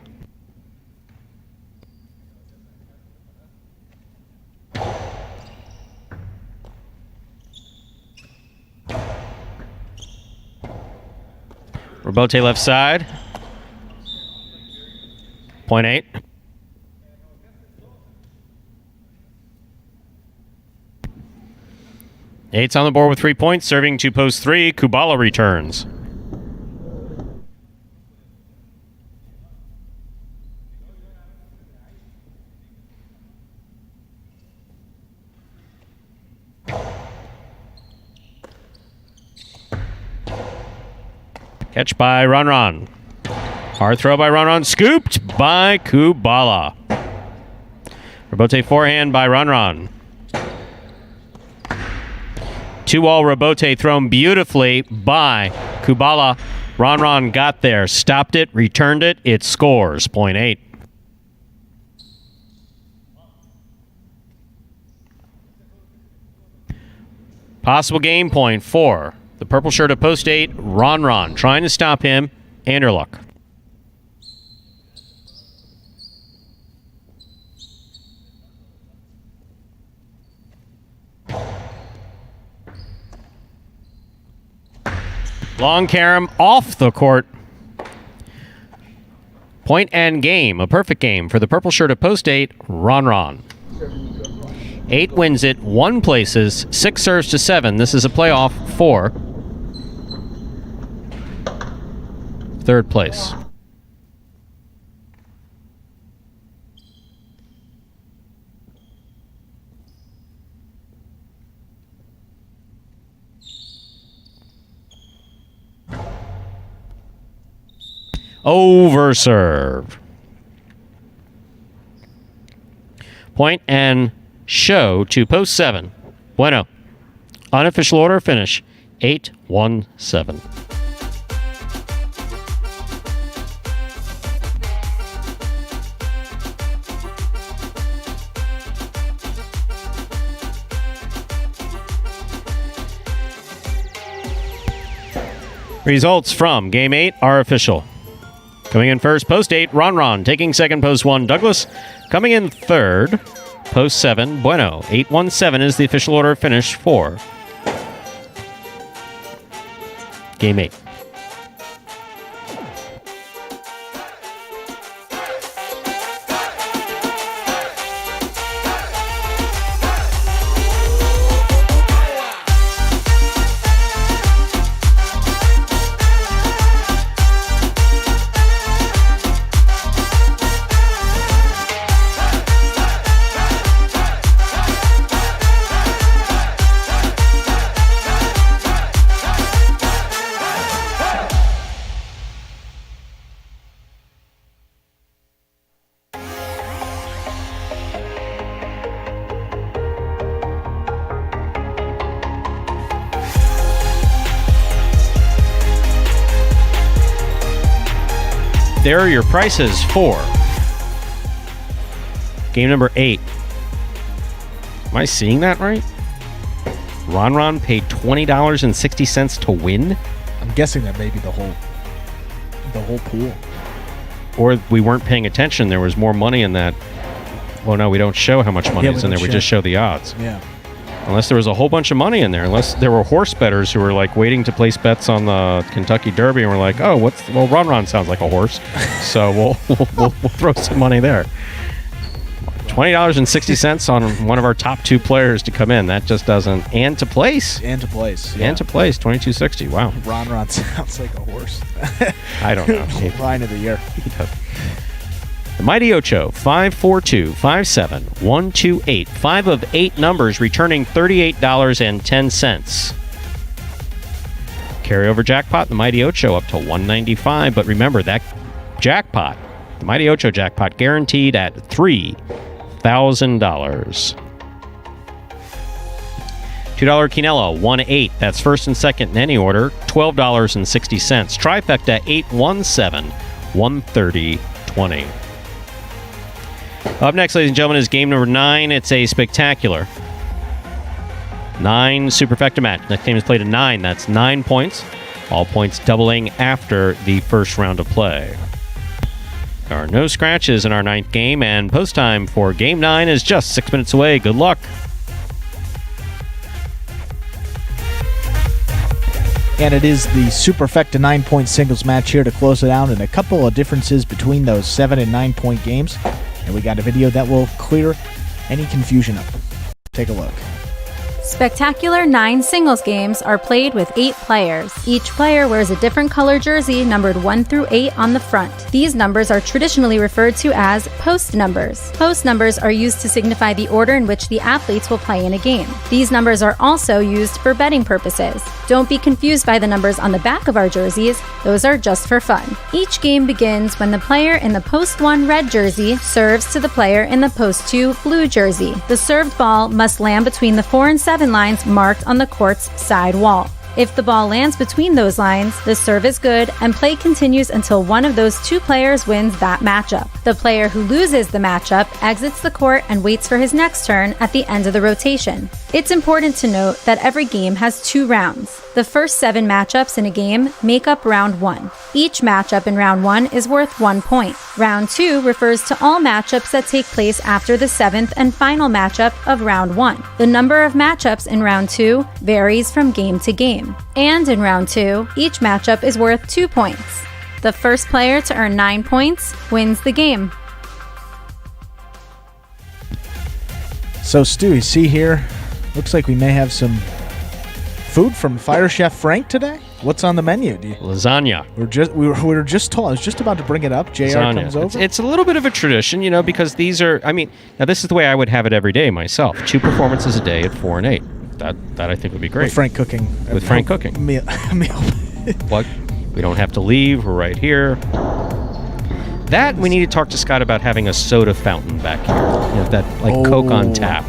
Robote left side. 0.8. Eight's on the board with 3 points, serving to post 3. Kubala returns. Catch by Ron. Hard throw by Ron. Scooped by Kubala. Robote forehand by Ron. 2-all Robote thrown beautifully by Kubala. Ron got there, stopped it, returned it. It scores. 0.8. Possible game point for the purple shirt at post 8, Ron, trying to stop him. Anderluck. Long carom off the court. Point and game. A perfect game for the purple shirt at post 8, Ron. 8 wins it, 1 places, 6 serves to 7. This is a playoff for third place. Over serve. Point and show to post 7. Bueno. Unofficial order finish 8-1-7. Results from Game 8 are official. Coming in first, post 8, Ron. Taking second, post 1, Douglas. Coming in third, post 7, Bueno. 8-1-7 is the official order of finish for Game 8. There are your prices for Game number 8. Am I seeing that right? Ron paid $20.60 to win? I'm guessing that may be the whole pool. Or we weren't paying attention. There was more money in that. Well, no, we don't show how much money is in there. We just show the odds. Yeah. Unless there was a whole bunch of money in there. Unless there were horse bettors who were like waiting to place bets on the Kentucky Derby and were like, oh, well, Ron sounds like a horse. So we'll throw some money there. $20.60 on one of our top 2 players to come in. That just doesn't. And to place. Yeah. $22.60. Wow. Ron sounds like a horse. I don't know. Line of the year. The Mighty Ocho, 542-57-128. 5 of 8 numbers, returning $38.10. Carryover jackpot, the Mighty Ocho up to $195. But remember, that jackpot, the Mighty Ocho jackpot, guaranteed at $3,000. $2 Quinella, 1-8. That's first and second in any order, $12.60. Trifecta, 8-1-7, $130.20. Up next, ladies and gentlemen, is game number 9. It's a spectacular 9 superfecta match. Next game is played at 9. That's 9 points. All points doubling after the first round of play. There are no scratches in our 9th game, and post time for game 9 is just 6 minutes away. Good luck. And it is the superfecta 9-point singles match here to close it out, and a couple of differences between those 7 and 9-point games. And we got a video that will clear any confusion up. Take a look. Spectacular 9 singles games are played with 8 players. Each player wears a different color jersey numbered 1 through 8 on the front. These numbers are traditionally referred to as post numbers. Post numbers are used to signify the order in which the athletes will play in a game. These numbers are also used for betting purposes. Don't be confused by the numbers on the back of our jerseys. Those are just for fun. Each game begins when the player in the post 1 red jersey serves to the player in the post 2 blue jersey. The served ball must land between the 4 and 7 lines marked on the court's side wall. If the ball lands between those lines, the serve is good and play continues until one of those 2 players wins that matchup. The player who loses the matchup exits the court and waits for his next turn at the end of the rotation. It's important to note that every game has 2 rounds. The first 7 matchups in a game make up round 1. Each matchup in round 1 is worth 1 point. Round 2 refers to all matchups that take place after the 7th and final matchup of round 1. The number of matchups in round 2 varies from game to game. And in round 2, each matchup is worth 2 points. The first player to earn 9 points wins the game. So, Stu, you see here, looks like we may have some food from Fire Chef Frank today. What's on the menu? Lasagna. We were just told. I was just about to bring it up. JR Lasagna. comes over. It's a little bit of a tradition, because these are. Now this is the way I would have it every day myself. 2 performances a day at 4 and 8. That I think would be great. With Frank cooking. Meal. What? We don't have to leave. We're right here. That we need to talk to Scott about having a soda fountain back here. Coke on tap.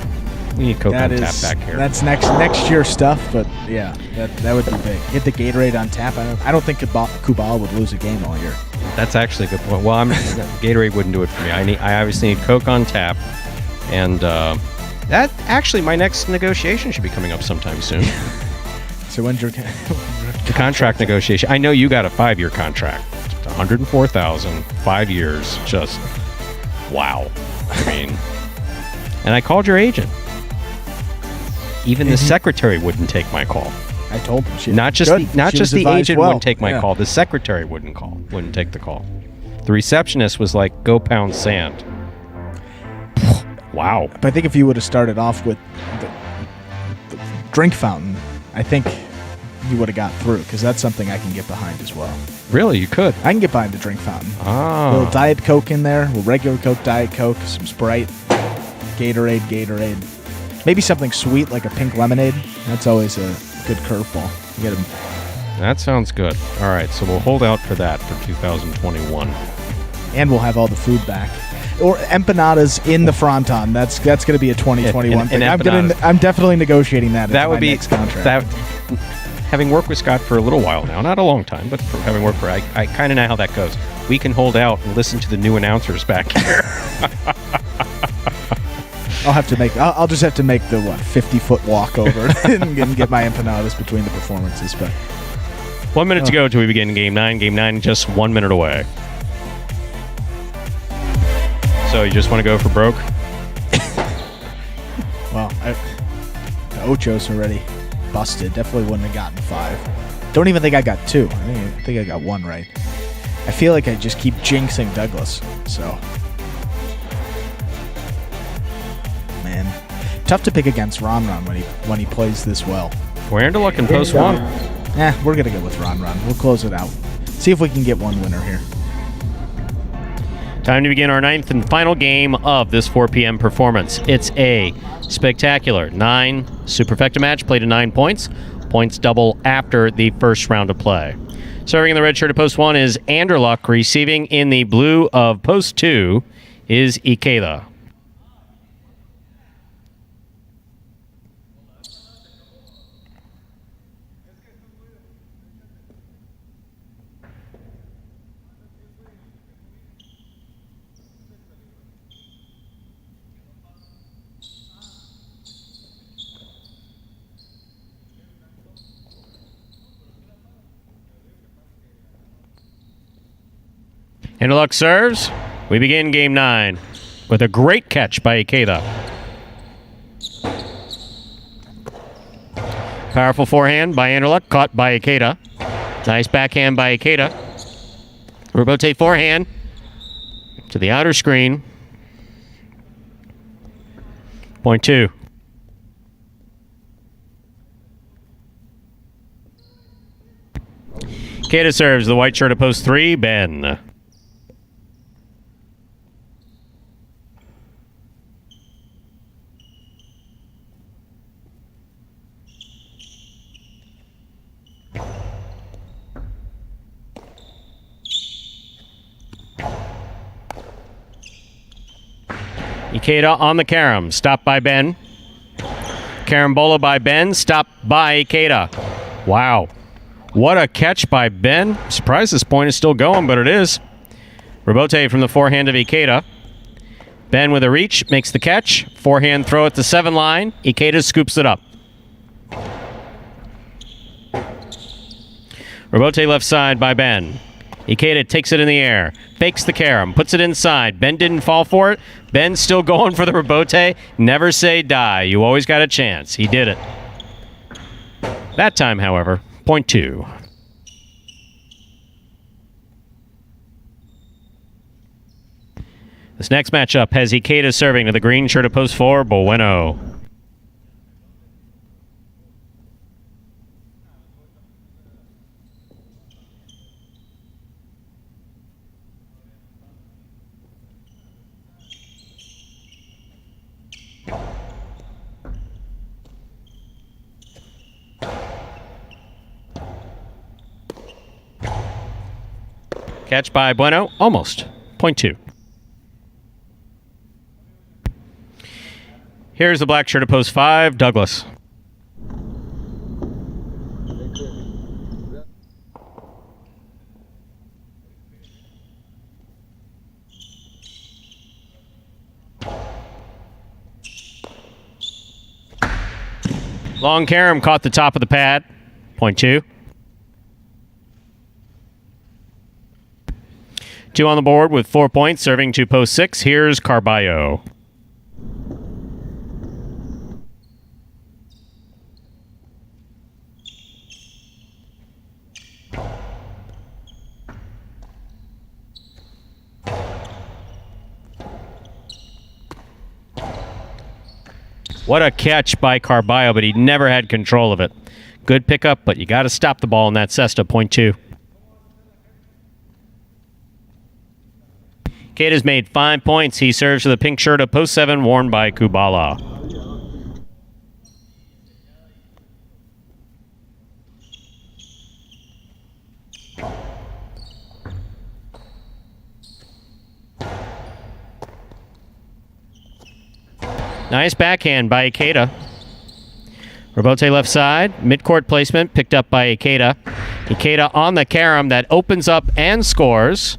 We need Coke on tap back here. That's next year stuff, but yeah, that would be big. Get the Gatorade on tap. I don't think Kubal would lose a game all year. That's actually a good point. Well, Gatorade wouldn't do it for me. I obviously need Coke on tap, and that actually my next negotiation should be coming up sometime soon. So when's your the contract negotiation? I know you got a 5-year contract. $104,000, 5 years. Just wow. And I called your agent. Even the secretary wouldn't take my call. I told him not just the agent wouldn't take my call. The secretary wouldn't take the call. The receptionist was like, "Go pound sand." Wow. But I think if you would have started off with the drink fountain, I think you would have got through, because that's something I can get behind as well. Really? You could? I can get behind the drink fountain. Ah. A little Diet Coke in there, a little regular Coke, Diet Coke, some Sprite, Gatorade. Maybe something sweet like a pink lemonade. That's always a good curveball. You get 'em. That sounds good. All right, so we'll hold out for that for 2021. And we'll have all the food back. Or empanadas in the fronton. That's going to be a 2021 thing. I'm definitely negotiating that. That would be next contract. Having worked with Scott for a little while now, not a long time, but for having worked I kind of know how that goes. We can hold out and listen to the new announcers back here. I'll just have to make the 50-foot walk over and get my empanadas between the performances. But 1 minute to go till we begin Game 9. Game 9 just 1 minute away. So you just want to go for broke? Well, the Ocho's already busted. Definitely wouldn't have gotten 5. Don't even think I got 2. I think I got 1 right. I feel like I just keep jinxing Douglas. So, man, tough to pick against Ron when he plays this well. We're into luck in post 1. We're gonna go with Ron. We'll close it out. See if we can get one winner here. Time to begin our 9th and final game of this 4 p.m. performance. It's a spectacular 9 superfecta match, played at 9 points. Points double after the first round of play. Serving in the red shirt of post 1 is Anderluck. Receiving in the blue of post 2 is Ikeda. Anderluck serves. We begin Game 9 with a great catch by Ikeda. Powerful forehand by Anderluck, caught by Ikeda. Nice backhand by Ikeda. Robote forehand to the outer screen. Point 2. Ikeda serves the white shirt of post 3, Ben. Ikeda on the carom, stopped by Ben. Carambola by Ben, stopped by Ikeda. Wow. What a catch by Ben. Surprised this point is still going, but it is. Robote from the forehand of Ikeda. Ben with a reach, makes the catch. Forehand throw at the 7 line. Ikeda scoops it up. Robote left side by Ben. Ikeda takes it in the air, fakes the carom, puts it inside. Ben didn't fall for it. Ben still going for the Robote. Never say die. You always got a chance. He did it. That time, however, point 2. This next matchup has Ikeda serving to the green shirt of post 4, Bueno. Catch by Bueno, almost. Point 2. Here's the black shirt of post 5, Douglas. Long carom caught the top of the pad. Point 2. 2 on the board with 4 points, serving to post 6. Here's Carballo. What a catch by Carballo, but he never had control of it. Good pickup, but you got to stop the ball in that cesta. Point 2. Ikeda's made 5 points. He serves to the pink shirt of post 7, worn by Kubala. Nice backhand by Ikeda. Robote left side. Midcourt placement picked up by Ikeda. Ikeda on the carom that opens up and scores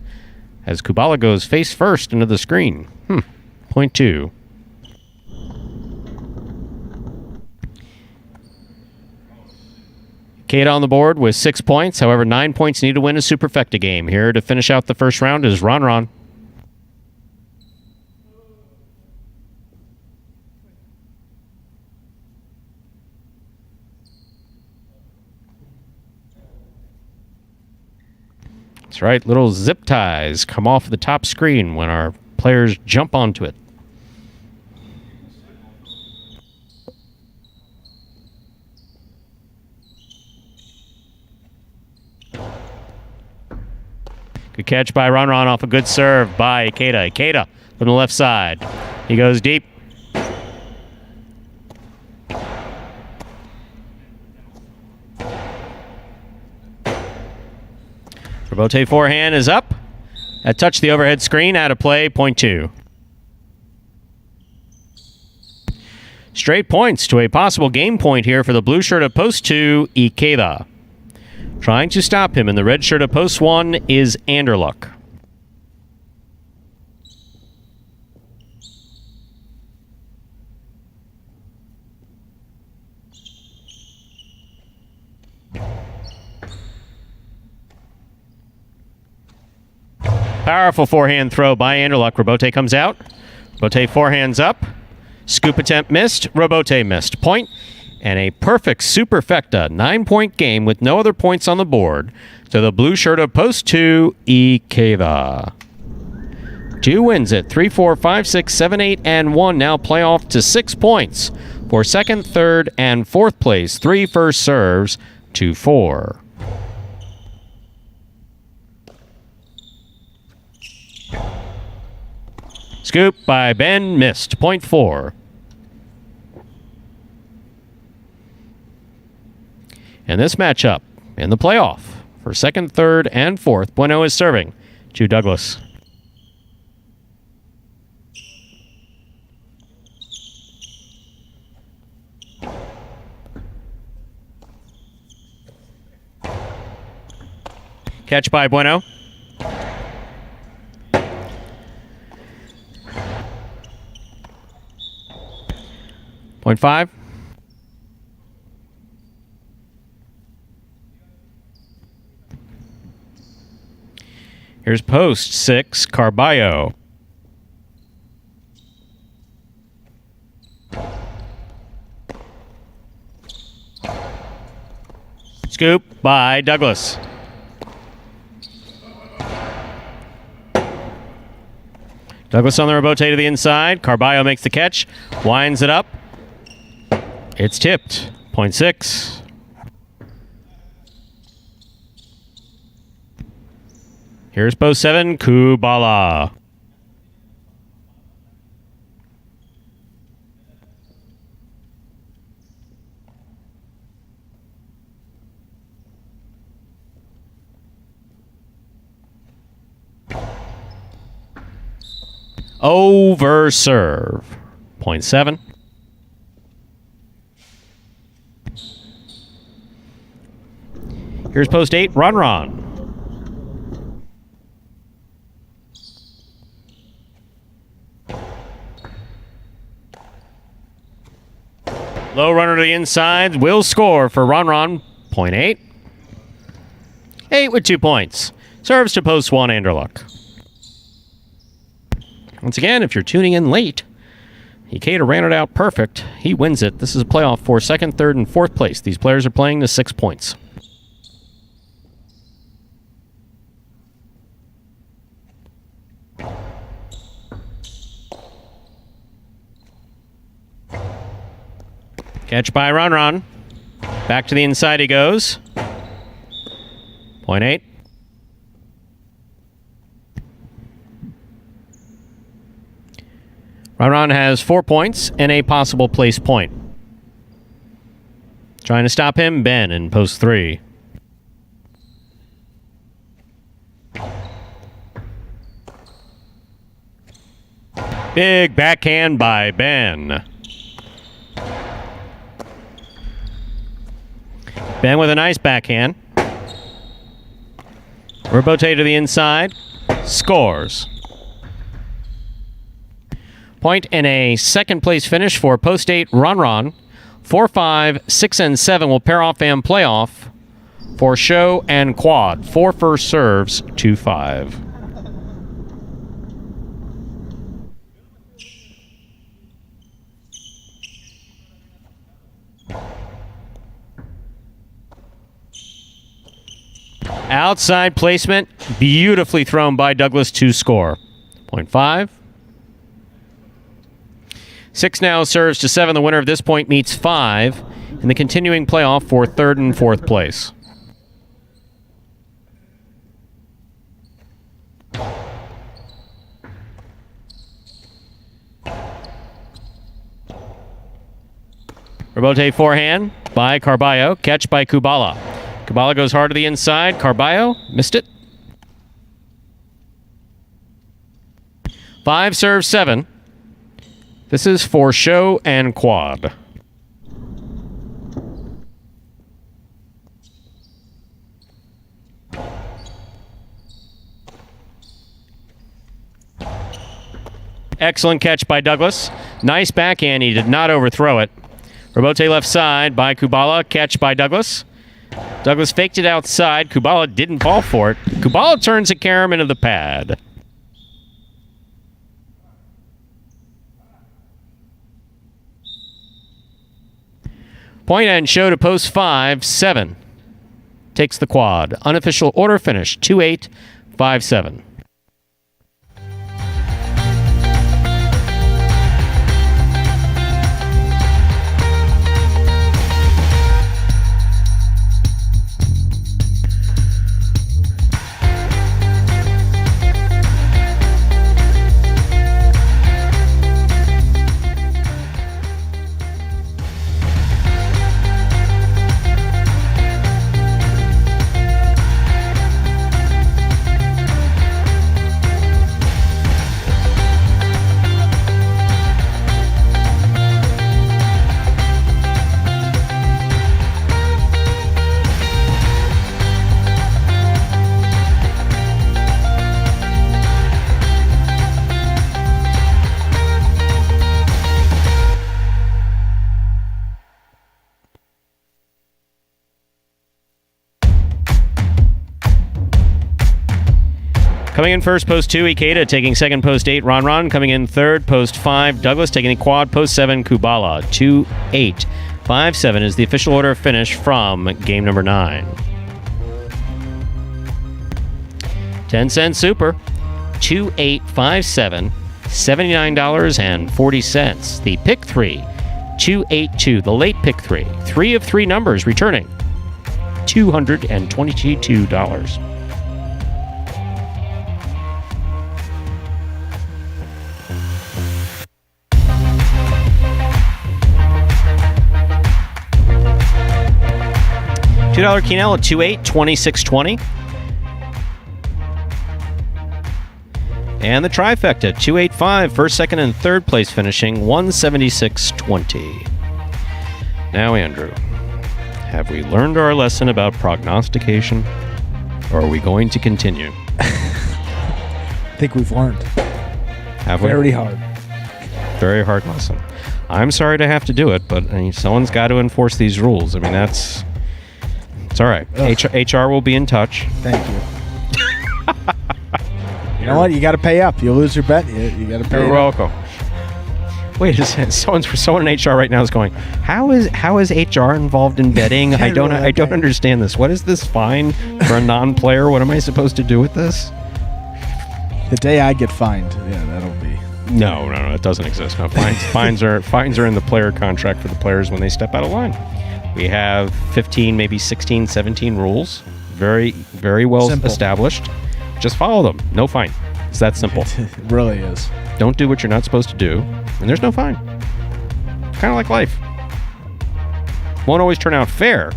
as Kubala goes face first into the screen. Point 2. Kate on the board with 6 points. However, 9 points need to win a Superfecta game. Here to finish out the first round is Ron Ron. That's right, little zip ties come off the top screen when our players jump onto it. Good catch by Ron Ron off a good serve by Ikeda. Ikeda from the left side. He goes deep. Robote forehand is up. That touched the overhead screen. Out of play, point 2. Straight points to a possible game point here for the blue shirt at post 2, Ikeda. Trying to stop him in the red shirt at post 1 is Anderluck. Powerful forehand throw by Anderluck. Robote comes out. Robote forehands up. Scoop attempt missed. Robote missed. Point. And a perfect Superfecta 9-point game with no other points on the board to the blue shirt of post 2, Ikeda. 2 wins it. 3, 4, 5, 6, 7, 8, and 1 now play off to 6 points for second, third, and fourth place. 3 first serves to 4. Scoop by Ben, missed. Point 4. And this matchup in the playoff for second, third, and fourth, Bueno is serving to Douglas. Catch by Bueno. Point 5. Here's post 6, Carballo. Scoop by Douglas. Douglas on the Robote to the inside. Carballo makes the catch. Winds it up. It's tipped. Point 6. Here's post 7, Kubala. Over serve. Point 7. Here's post 8, Ron Ron. Low runner to the inside. Will score for Ron Ron. Point 8. 8 with 2 points. Serves to post 1, Anderluck. Once again, if you're tuning in late, Ikeda ran it out perfect. He wins it. This is a playoff for second, third, and fourth place. These players are playing to 6 points. Catch by Ron Ron. Back to the inside he goes. Point 8. Ron Ron has 4 points and a possible place point. Trying to stop him, Ben in post 3. Big backhand by Ben. Ben with a nice backhand. Robote to the inside. Scores. Point and a second place finish for post 8 Ron Ron. 4, 5, 6, and 7 will pair off and play off For show and quad, 4 first serves, 2-5. Outside placement, beautifully thrown by Douglas to score. 0.5. 6 now serves to 7. The winner of this point meets 5 in the continuing playoff for 3rd and 4th place. Rebote forehand by Carballo. Catch by Kubala. Kubala goes hard to the inside. Carballo missed it. 5 serves 7. This is for show and quad. Excellent catch by Douglas. Nice backhand. He did not overthrow it. Rebote left side by Kubala. Catch by Douglas. Douglas faked it outside. Kubala didn't fall for it. Kubala turns a carom into the pad. Point and show to post 5, 7. Takes the quad. Unofficial order finish, 2-8, 5-7. Coming in first, post 2, Ikeda. Taking second, post 8, Ron. Coming in third, post 5, Douglas. Taking the quad, post 7, Kubala. 2-8. 5-7 is the official order of finish from game number 9. 10-cent super. 2-8-5-7. $79.40. The pick 3. 2-8-2. The late pick 3. 3 of 3 numbers returning. $222. $2 Quinel at 2-8, 26-20. And the trifecta, 2-8-5, first, second, and third place finishing 176-20. Now, Andrew, have we learned our lesson about prognostication, or are we going to continue? I think we've learned. Have we? Very hard. Very hard lesson. I'm sorry to have to do it, but someone's got to enforce these rules. I mean, it's all right. HR will be in touch. Thank you. You know what? You got to pay up. You lose your bet. You got to pay. You're welcome. Wait a second. Someone in HR right now is going, How is HR involved in betting? I don't understand this. What is this fine for a non-player? What am I supposed to do with this? The day I get fined, yeah, that'll be. No, it doesn't exist. No, fines are in the player contract for the players when they step out of line. We have 15, maybe 16, 17 rules. Very, very well established. Just follow them. No fine. It's that simple. It really is. Don't do what you're not supposed to do, and there's no fine. Kind of like life. Won't always turn out fair.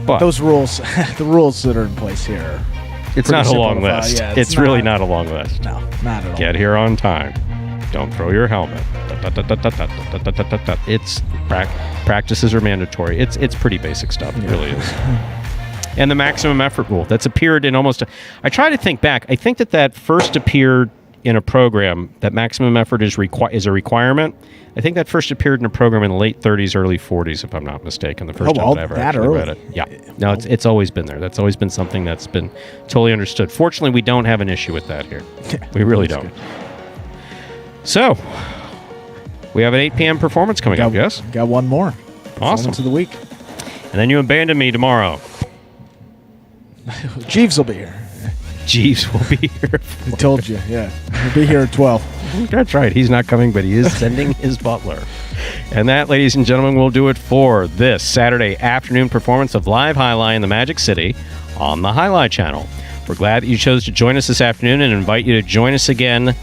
But those rules, the rules that are in place here. It's not a long list. Yeah, it's really not a long list. No, not at all. Get here on time. Don't throw your helmet. It's practices are mandatory. It's pretty basic stuff. It really is. And the maximum effort rule that's appeared in almost. I try to think back. I think that first appeared in a program that maximum effort is a requirement. I think that first appeared in a program in the late 30s, early 40s, if I'm not mistaken. The first time I ever actually read it. Yeah. No, it's always been there. That's always been something that's been totally understood. Fortunately, we don't have an issue with that here. We really don't. So, we have an 8 p.m. performance coming up, yes? Got one more. Awesome. Performance of the week. And then you abandon me tomorrow. Jeeves will be here. Jeeves will be here. I told you, yeah. He'll be here at 12. That's right. He's not coming, but he is sending his butler. And that, ladies and gentlemen, will do it for this Saturday afternoon performance of Live Jai-Alai in the Magic City on the Jai-Alai Channel. We're glad that you chose to join us this afternoon and invite you to join us again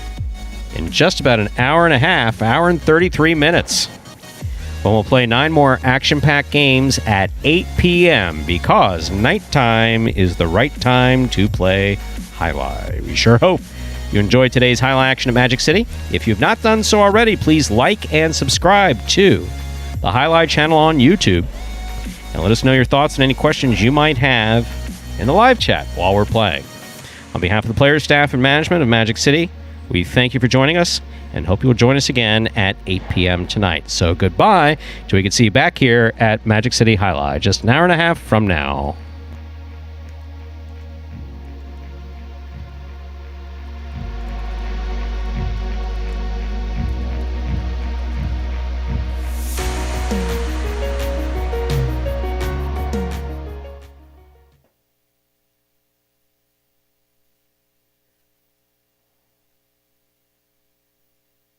in just about an hour and a half, hour and 33 minutes. When we'll play 9 more action-packed games at 8 p.m. because nighttime is the right time to play Jai-Alai. We sure hope you enjoyed today's Jai-Alai action at Magic City. If you've not done so already, please like and subscribe to the Jai-Alai channel on YouTube. And let us know your thoughts and any questions you might have in the live chat while we're playing. On behalf of the players, staff, and management of Magic City, we thank you for joining us and hope you will join us again at 8 p.m. tonight. So goodbye till we can see you back here at Magic City Jai-Alai just an hour and a half from now.